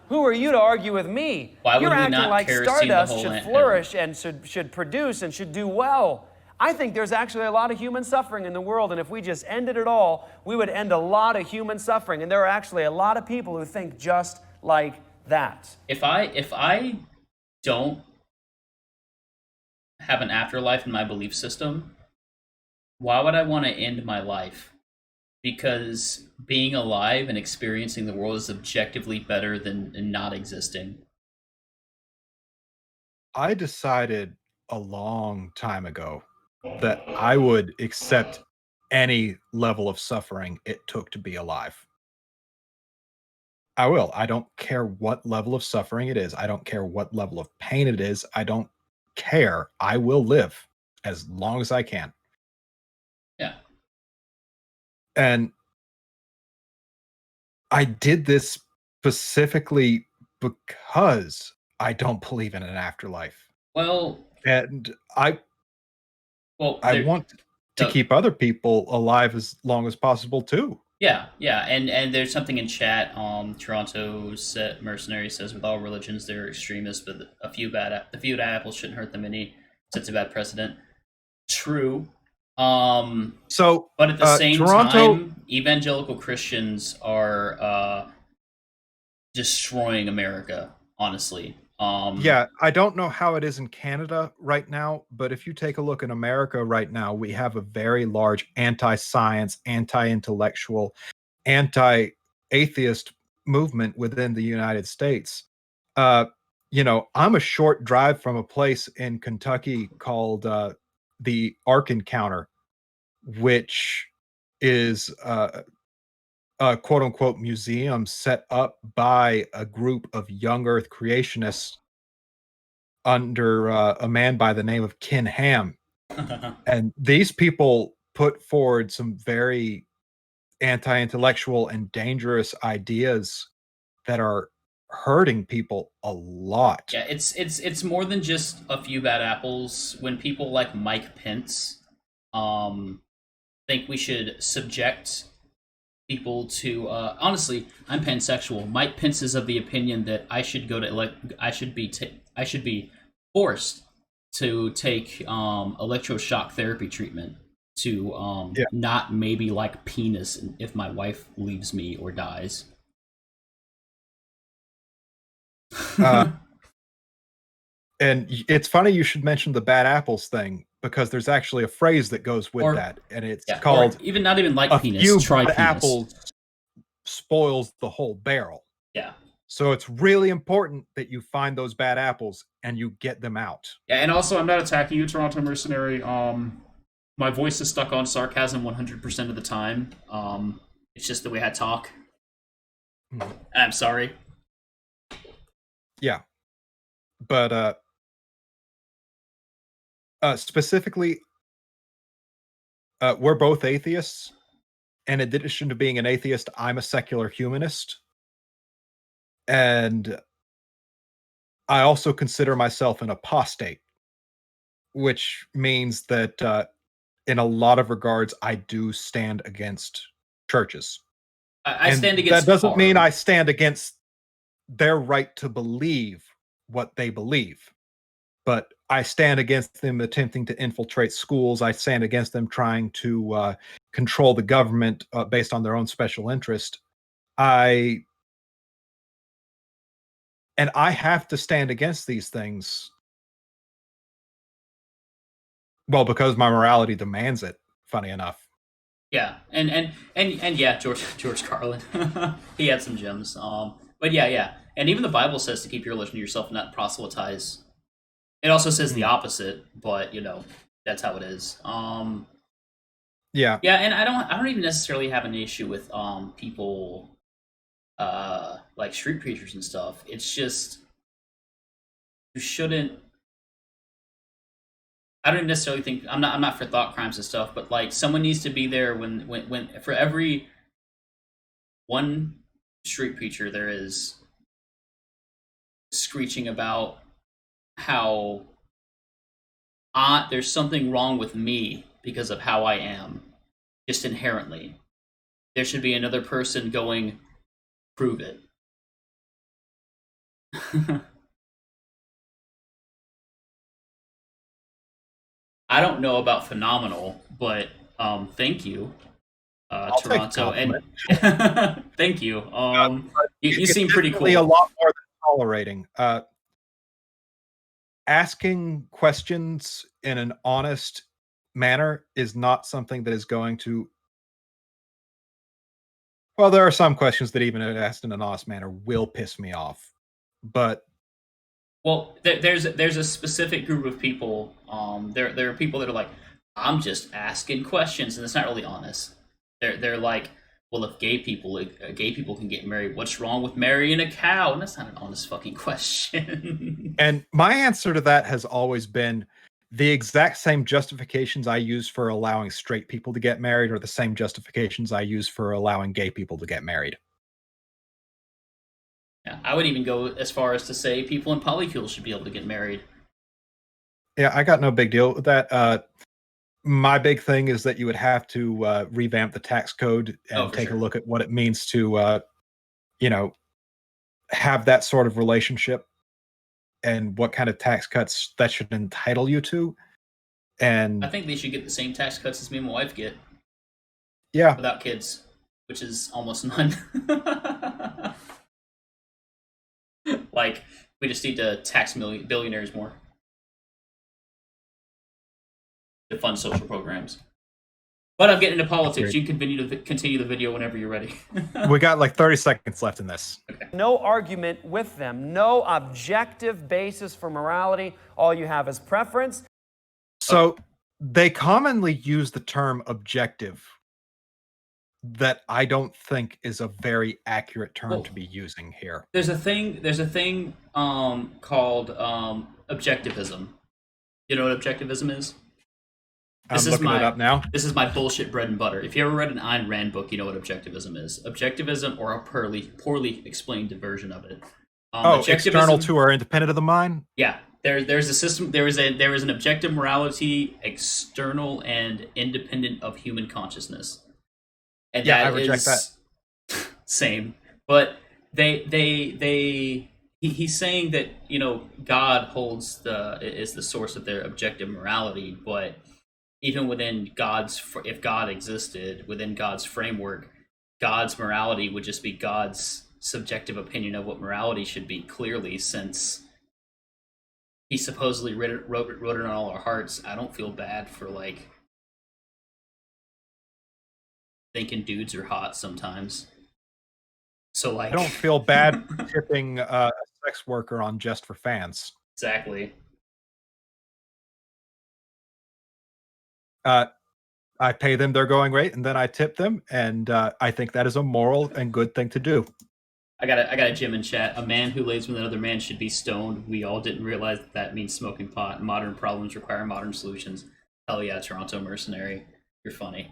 Who are you to argue with me? Why would You're we acting not like kerosene the Stardust whole should anthill? flourish and should produce and should do well. I think there's actually a lot of human suffering in the world, and if we just ended it all, we would end a lot of human suffering. And there are actually a lot of people who think just like that. If I don't have an afterlife in my belief system, why would I want to end my life? Because being alive and experiencing the world is objectively better than not existing. I decided a long time ago that I would accept any level of suffering it took to be alive. I will. I don't care what level of suffering it is. I don't care what level of pain it is. I don't care. I will live as long as I can. Yeah. And I did this specifically because I don't believe in an afterlife. Well, And I there- want to the- keep other people alive as long as possible too. Yeah, and there's something in chat. Toronto Mercenary says, with all religions, they're extremists, but the few bad apples shouldn't hurt them any. Sets a bad precedent. True. So, but at the same Toronto, time, evangelical Christians are destroying America. Honestly. yeah, I don't know how it is in Canada right now, but if you take a look in America right now, we have a very large anti-science, anti-intellectual, anti-atheist movement within the United States. I'm a short drive from a place in Kentucky called the Ark Encounter, which is a quote unquote museum set up by a group of young Earth creationists under a man by the name of Ken Ham. And these people put forward some very anti-intellectual and dangerous ideas that are hurting people a lot. Yeah, it's more than just a few bad apples. When people like Mike Pence think we should subject people to honestly, I'm pansexual. Mike Pence is of the opinion that I should go to I should be forced to take electroshock therapy treatment to not maybe like penis if my wife leaves me or dies. And it's funny you should mention the bad apples thing, because there's actually a phrase that goes with that, and it's called or even not even like a penis, few try bad penis. apples spoils the whole barrel. Yeah. So it's really important that you find those bad apples and you get them out. Yeah, and also I'm not attacking you, Toronto Mercenary. My voice is stuck on sarcasm 100% of the time. It's just the way I talk. Mhm. I'm sorry. Yeah, but specifically, we're both atheists. In addition to being an atheist, I'm a secular humanist, and I also consider myself an apostate, which means that in a lot of regards, I do stand against churches. I And stand against that doesn't mean harm. I stand against their right to believe what they believe, but I stand against them attempting to infiltrate schools. I stand against them trying to control the government based on their own special interest. I I have to stand against these things. Well, because my morality demands it. Funny enough. Yeah, and yeah, George Carlin, he had some gems. But yeah, and even the Bible says to keep your religion to yourself and not proselytize. It also says the Mhm. opposite, but that's how it is. Yeah. Yeah, and I don't even necessarily have an issue with people like street preachers and stuff. It's just you shouldn't. I don't necessarily think I'm not for thought crimes and stuff, but like someone needs to be there when for every one street preacher there is screeching about how there's something wrong with me because of how I am, just inherently. There should be another person going, prove it. I don't know about phenomenal, but thank you, I'll take a Toronto, and compliment. thank you. But You it's seem pretty definitely a cool. lot more than tolerating. Asking questions in an honest manner is not something that is going to. Well, there are some questions that even if asked in an honest manner will piss me off, but Well, there's a specific group of people. There are people that are like, I'm just asking questions, and it's not really honest. They're like, well, if gay people can get married, what's wrong with marrying a cow? And that's not an honest fucking question. and my answer to that has always been the exact same justifications I use for allowing straight people to get married are the same justifications I use for allowing gay people to get married. Yeah, I would even go as far as to say people in polycules should be able to get married. Yeah, I got no big deal with that. My big thing is that you would have to revamp the tax code Oh, and for take a sure. look at what it means to, you know, have that sort of relationship and what kind of tax cuts that should entitle you to. I And think they should get the same tax cuts as me and my wife get yeah, without kids, which is almost none. Like, we just need to tax billionaires more to fund social programs. But I'm getting into politics. agreed. You can continue the video whenever you're ready. We got like 30 seconds left in this. No argument with them, no objective basis for morality. All you have is preference. So they commonly use the term objective that I don't think is a very accurate term Well, to be using here. There's a thing called objectivism. You know what objectivism is? I'm looking it up now. This is my bullshit bread and butter. If you ever read an Ayn Rand book, you know what objectivism is. Objectivism, or a poorly explained version of it. External to or independent of the mind? Yeah, there's a system. There is an objective morality, external and independent of human consciousness, and Yeah, that I reject is same. But he's saying that God is the source of their objective morality, but even within if God existed within God's framework, God's morality would just be God's subjective opinion of what morality should be. Clearly, since he supposedly wrote it on all our hearts, I don't feel bad for like thinking dudes are hot sometimes. So like, I don't feel bad tipping a sex worker on Just for Fans. Exactly. I pay them their going rate and then I tip them, and I think that is a moral and good thing to do. I got a Jim in chat. A man who lays with another man should be stoned. We all didn't realize that means smoking pot. Modern problems require modern solutions. Hell yeah, Toronto mercenary. You're funny.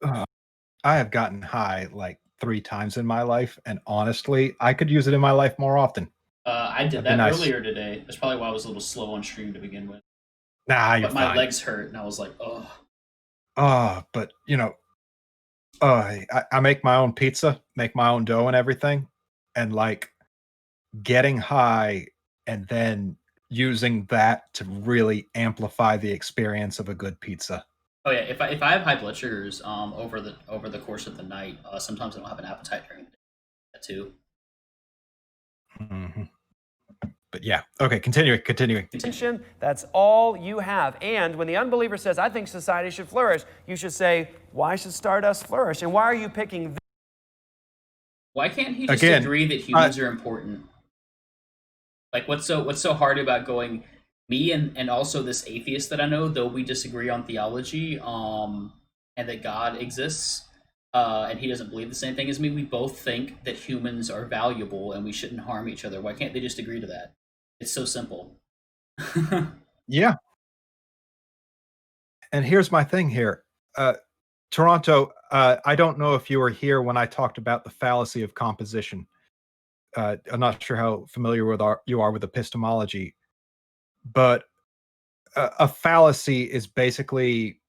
I have gotten high like 3 times in my life, and honestly, I could use it in my life more often. I did That'd be that nice. earlier today. That's probably why I was a little slow on stream to begin with. Nah, you're But my fine. legs hurt, and I was like, oh. But you know, I make my own pizza, make my own dough and everything, and like getting high and then using that to really amplify the experience of a good pizza. Oh yeah, if I have high blood sugars over the course of the night, sometimes I don't have an appetite during the day. That too. Mm-hmm. But yeah, okay, continuing. That's all you have. And when the unbeliever says, I think society should flourish, you should say, why should Stardust flourish? And why are you picking this? Why can't he just agree that humans are important? Like, what's so hard about going, me and also this atheist that I know, though we disagree on theology, and that God exists, and he doesn't believe the same thing as me, we both think that humans are valuable and we shouldn't harm each other. Why can't they just agree to that? It's so simple. Yeah. And here's my thing here. Toronto, I don't know if you were here when I talked about the fallacy of composition. I'm not sure how familiar you are with epistemology, but a fallacy is basically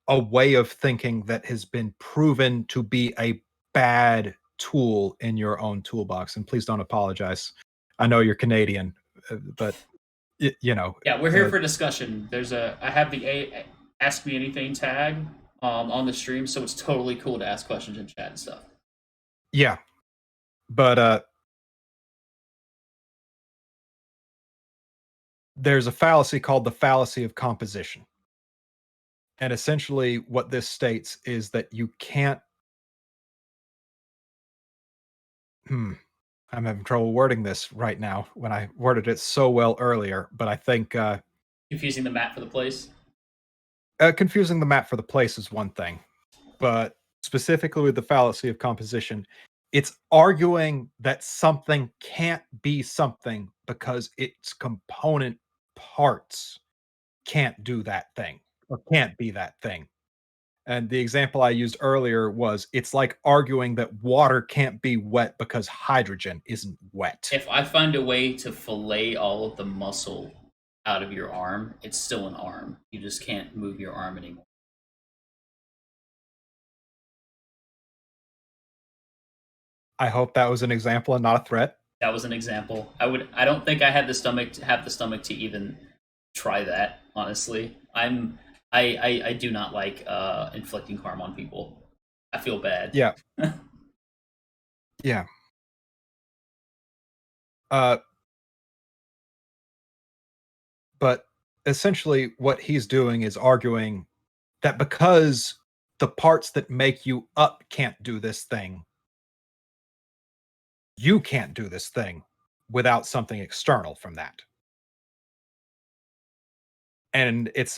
a way of thinking that has been proven to be a bad tool in your own toolbox. And please don't apologize. I know you're Canadian, but you know. Yeah, we're here for discussion. I have the Ask Me Anything tag on the stream, so it's totally cool to ask questions in chat and stuff. Yeah, but there's a fallacy called the fallacy of composition. And essentially what this states is that you can't I'm having trouble wording this right now when I worded it so well earlier, but I think confusing the map for the place. Confusing the map for the place is one thing, but specifically with the fallacy of composition, it's arguing that something can't be something because its component parts can't do that thing or can't be that thing. And the example I used earlier was it's like arguing that water can't be wet because hydrogen isn't wet. If I find a way to fillet all of the muscle out of your arm, it's still an arm. You just can't move your arm anymore. I hope that was an example and not a threat. That was an example. I don't think I had the stomach to even try that, honestly. I do not like inflicting harm on people. I feel bad. Yeah. Yeah. But essentially what he's doing is arguing that because the parts that make you up can't do this thing, you can't do this thing without something external from that. And it's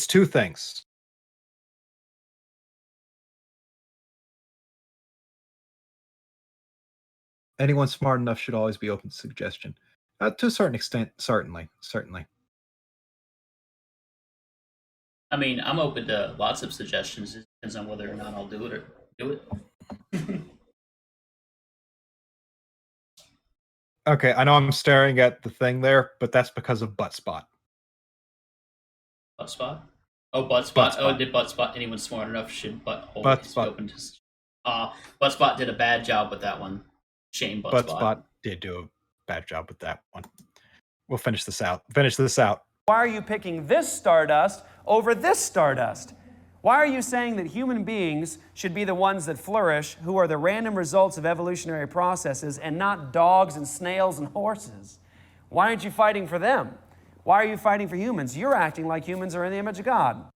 two things. Anyone smart enough should always be open to suggestion. To a certain extent, certainly. I mean, I'm open to lots of suggestions. It depends on whether or not I'll do it or do it. Okay, I know I'm staring at the thing there, but that's because of butt spot. Butt spot? Oh, butt spot. Oh, did butt spot? Anyone smart enough should butt spot. Open to. Butt spot did a bad job with that one. Shame butt spot. Butt spot did do a bad job with that one. We'll finish this out. Why are you picking this Stardust over this Stardust? Why are you saying that human beings should be the ones that flourish, who are the random results of evolutionary processes, and not dogs and snails and horses? Why aren't you fighting for them? Why are you fighting for humans? You're acting like humans are in the image of God.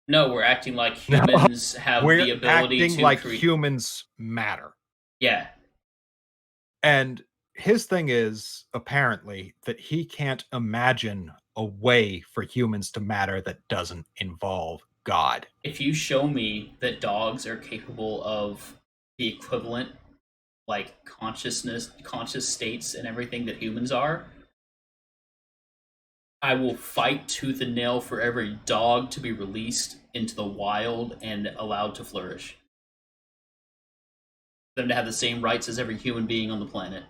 No, we're acting like humans have the ability to We're acting like humans matter. Yeah. And his thing is, apparently, that he can't imagine a way for humans to matter that doesn't involve God. If you show me that dogs are capable of the equivalent, like conscious states and everything that humans are, I will fight tooth and nail for every dog to be released into the wild and allowed to flourish. For them to have the same rights as every human being on the planet.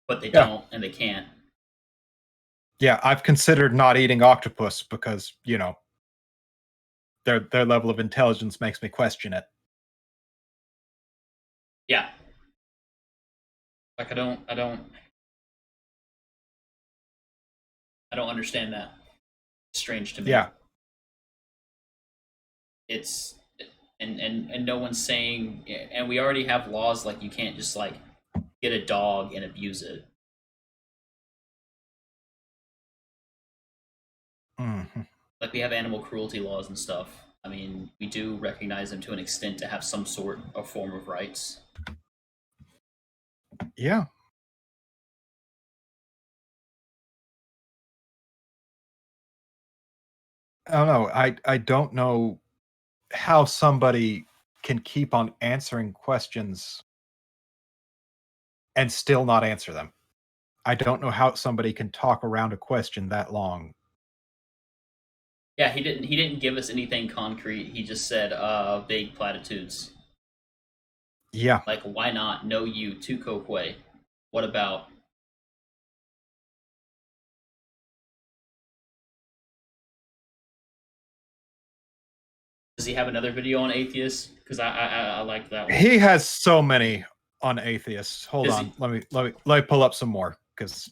But they don't, and they can't. Yeah, I've considered not eating octopus because, you know, their level of intelligence makes me question it. Yeah. Like I don't understand that. It's strange to me. Yeah. It's and no one's saying, and we already have laws like you can't just like get a dog and abuse it. Mm-hmm. Like we have animal cruelty laws and stuff. I mean, we do recognize them to an extent to have some sort of form of rights. Yeah. I don't know. I don't know how somebody can keep on answering questions and still not answer them. I don't know how somebody can talk around a question that long. Yeah, he didn't give us anything concrete. He just said vague platitudes. Yeah. Like, why not? No, you, tu kokwe. What about? Does he have another video on atheists? Because I like that one. He has so many on atheists. Hold Does on. he- Let me pull up some more because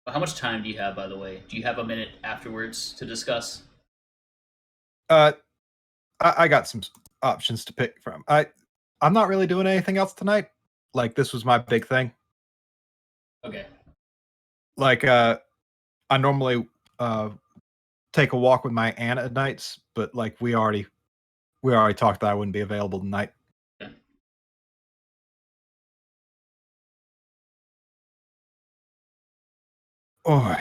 How much time do you have, by the way? Do you have a minute afterwards to discuss? I got some options to pick from. I'm not really doing anything else tonight. Like this was my big thing. Okay. Like I normally take a walk with my aunt at nights, but like we already talked that I wouldn't be available tonight. Okay. Oh.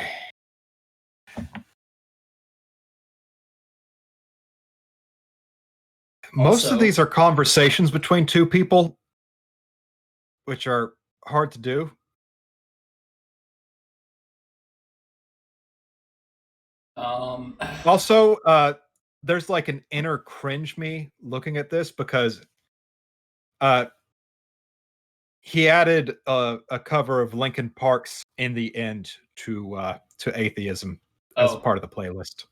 Most Also- of these are conversations between two people, which are hard to do. Also, there's like an inner cringe me looking at this because he added a cover of Linkin Park's "In the End" to atheism as Oh. part of the playlist.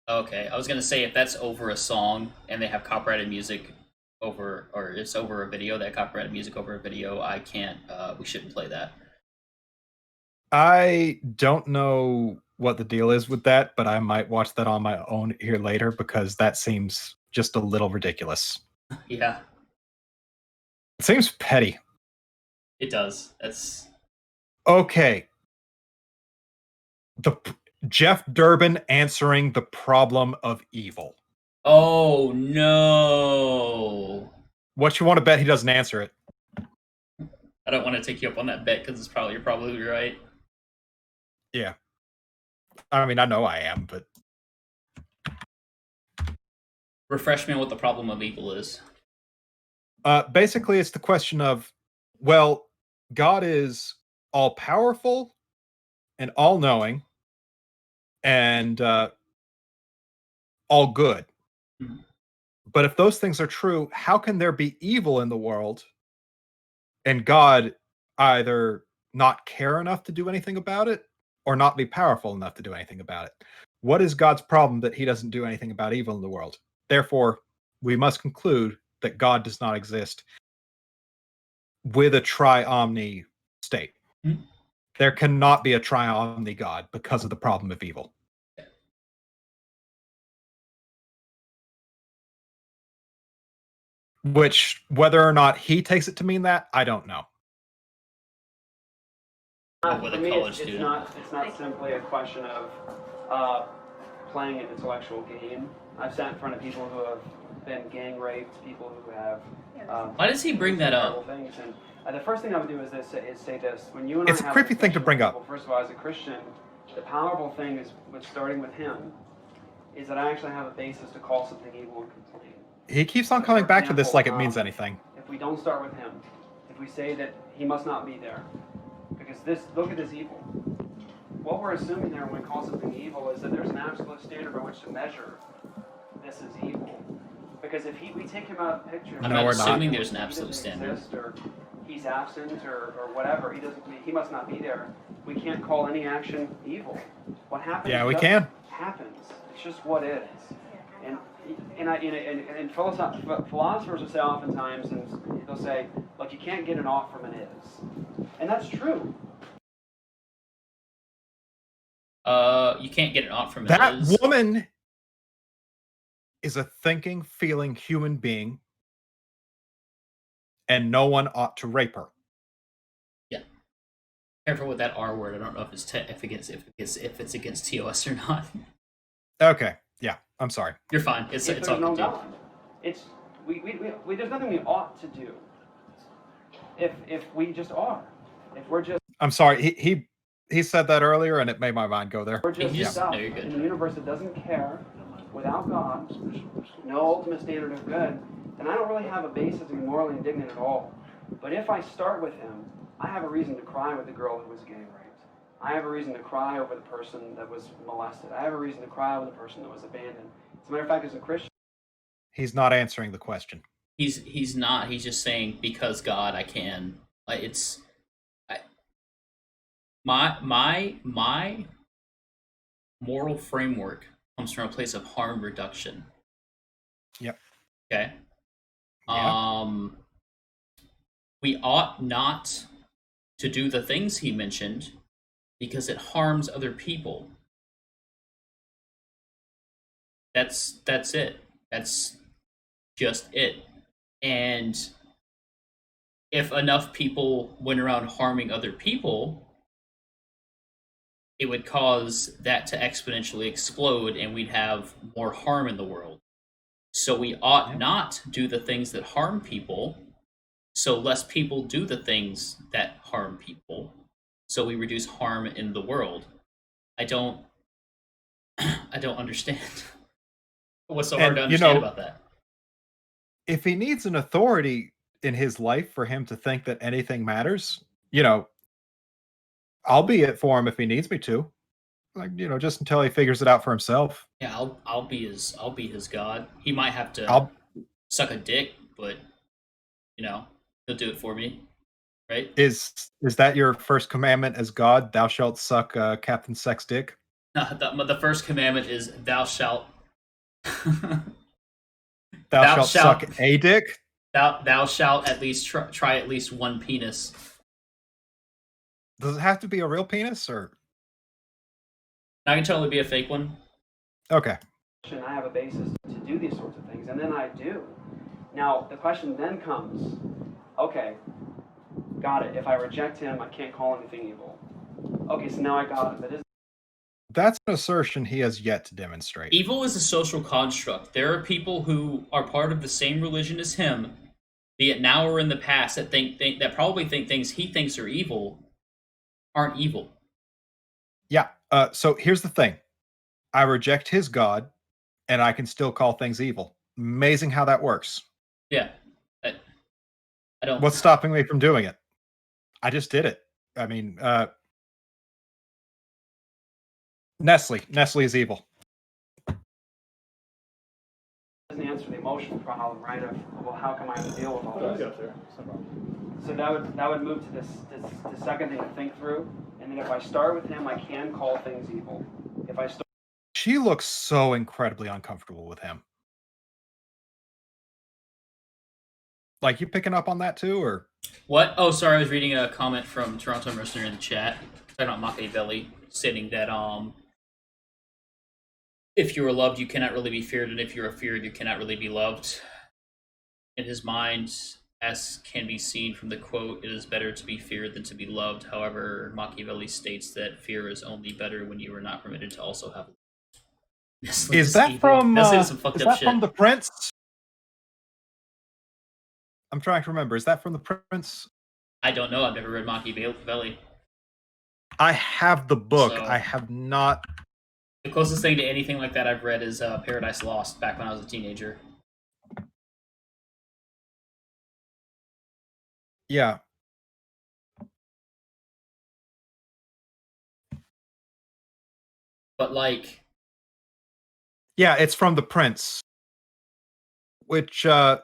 Okay, I was gonna say if that's over a song and they have copyrighted music over, or it's over a video, that copyrighted music over a video, I can't. We shouldn't play that. I don't know what the deal is with that, but I might watch that on my own here later because that seems just a little ridiculous. Yeah, It seems petty. it does. That's Okay. Jeff Durbin answering the problem of evil. oh no. What you want to bet he doesn't answer it? I don't want to take you up on that bet because you're probably right. Yeah. I mean, I know I am, but Refresh me on what the problem of evil is. basically it's the question of, well, God is all powerful and all knowing and all good. Mhm. But if those things are true, how can there be evil in the world and God either not care enough to do anything about it or not be powerful enough to do anything about it? What is God's problem that he doesn't do anything about evil in the world? Therefore, we must conclude that God does not exist with a tri-omni state. Mhm. There cannot be a tri-omni God because of the problem of evil. Which, whether or not he takes it to mean that, I don't know. With a college student. It's not simply a question of playing an intellectual game. I've sat in front of people who have been gang raped, people who have. Why does he bring that up? Things. And the first thing I would do is say this: when you and It's I a have creepy thing to bring up. Well, first of all, as a Christian, the powerful thing is, with starting with him, is that I actually have a basis to call something evil and complain. He keeps on coming back to this like it means anything. If we don't start with him, if we say that he must not be there, because look at this evil. What we're assuming there when we call something evil is that there's an absolute standard by which to measure this is evil. Because if we take him out of the picture, I'm not assuming there's an absolute standard. Or he's absent or whatever, he must not be there. We can't call any action evil. What happens? Yeah, we can. Happens. It's just what is. And philosophers will say oftentimes, and they'll say, look, you can't get an ought from an is. And that's true. You can't get an ought from That it is. woman is a thinking, feeling human being, and no one ought to rape her. Yeah. Careful with that R word. I don't know if it's against TOS or not. Okay. Yeah. I'm sorry. You're fine. It's If all there's no good. God, it's there's nothing we ought to do. If we just are, if we're just I'm sorry. He said that earlier, and it made my mind go there. we're just Yeah. stuff No, you're good. in the universe that doesn't care, without God, no ultimate standard of good, then I don't really have a basis to be morally indignant at all. But if I start with him, I have a reason to cry with the girl who was gang raped. I have a reason to cry over the person that was molested. I have a reason to cry over the person that was abandoned. As a matter of fact, as a Christian, He's not answering the question. He's not. He's just saying, because God, I can. Like, it's my moral framework comes from a place of harm reduction. Yep. Okay. Yeah. We ought not to do the things he mentioned because it harms other people. That's it. That's just it. And if enough people went around harming other people, it would cause that to exponentially explode and we'd have more harm in the world. So we ought not do the things that harm people, so less people do the things that harm people, so we reduce harm in the world. I don't understand. What's so hard to understand about that? If he needs an authority in his life for him to think that anything matters, I'll be it for him if he needs me to. Like, just until he figures it out for himself. Yeah, I'll be his God. He might have to suck a dick, but he'll do it for me, right? Is that your first commandment as God? Thou shalt suck Captain Sex dick. The first commandment is thou shalt. Thou shalt suck a dick. Thou shalt at least try at least one penis. Does it have to be a real penis or? I can totally be a fake one. Okay. I have a basis to do these sorts of things, and then I do. Now, the question then comes, okay, got it. If I reject him, I can't call anything evil. Okay, so now I got it. But that's an assertion he has yet to demonstrate. Evil is a social construct. There are people who are part of the same religion as him, be it now or in the past, that that probably think things he thinks are evil aren't evil. Yeah. So here's the thing. I reject his God, and I can still call things evil. Amazing how that works. Yeah. I don't... What's stopping me from doing it? I just did it. I mean, Nestle is evil. Doesn't answer the emotional problem, right? Of, well, how come I have to deal with all this? So that would move to this second thing to think through. And then if I start with him, I can call things evil. If I start, she looks so incredibly uncomfortable with him. Like, you picking up on that too, or what? Oh, sorry, I was reading a comment from Toronto Mercenary in the chat talking about Machiavelli, stating that if you are loved, you cannot really be feared, and if you are feared, you cannot really be loved. In his mind, as can be seen from the quote, it is better to be feared than to be loved. However, Machiavelli states that fear is only better when you are not permitted to also have love. Is that from some fucked is up that shit. from The Prince? I'm trying to remember. Is that from the Prince? I don't know. I've never read Machiavelli. I have the book. So- I have not. The closest thing to anything like that I've read is Paradise Lost back when I was a teenager. Yeah. But like, Yeah, it's from the Prince, which I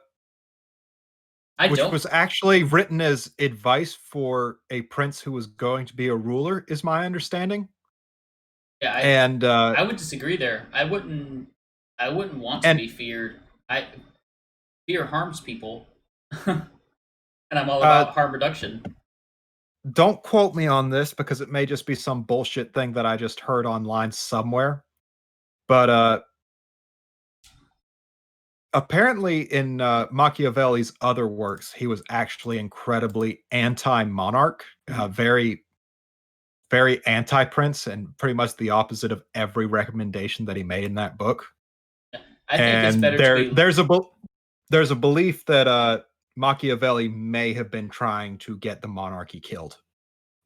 don't. was actually written as advice for a prince who was going to be a ruler, is my understanding. Yeah, And I would disagree there. I wouldn't want to And- be feared. Fear harms people, and I'm all about harm reduction. don't quote me on this because it may just be some bullshit thing that I just heard online somewhere. But apparently in Machiavelli's other works, he was actually incredibly anti-monarch, very, very anti-prince, and pretty much the opposite of every recommendation that he made in that book. I think it's And better to be. there's a belief that Machiavelli may have been trying to get the monarchy killed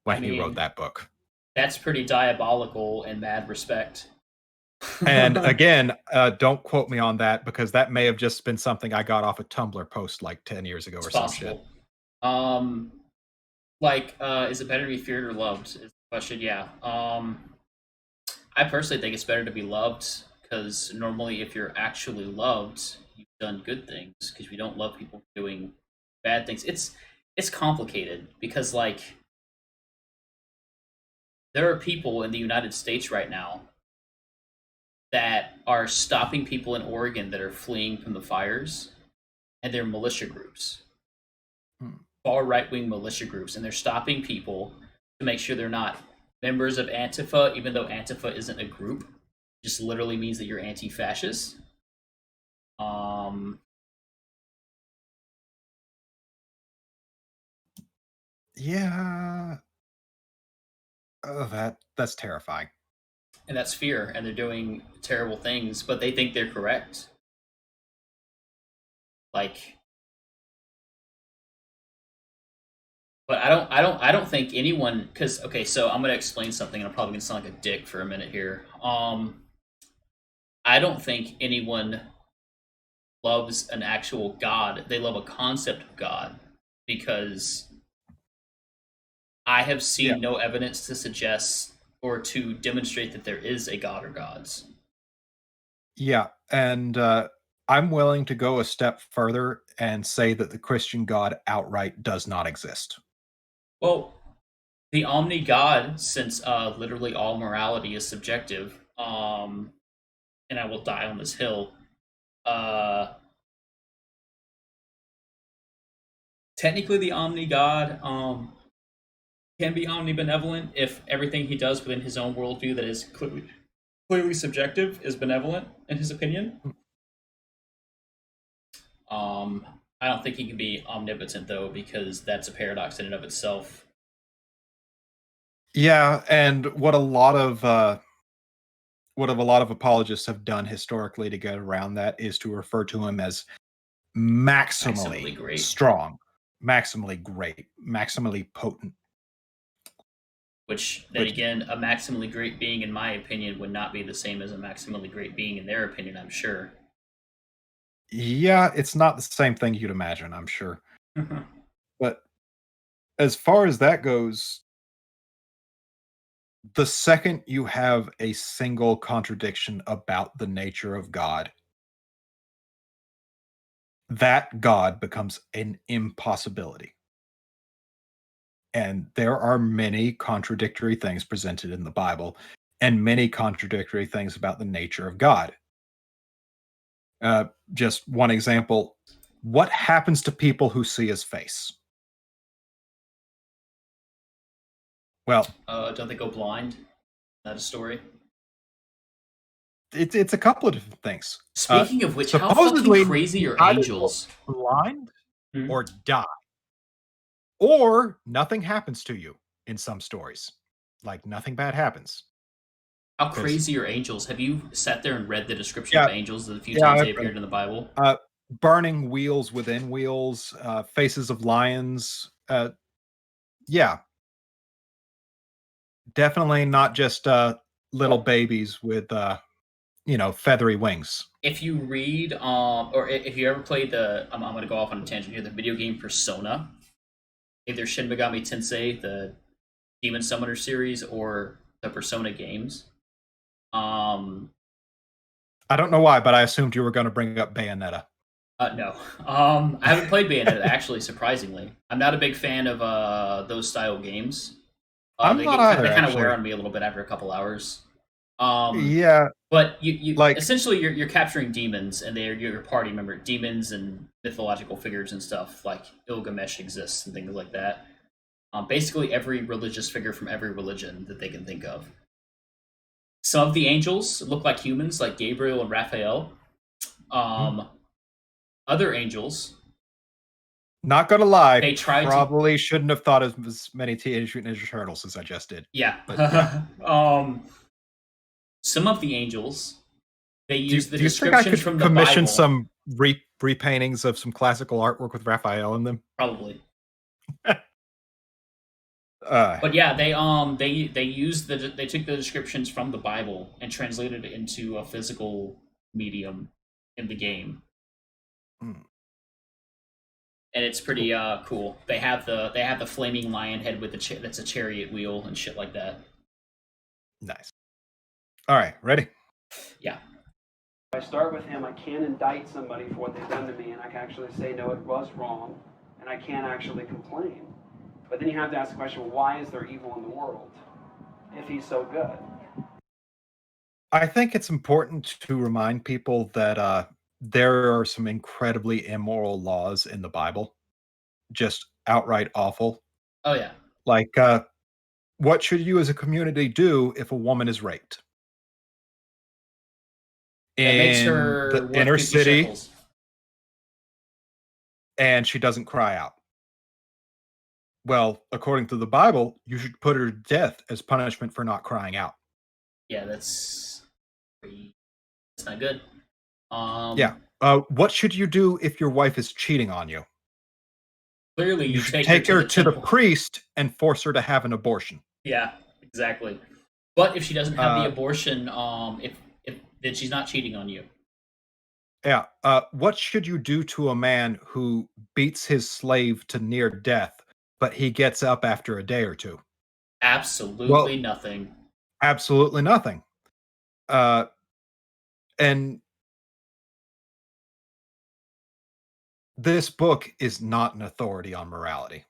when he wrote that book. That's pretty diabolical in mad respect. And again, don't quote me on that because that may have just been something I got off a Tumblr post like 10 years ago or some shit. Is it better to be feared or loved? Is the question. Yeah. I personally think it's better to be loved because normally if you're actually loved, you've done good things because we don't love people doing bad things. It's complicated because like there are people in the United States right now that are stopping people in Oregon that are fleeing from the fires, and they're militia groups, far right-wing militia groups, and they're stopping people to make sure they're not members of Antifa, even though Antifa isn't a group. It just literally means that you're anti-fascist. Yeah. Oh, that's terrifying. And that's fear, and they're doing terrible things, but they think they're correct. Like, but I don't think anyone, because okay, so I'm gonna explain something, and I'm probably gonna sound like a dick for a minute here. I don't think anyone loves an actual God. They love a concept of God because I have seen no evidence to suggest or to demonstrate that there is a God or gods. Yeah, and I'm willing to go a step further and say that the Christian God outright does not exist. Well, the omni God, since literally all morality is subjective, and I will die on this hill. Technically, the omni God can be omnibenevolent if everything he does within his own worldview that is clearly subjective is benevolent in his opinion. I don't think he can be omnipotent though, because that's a paradox in and of itself. Yeah, and what a lot of apologists have done historically to get around that is to refer to him as maximally great. Strong, maximally great, maximally potent. Which again, a maximally great being, in my opinion, would not be the same as a maximally great being in their opinion, I'm sure. Yeah, it's not the same thing you'd imagine, I'm sure. But as far as that goes, the second you have a single contradiction about the nature of God, that God becomes an impossibility. And there are many contradictory things presented in the Bible, and many contradictory things about the nature of God. Just one example, what happens to people who see his face? Well, don't they go blind? Is that a story? It's a couple of different things. Speaking of which, how fucking crazy are angels? Blind or die. Or nothing happens to you in some stories. Like nothing bad happens. How crazy are angels? Have you sat there and read the description of angels the few times they appeared in the Bible? burning wheels within wheels, faces of lions. Yeah, definitely not just little babies with feathery wings. If you read, or if you ever played I'm going to go off on a tangent here, the video game Persona, either Shin Megami Tensei, the Demon Summoner series, or the Persona games. I don't know why, but I assumed you were going to bring up Bayonetta. No. I haven't played Bayonetta, actually, surprisingly. I'm not a big fan of those style games. I'm not either, They kind of actually. wear on me a little bit after a couple hours. Yeah, But you like- essentially you're capturing demons, and they're your party member. Demons and mythological figures and stuff like Ilgamesh exists and things like that. Basically every religious figure from every religion that they can think of. Some of the angels look like humans, like Gabriel and Raphael. Other angels, not gonna lie, they tried probably shouldn't have thought of as many Teenage Mutant Ninja Turtles as I just did. Yeah. But, some of the angels, they use the do you think I descriptions could from the commission Bible. some repaintings of some classical artwork with Raphael in them? Probably. Uh, But yeah, they used they took the descriptions from the Bible and translated it into a physical medium in the game. Hmm. And it's pretty cool. They have the flaming lion head with that's a chariot wheel and shit like that. nice. All right, ready? Yeah. If I start with him, I can indict somebody for what they've done to me, and I can actually say, no, it was wrong, and I can't actually complain. But then you have to ask the question, well, why is there evil in the world if he's so good? I think it's important to remind people that there are some incredibly immoral laws in the Bible, just outright awful. Oh yeah. Like, what should you as a community do if a woman is raped? It makes In her the worth inner 50 city, shekels. and she doesn't cry out. Well, according to the Bible, you should put her to death as punishment for not crying out. Yeah, that's not good. Yeah. What should you do if your wife is cheating on you? Clearly, You you should take her to the priest and force her to have an abortion. Yeah, exactly. But if she doesn't have the Uh, abortion, if then she's not cheating on you. Yeah. What should you do to a man who beats his slave to near death, but he gets up after a day or two? Absolutely nothing. Absolutely nothing. And this book is not an authority on morality.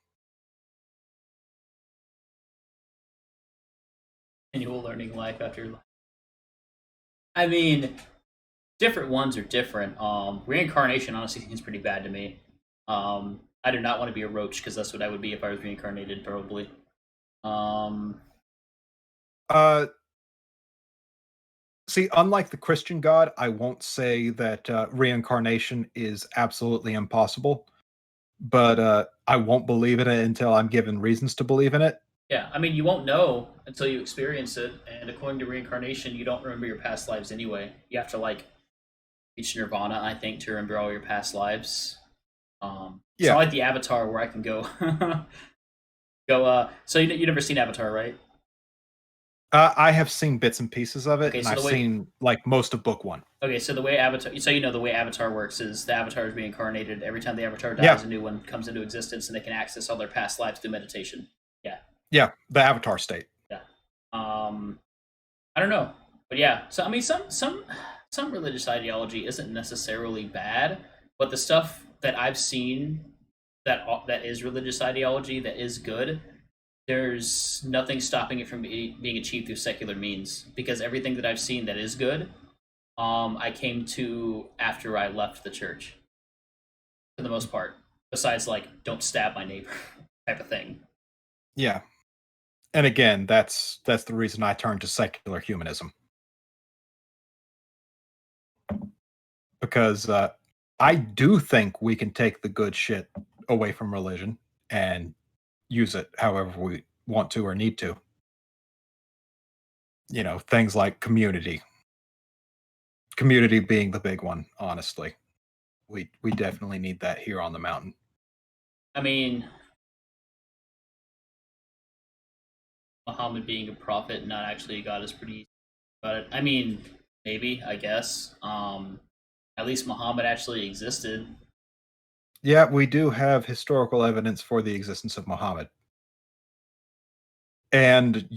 Annual learning life after life. I mean, different ones are different. Reincarnation honestly seems pretty bad to me. I do not want to be a roach because that's what I would be if I was reincarnated, probably. See, unlike the Christian God, I won't say that reincarnation is absolutely impossible, but I won't believe in it until I'm given reasons to believe in it. Yeah, I mean, you won't know until you experience it, and according to reincarnation, you don't remember your past lives anyway. You have to, like, reach nirvana, I think, to remember all your past lives. It's Yeah. not like the Avatar where I can go... so you never seen Avatar, right? I have seen bits and pieces of it, Okay, and so I've the way- seen like most of book one. Okay, so the way the way Avatar works is the Avatar is reincarnated. Every time the Avatar dies, Yeah. a new one comes into existence, and they can access all their past lives through meditation. Yeah, the Avatar state. I don't know, but yeah. So I mean, some religious ideology isn't necessarily bad, but the stuff that I've seen that is religious ideology that is good, there's nothing stopping it from being achieved through secular means, because everything that I've seen that is good, I came to after I left the church, for the most part. Besides, like, don't stab my neighbor type of thing. Yeah. And again, that's the reason I turned to secular humanism. Because I do think we can take the good shit away from religion and use it however we want to or need to. You know, things like community. Community being the big one, honestly. we definitely need that here on the mountain. I mean, Muhammad being a prophet, not actually a god, is pretty easy about it. I mean, maybe, I guess. At least Muhammad actually existed. Yeah, we do have historical evidence for the existence of Muhammad. And,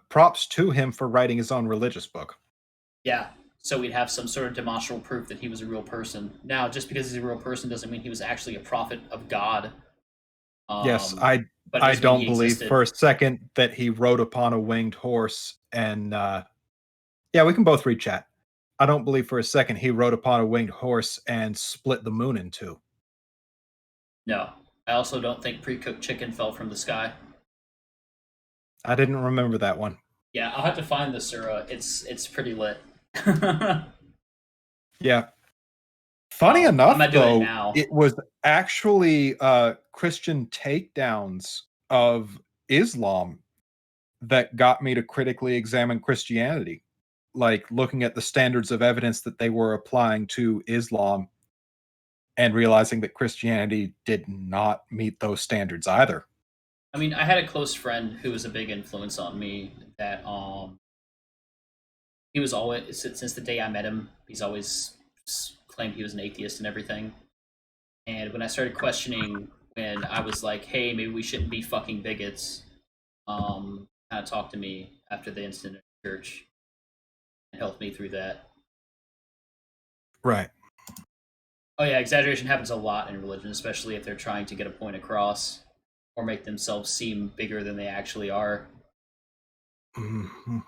props to him for writing his own religious book. Yeah, so we'd have some sort of demonstrable proof that he was a real person. Now, just because he's a real person doesn't mean he was actually a prophet of God. Yes, but it I doesn't mean don't he believe existed. for a second that he rode upon a winged horse and, yeah, we can both read chat. I don't believe for a second he rode upon a winged horse and split the moon in two. No. I also don't think pre-cooked chicken fell from the sky. I didn't remember that one. Yeah, I'll have to find the surah. It's pretty lit. Yeah. Funny enough, I'm not doing it though, now. it was actually Christian takedowns of Islam that got me to critically examine Christianity. Like looking at the standards of evidence that they were applying to Islam and realizing that Christianity did not meet those standards either. I mean, I had a close friend who was a big influence on me that he was always, since the day I met him, he's always claimed he was an atheist and everything. And when I started questioning, when I was like, hey, maybe we shouldn't be fucking bigots, kind of talked to me after the incident at church and helped me through that. Right. Oh yeah, exaggeration happens a lot in religion, especially if they're trying to get a point across or make themselves seem bigger than they actually are. Mhm.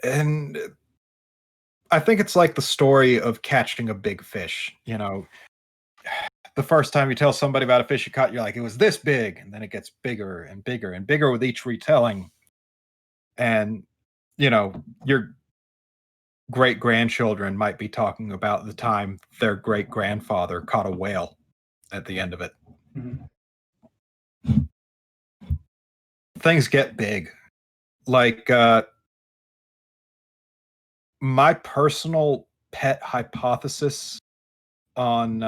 And I think it's like the story of catching a big fish. The first time you tell somebody about a fish you caught, you're like, it was this big. And then it gets bigger and bigger and bigger with each retelling. And, your great grandchildren might be talking about the time their great grandfather caught a whale at the end of it. Mm-hmm. Things get big. Like, my personal pet hypothesis on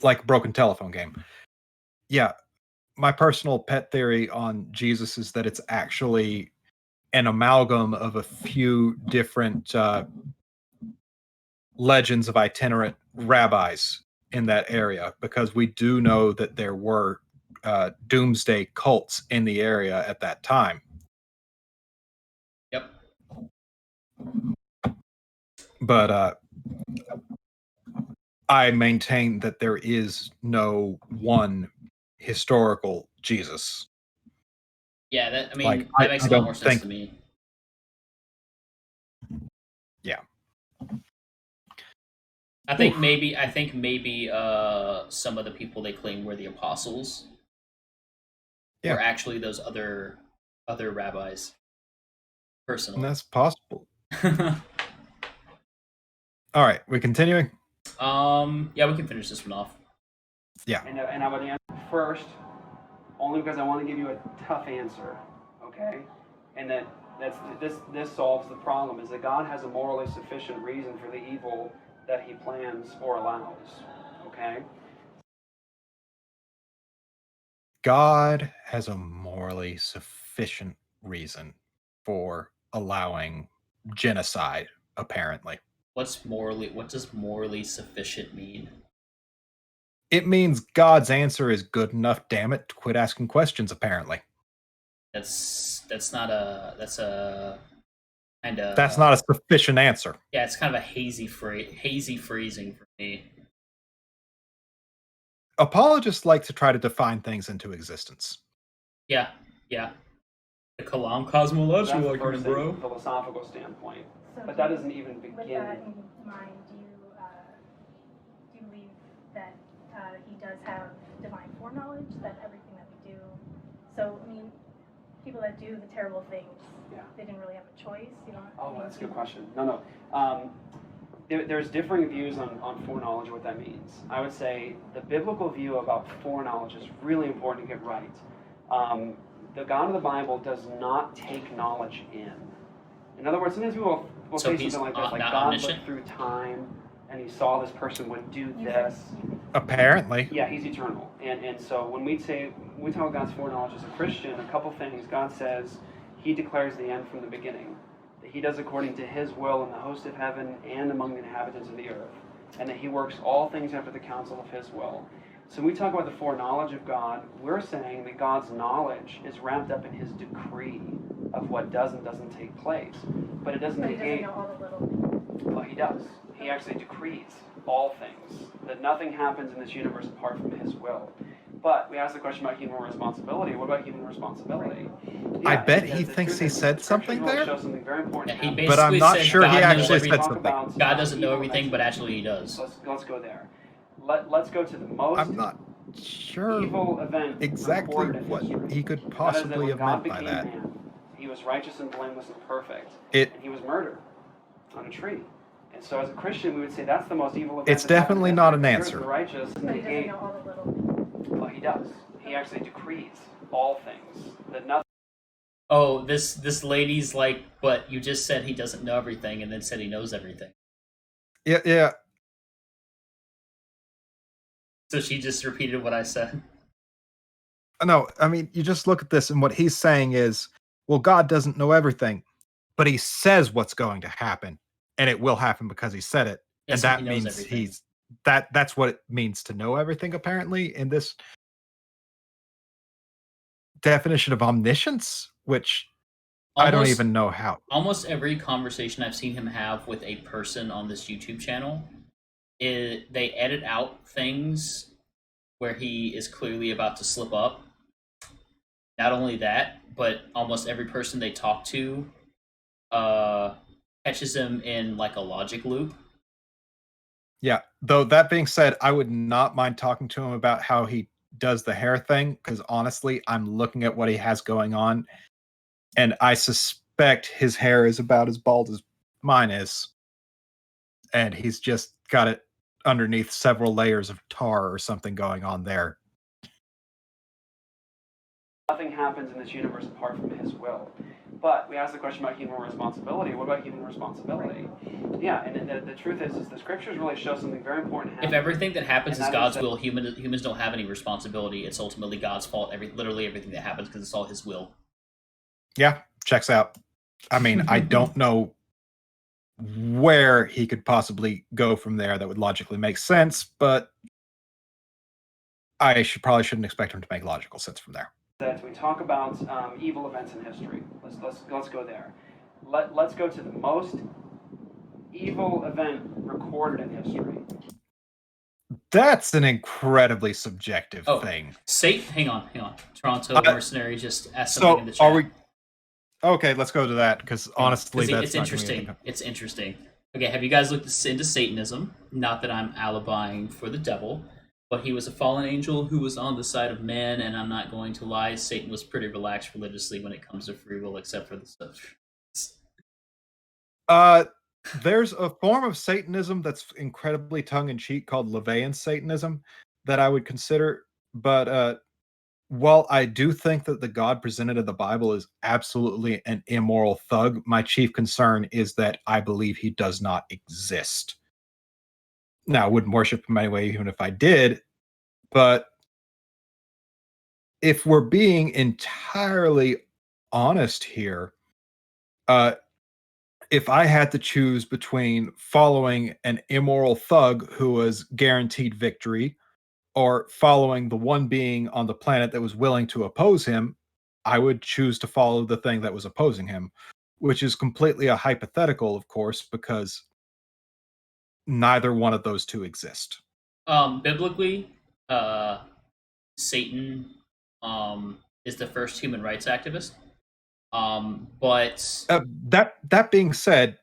like broken telephone game. Yeah, my personal pet theory on Jesus is that it's actually an amalgam of a few different legends of itinerant rabbis in that area, because we do know that there were doomsday cults in the area at that time. Yep. But I maintain that there is no one historical Jesus. Yeah, that Like, that makes I a lot don't more sense think- to me. Yeah. I think maybe some of the people they claim were the apostles were actually those other rabbis. Personally. And that's possible. All right, we continuing? Yeah, we can finish this one off. Yeah. And I would answer first, only because I want to give you a tough answer, okay? And this solves the problem, is that God has a morally sufficient reason for the evil that he plans or allows, okay? God has a morally sufficient reason for allowing genocide, apparently. What does morally sufficient mean? It means God's answer is good enough, damn it, to quit asking questions, apparently. That's a kind of That's not a sufficient answer. Yeah, it's kind of a hazy phrasing for me. Apologists like to try to define things into existence. Yeah. The Kalam cosmological That's the argument, first thing bro. from a philosophical standpoint. So But that doesn't even begin. With that in mind, do you believe that he does have divine foreknowledge, that everything that we do? So, I mean, people that do the terrible things, they didn't really have a choice. Oh, that's a good question. No. There's differing views on foreknowledge, what that means. I would say the biblical view about foreknowledge is really important to get right. The God of the Bible does not take knowledge in. In other words, sometimes people will So say he's something like this, like not God omniscient? looked through time and he saw this person would do this. Apparently. Yeah, he's eternal. And so when we talk about God's foreknowledge as a Christian, a couple things. God says he declares the end from the beginning, that he does according to his will in the host of heaven and among the inhabitants of the earth, and that he works all things after the counsel of his will. So when we talk about the foreknowledge of God, we're saying that God's knowledge is wrapped up in his decree of what does and doesn't take place. But it doesn't But he doesn't negate... know all the little things. Well, he does. He actually decrees all things, that nothing happens in this universe apart from his will. But we asked the question about human responsibility. What about human responsibility? I Yeah, bet the he truth thinks he is, said the scriptures something really there. show something very important. Yeah, he But I'm basically not said sure he God knows actually everything. said something. God doesn't know evil everything, events but in actually he does. Let's go there. Let's go to the most I'm not sure evil event exactly recorded in what history. he could And that is that possibly when have God meant by became that. man, he was righteous and blameless and perfect, It and he was murdered on a tree. And so as a Christian, we would say that's the most evil event. It's that's happened definitely in not history. an The spirit answer. of the righteous But he doesn't negate... know all the little things. Well, he does. He actually decrees all things, that nothing... Oh, this lady's like, but you just said he doesn't know everything, and then said he knows everything. Yeah. So she just repeated what I said. No, I mean, you just look at this, and what he's saying is, well, God doesn't know everything, but he says what's going to happen, and it will happen because he said it. Yeah, And so he that knows means everything. that's what it means to know everything, apparently, in this definition of omniscience, which I don't even know how. Almost every conversation I've seen him have with a person on this YouTube channel, they edit out things where he is clearly about to slip up. Not only that, but almost every person they talk to catches him in like a logic loop. Yeah, though that being said, I would not mind talking to him about how he does the hair thing, because honestly, I'm looking at what he has going on, and I suspect his hair is about as bald as mine is. And he's just got it underneath several layers of tar or something going on there. Nothing happens in this universe apart from his will. But we asked the question about human responsibility. What about human responsibility? Yeah, and the truth is the scriptures really show something very important. If everything that happens And is that God's is that- will, humans don't have any responsibility. It's ultimately God's fault. Literally everything that happens because it's all His will. Yeah, checks out. I mean, I don't know where he could possibly go from there that would logically make sense, but I probably shouldn't expect him to make logical sense from there. That we talk about evil events in history. Let's go there. Let's go to the most evil event recorded in history. That's an incredibly subjective thing. Satan, hang on. Toronto mercenary just asked something So in the chat. are we? Okay, let's go to that because honestly, that's it's not interesting. gonna be It's interesting. Okay, have you guys looked into Satanism? Not that I'm alibying for the devil, but he was a fallen angel who was on the side of man, and I'm not going to lie, Satan was pretty relaxed religiously when it comes to free will, except for the stuff. There's a form of Satanism that's incredibly tongue-in-cheek called Levian Satanism that I would consider, but while I do think that the God presented in the Bible is absolutely an immoral thug, my chief concern is that I believe he does not exist. Now, I wouldn't worship him anyway, even if I did, but if we're being entirely honest here, if I had to choose between following an immoral thug who was guaranteed victory or following the one being on the planet that was willing to oppose him, I would choose to follow the thing that was opposing him, which is completely a hypothetical, of course, because neither one of those two exist. Biblically, Satan is the first human rights activist. But that being said,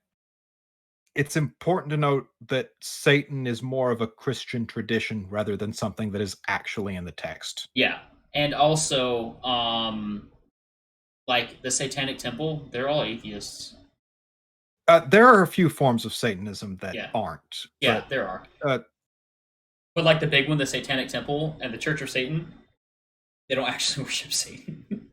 it's important to note that Satan is more of a Christian tradition rather than something that is actually in the text. Yeah, and also, like the Satanic Temple, they're all atheists. There are a few forms of Satanism that aren't. Yeah, there are. But like the big one, the Satanic Temple and the Church of Satan, they don't actually worship Satan.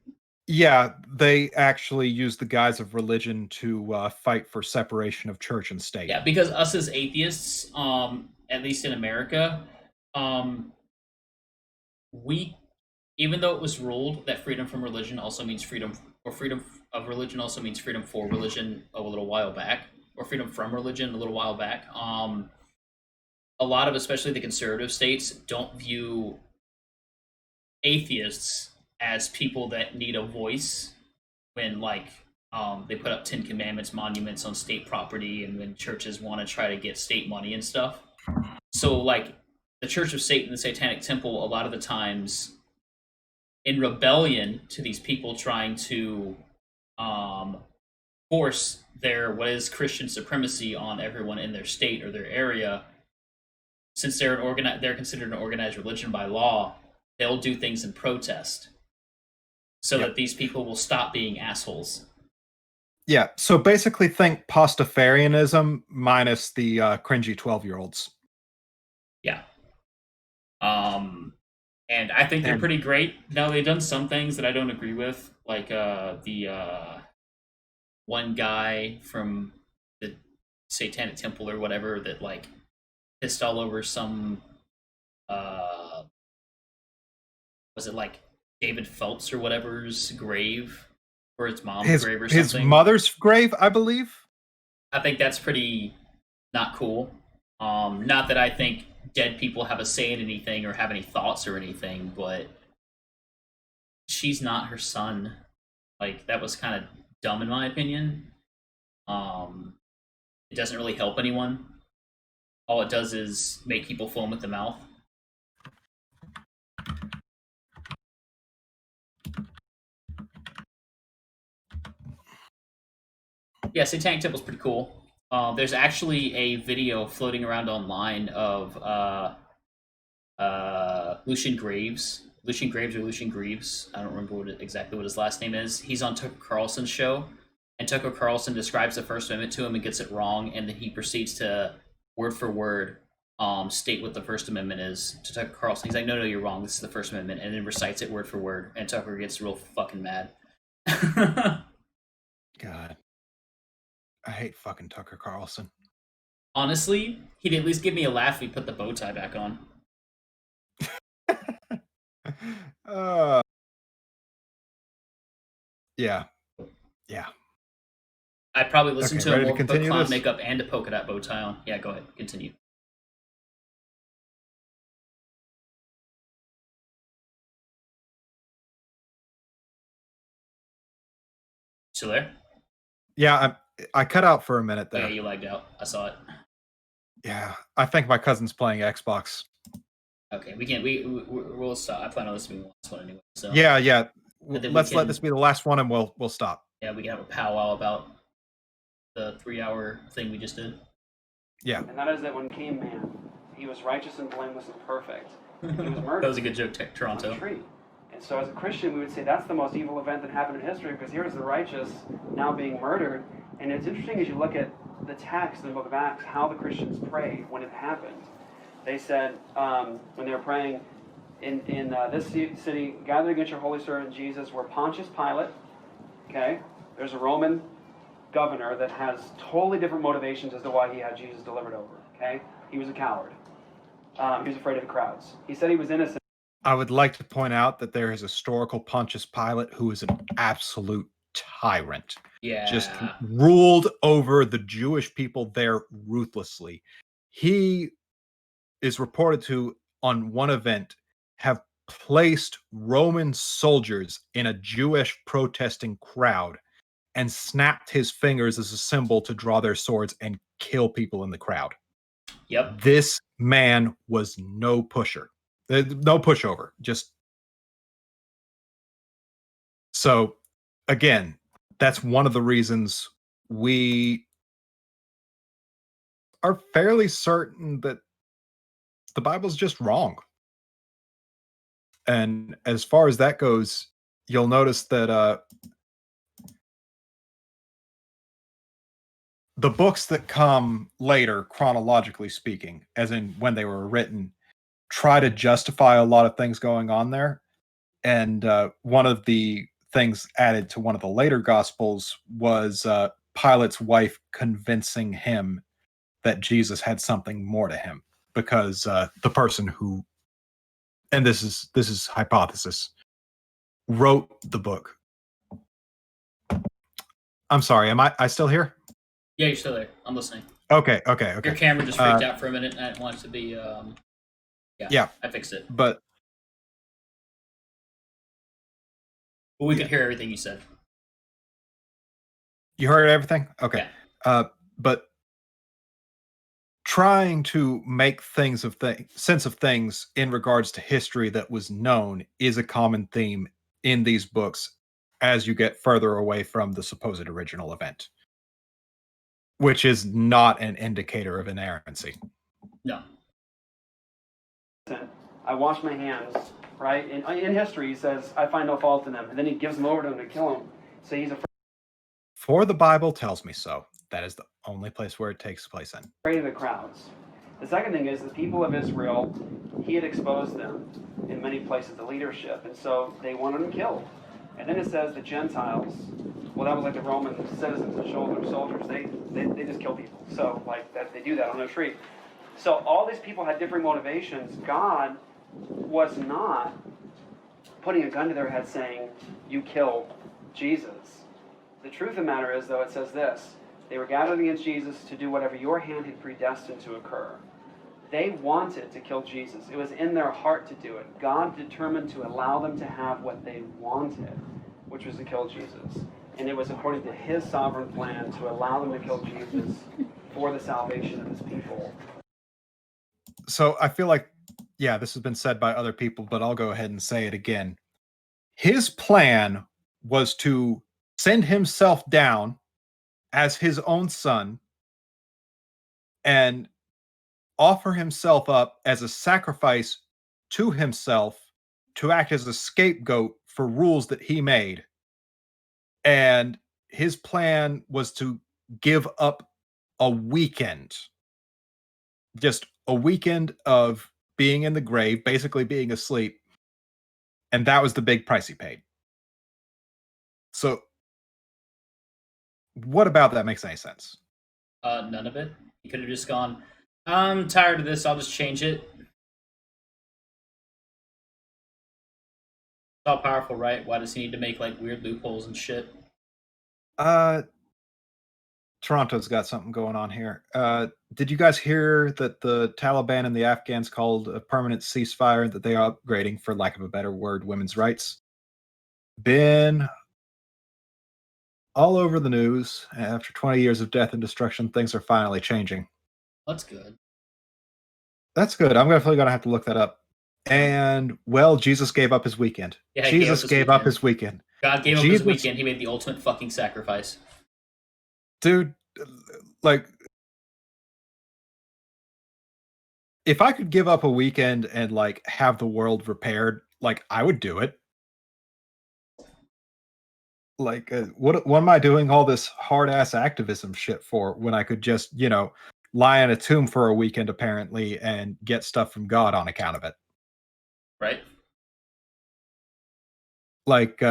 Yeah, they actually use the guise of religion to fight for separation of church and state. Yeah, because us as atheists, at least in America, we, even though it was ruled that freedom from religion also means freedom, or freedom of religion also means freedom for religion a little while back, or freedom from religion a little while back, a lot of, especially the conservative states, don't view atheists as people that need a voice when, like, they put up 10 Commandments monuments on state property, and when churches want to try to get state money and stuff. So, like, the Church of Satan, the Satanic Temple, a lot of the times, in rebellion to these people trying to force their, what is Christian supremacy on everyone in their state or their area, since they're they're considered an organized religion by law, they'll do things in protest so that these people will stop being assholes. Yeah, so basically think Pastafarianism minus the cringy 12-year-olds. Yeah. And I think they're pretty great. Now, they've done some things that I don't agree with, like the one guy from the Satanic Temple or whatever that, like, pissed all over some was it like David Phelps or whatever's grave, or his mom's grave or something. His mother's grave, I believe. I think that's pretty not cool. Not that I think dead people have a say in anything or have any thoughts or anything, but she's not her son. Like, that was kind of dumb in my opinion. It doesn't really help anyone. All it does is make people foam at the mouth. Yeah, Satanic Temple's pretty cool. There's actually a video floating around online of Lucian Graves. Lucian Graves or Lucian Greaves. I don't remember exactly what his last name is. He's on Tucker Carlson's show, and Tucker Carlson describes the First Amendment to him and gets it wrong, and then he proceeds to, word for word, state what the First Amendment is to Tucker Carlson. He's like, no, you're wrong. This is the First Amendment, and then recites it word for word, and Tucker gets real fucking mad. God. I hate fucking Tucker Carlson. Honestly, he'd at least give me a laugh if he put the bow tie back on. Yeah. I'd probably listen to him more, put clown this? makeup and a polka dot bow tie on. Yeah, go ahead. Continue. Still there? Yeah, I cut out for a minute there. Yeah, you lagged out. I saw it. Yeah, I think my cousin's playing Xbox. Okay, we'll stop. I plan on this to be the last one anyway. So Yeah. Let's let this be the last one, and we'll stop. Yeah, we can have a powwow about the 3-hour thing we just did. Yeah. And that is that when came man, he was righteous and blameless and perfect. He was murdered. That was a good joke, Toronto. On a tree. And so as a Christian, we would say that's the most evil event that happened in history, because here's the righteous now being murdered. And it's interesting as you look at the text in the book of Acts, how the Christians prayed when it happened. They said, when they were praying, in this city, gathered against your holy servant Jesus, were Pontius Pilate. Okay? There's a Roman governor that has totally different motivations as to why he had Jesus delivered over. Okay? He was a coward. He was afraid of the crowds. He said he was innocent. I would like to point out that there is historical Pontius Pilate who is an absolute tyrant. Yeah. Just ruled over the Jewish people there ruthlessly. He is reported to, on one event, have placed Roman soldiers in a Jewish protesting crowd and snapped his fingers as a symbol to draw their swords and kill people in the crowd. Yep. This man was no pusher. No pushover. Just so, again, that's one of the reasons we are fairly certain that the Bible's just wrong. And as far as that goes, you'll notice that the books that come later, chronologically speaking, as in when they were written, try to justify a lot of things going on there. And one of the things added to one of the later Gospels was Pilate's wife convincing him that Jesus had something more to him, because the person who, and this is hypothesis, wrote the book. I'm sorry, am I still here? Yeah, you're still there. I'm listening. Okay. Your camera just freaked out for a minute, and I didn't want it to be. Yeah, I fixed it. But we could hear everything you said. You heard everything? Okay. Yeah. But trying to make sense of things in regards to history that was known is a common theme in these books as you get further away from the supposed original event, which is not an indicator of inerrancy. No. I wash my hands, right? In history, he says, I find no fault in them. And then he gives them over to him to kill him. So he's For the Bible tells me so. That is the only place where it takes place in. afraid of the crowds. The second thing is the people of Israel, he had exposed them in many places to leadership. And so they wanted him killed. And then it says the Gentiles, well, that was like the Roman citizens and soldiers. They just kill people. So like that, they do that on the street. So all these people had different motivations. God was not putting a gun to their head saying, you killed Jesus. The truth of the matter is, though, it says this: they were gathered against Jesus to do whatever your hand had predestined to occur. They wanted to kill Jesus. It was in their heart to do it. God determined to allow them to have what they wanted, which was to kill Jesus. And it was according to his sovereign plan to allow them to kill Jesus for the salvation of his people. So I feel like, yeah, this has been said by other people, but I'll go ahead and say it again. His plan was to send himself down as his own son and offer himself up as a sacrifice to himself to act as a scapegoat for rules that he made. And his plan was to give up a weekend, just a weekend of being in the grave, basically being asleep. And that was the big price he paid. So what about that makes any sense? None of it. He could have just gone, I'm tired of this, I'll just change it. It's all powerful, right? Why does he need to make like weird loopholes and shit? Toronto's got something going on here. Did you guys hear that the Taliban and the Afghans called a permanent ceasefire that they are upgrading, for lack of a better word, women's rights? Been all over the news. After 20 years of death and destruction, things are finally changing. That's good. That's good. I'm definitely going to have to look that up. And, well, Jesus gave up his weekend. Yeah, Jesus gave up his weekend. God gave up his weekend. He made the ultimate fucking sacrifice. Dude, like, if I could give up a weekend and, like, have the world repaired, like, I would do it. Like, what am I doing all this hard-ass activism shit for when I could just, lie in a tomb for a weekend, apparently, and get stuff from God on account of it? Right? Like,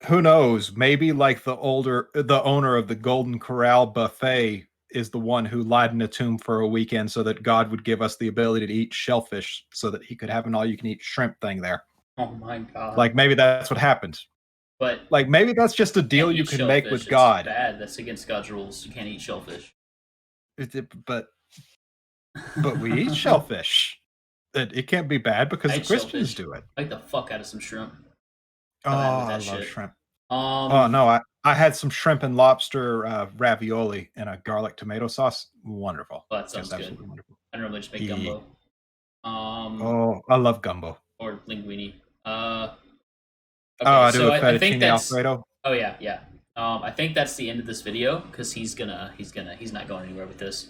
who knows? Maybe, like, the owner of the Golden Corral buffet is the one who lied in a tomb for a weekend so that God would give us the ability to eat shellfish so that he could have an all-you-can-eat shrimp thing there. Oh my God. Like, maybe that's what happened. But like, maybe that's just a deal you can make with God. It's bad. That's against God's rules. You can't eat shellfish. But we eat shellfish. It can't be bad because the Christians do it. I like the fuck out of some shrimp. Oh, I love shrimp. Oh no, I had some shrimp and lobster ravioli and a garlic tomato sauce. Wonderful. Well, that sounds good. Wonderful. I normally just make gumbo. Oh, I love gumbo. Or linguine. Okay, I do a fettuccine Alfredo. Oh yeah. I think that's the end of this video because he's not going anywhere with this.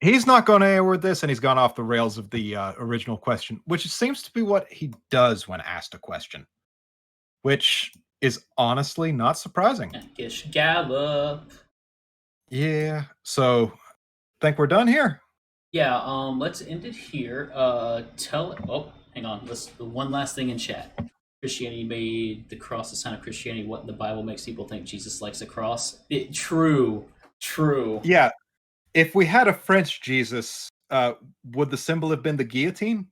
He's not going anywhere with this, and he's gone off the rails of the original question, which seems to be what he does when asked a question, which is honestly not surprising. Gish Gallop. Yeah. So, think we're done here. Yeah. Let's end it here. hang on. Let's one last thing in chat. Christianity made the cross a sign of Christianity. What in the Bible makes people think Jesus likes a cross? True. Yeah. If we had a French Jesus, would the symbol have been the guillotine?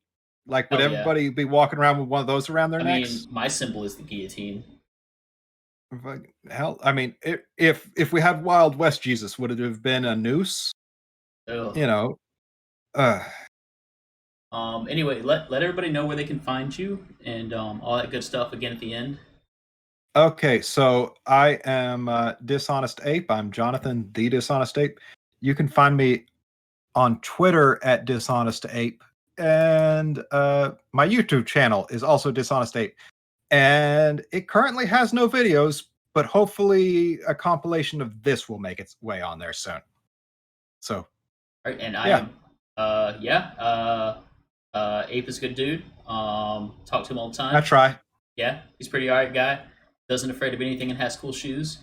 Like, would Hell yeah. everybody be walking around with one of those around their I necks? mean, my symbol is the guillotine. Hell, I mean, if we had Wild West Jesus, would it have been a noose? Ugh. You know. Anyway, let everybody know where they can find you and all that good stuff again at the end. Okay, so I am Dishonest Ape. I'm Jonathan, the Dishonest Ape. You can find me on Twitter at Dishonest Ape, and my YouTube channel is also Dishonest Ape. And it currently has no videos, but hopefully a compilation of this will make its way on there soon. So, All right, and yeah. Ape is a good dude. Talk to him all the time. I try. Yeah, he's a pretty alright guy. Doesn't afraid of anything and has cool shoes.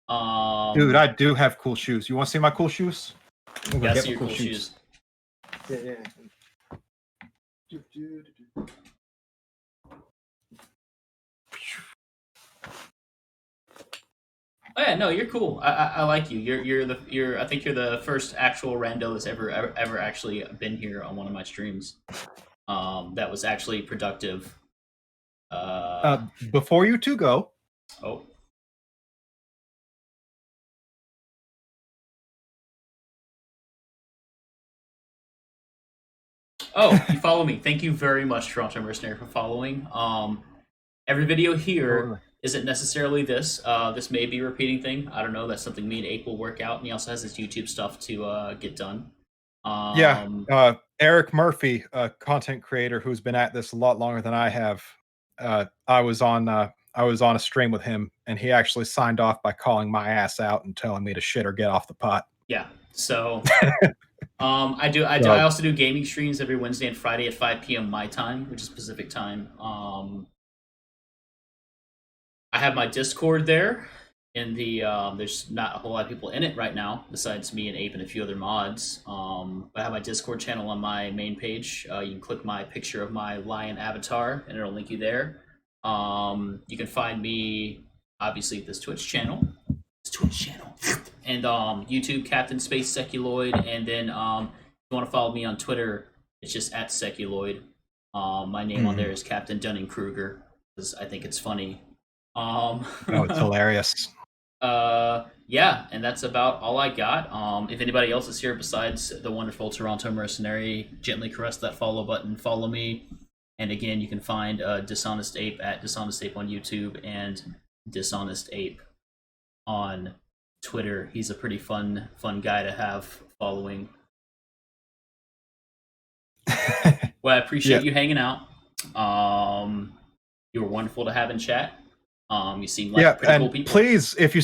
Dude, I do have cool shoes. You want to see my cool shoes? I'm Yeah, gonna see your cool shoes. Yeah. Oh yeah, no, you're cool. I like you. You're I think you're the first actual rando that's ever actually been here on one of my streams. That was actually productive. Before you two go, Oh. Oh, you follow me. Thank you very much, Toronto Mercenary, for following. Every video here isn't necessarily this. This may be a repeating thing. I don't know. That's something me and Ape will work out. And he also has his YouTube stuff to get done. Eric Murphy, a content creator who's been at this a lot longer than I have. I was on a stream with him, and he actually signed off by calling my ass out and telling me to shit or get off the pot. Yeah. So I also do gaming streams every Wednesday and Friday at 5 p.m. my time, which is Pacific time. I have my Discord there. In the there's not a whole lot of people in it right now, besides me and Ape and a few other mods. But I have my Discord channel on my main page. You can click my picture of my lion avatar, and it'll link you there. You can find me obviously at this Twitch channel. And YouTube, Captain Space Seculoid, and then if you want to follow me on Twitter, it's just at Seculoid. My name on there is Captain Dunning-Kruger, because I think it's funny. It's hilarious. Yeah, and that's about all I got. If anybody else is here besides the wonderful Toronto Mercenary, gently caress that follow button, follow me. And again, you can find Dishonest Ape at Dishonest Ape on YouTube and Dishonest Ape on Twitter. He's a pretty fun guy to have following. Well, I appreciate you hanging out. You were wonderful to have in chat. You seem like pretty cool people. Please, if you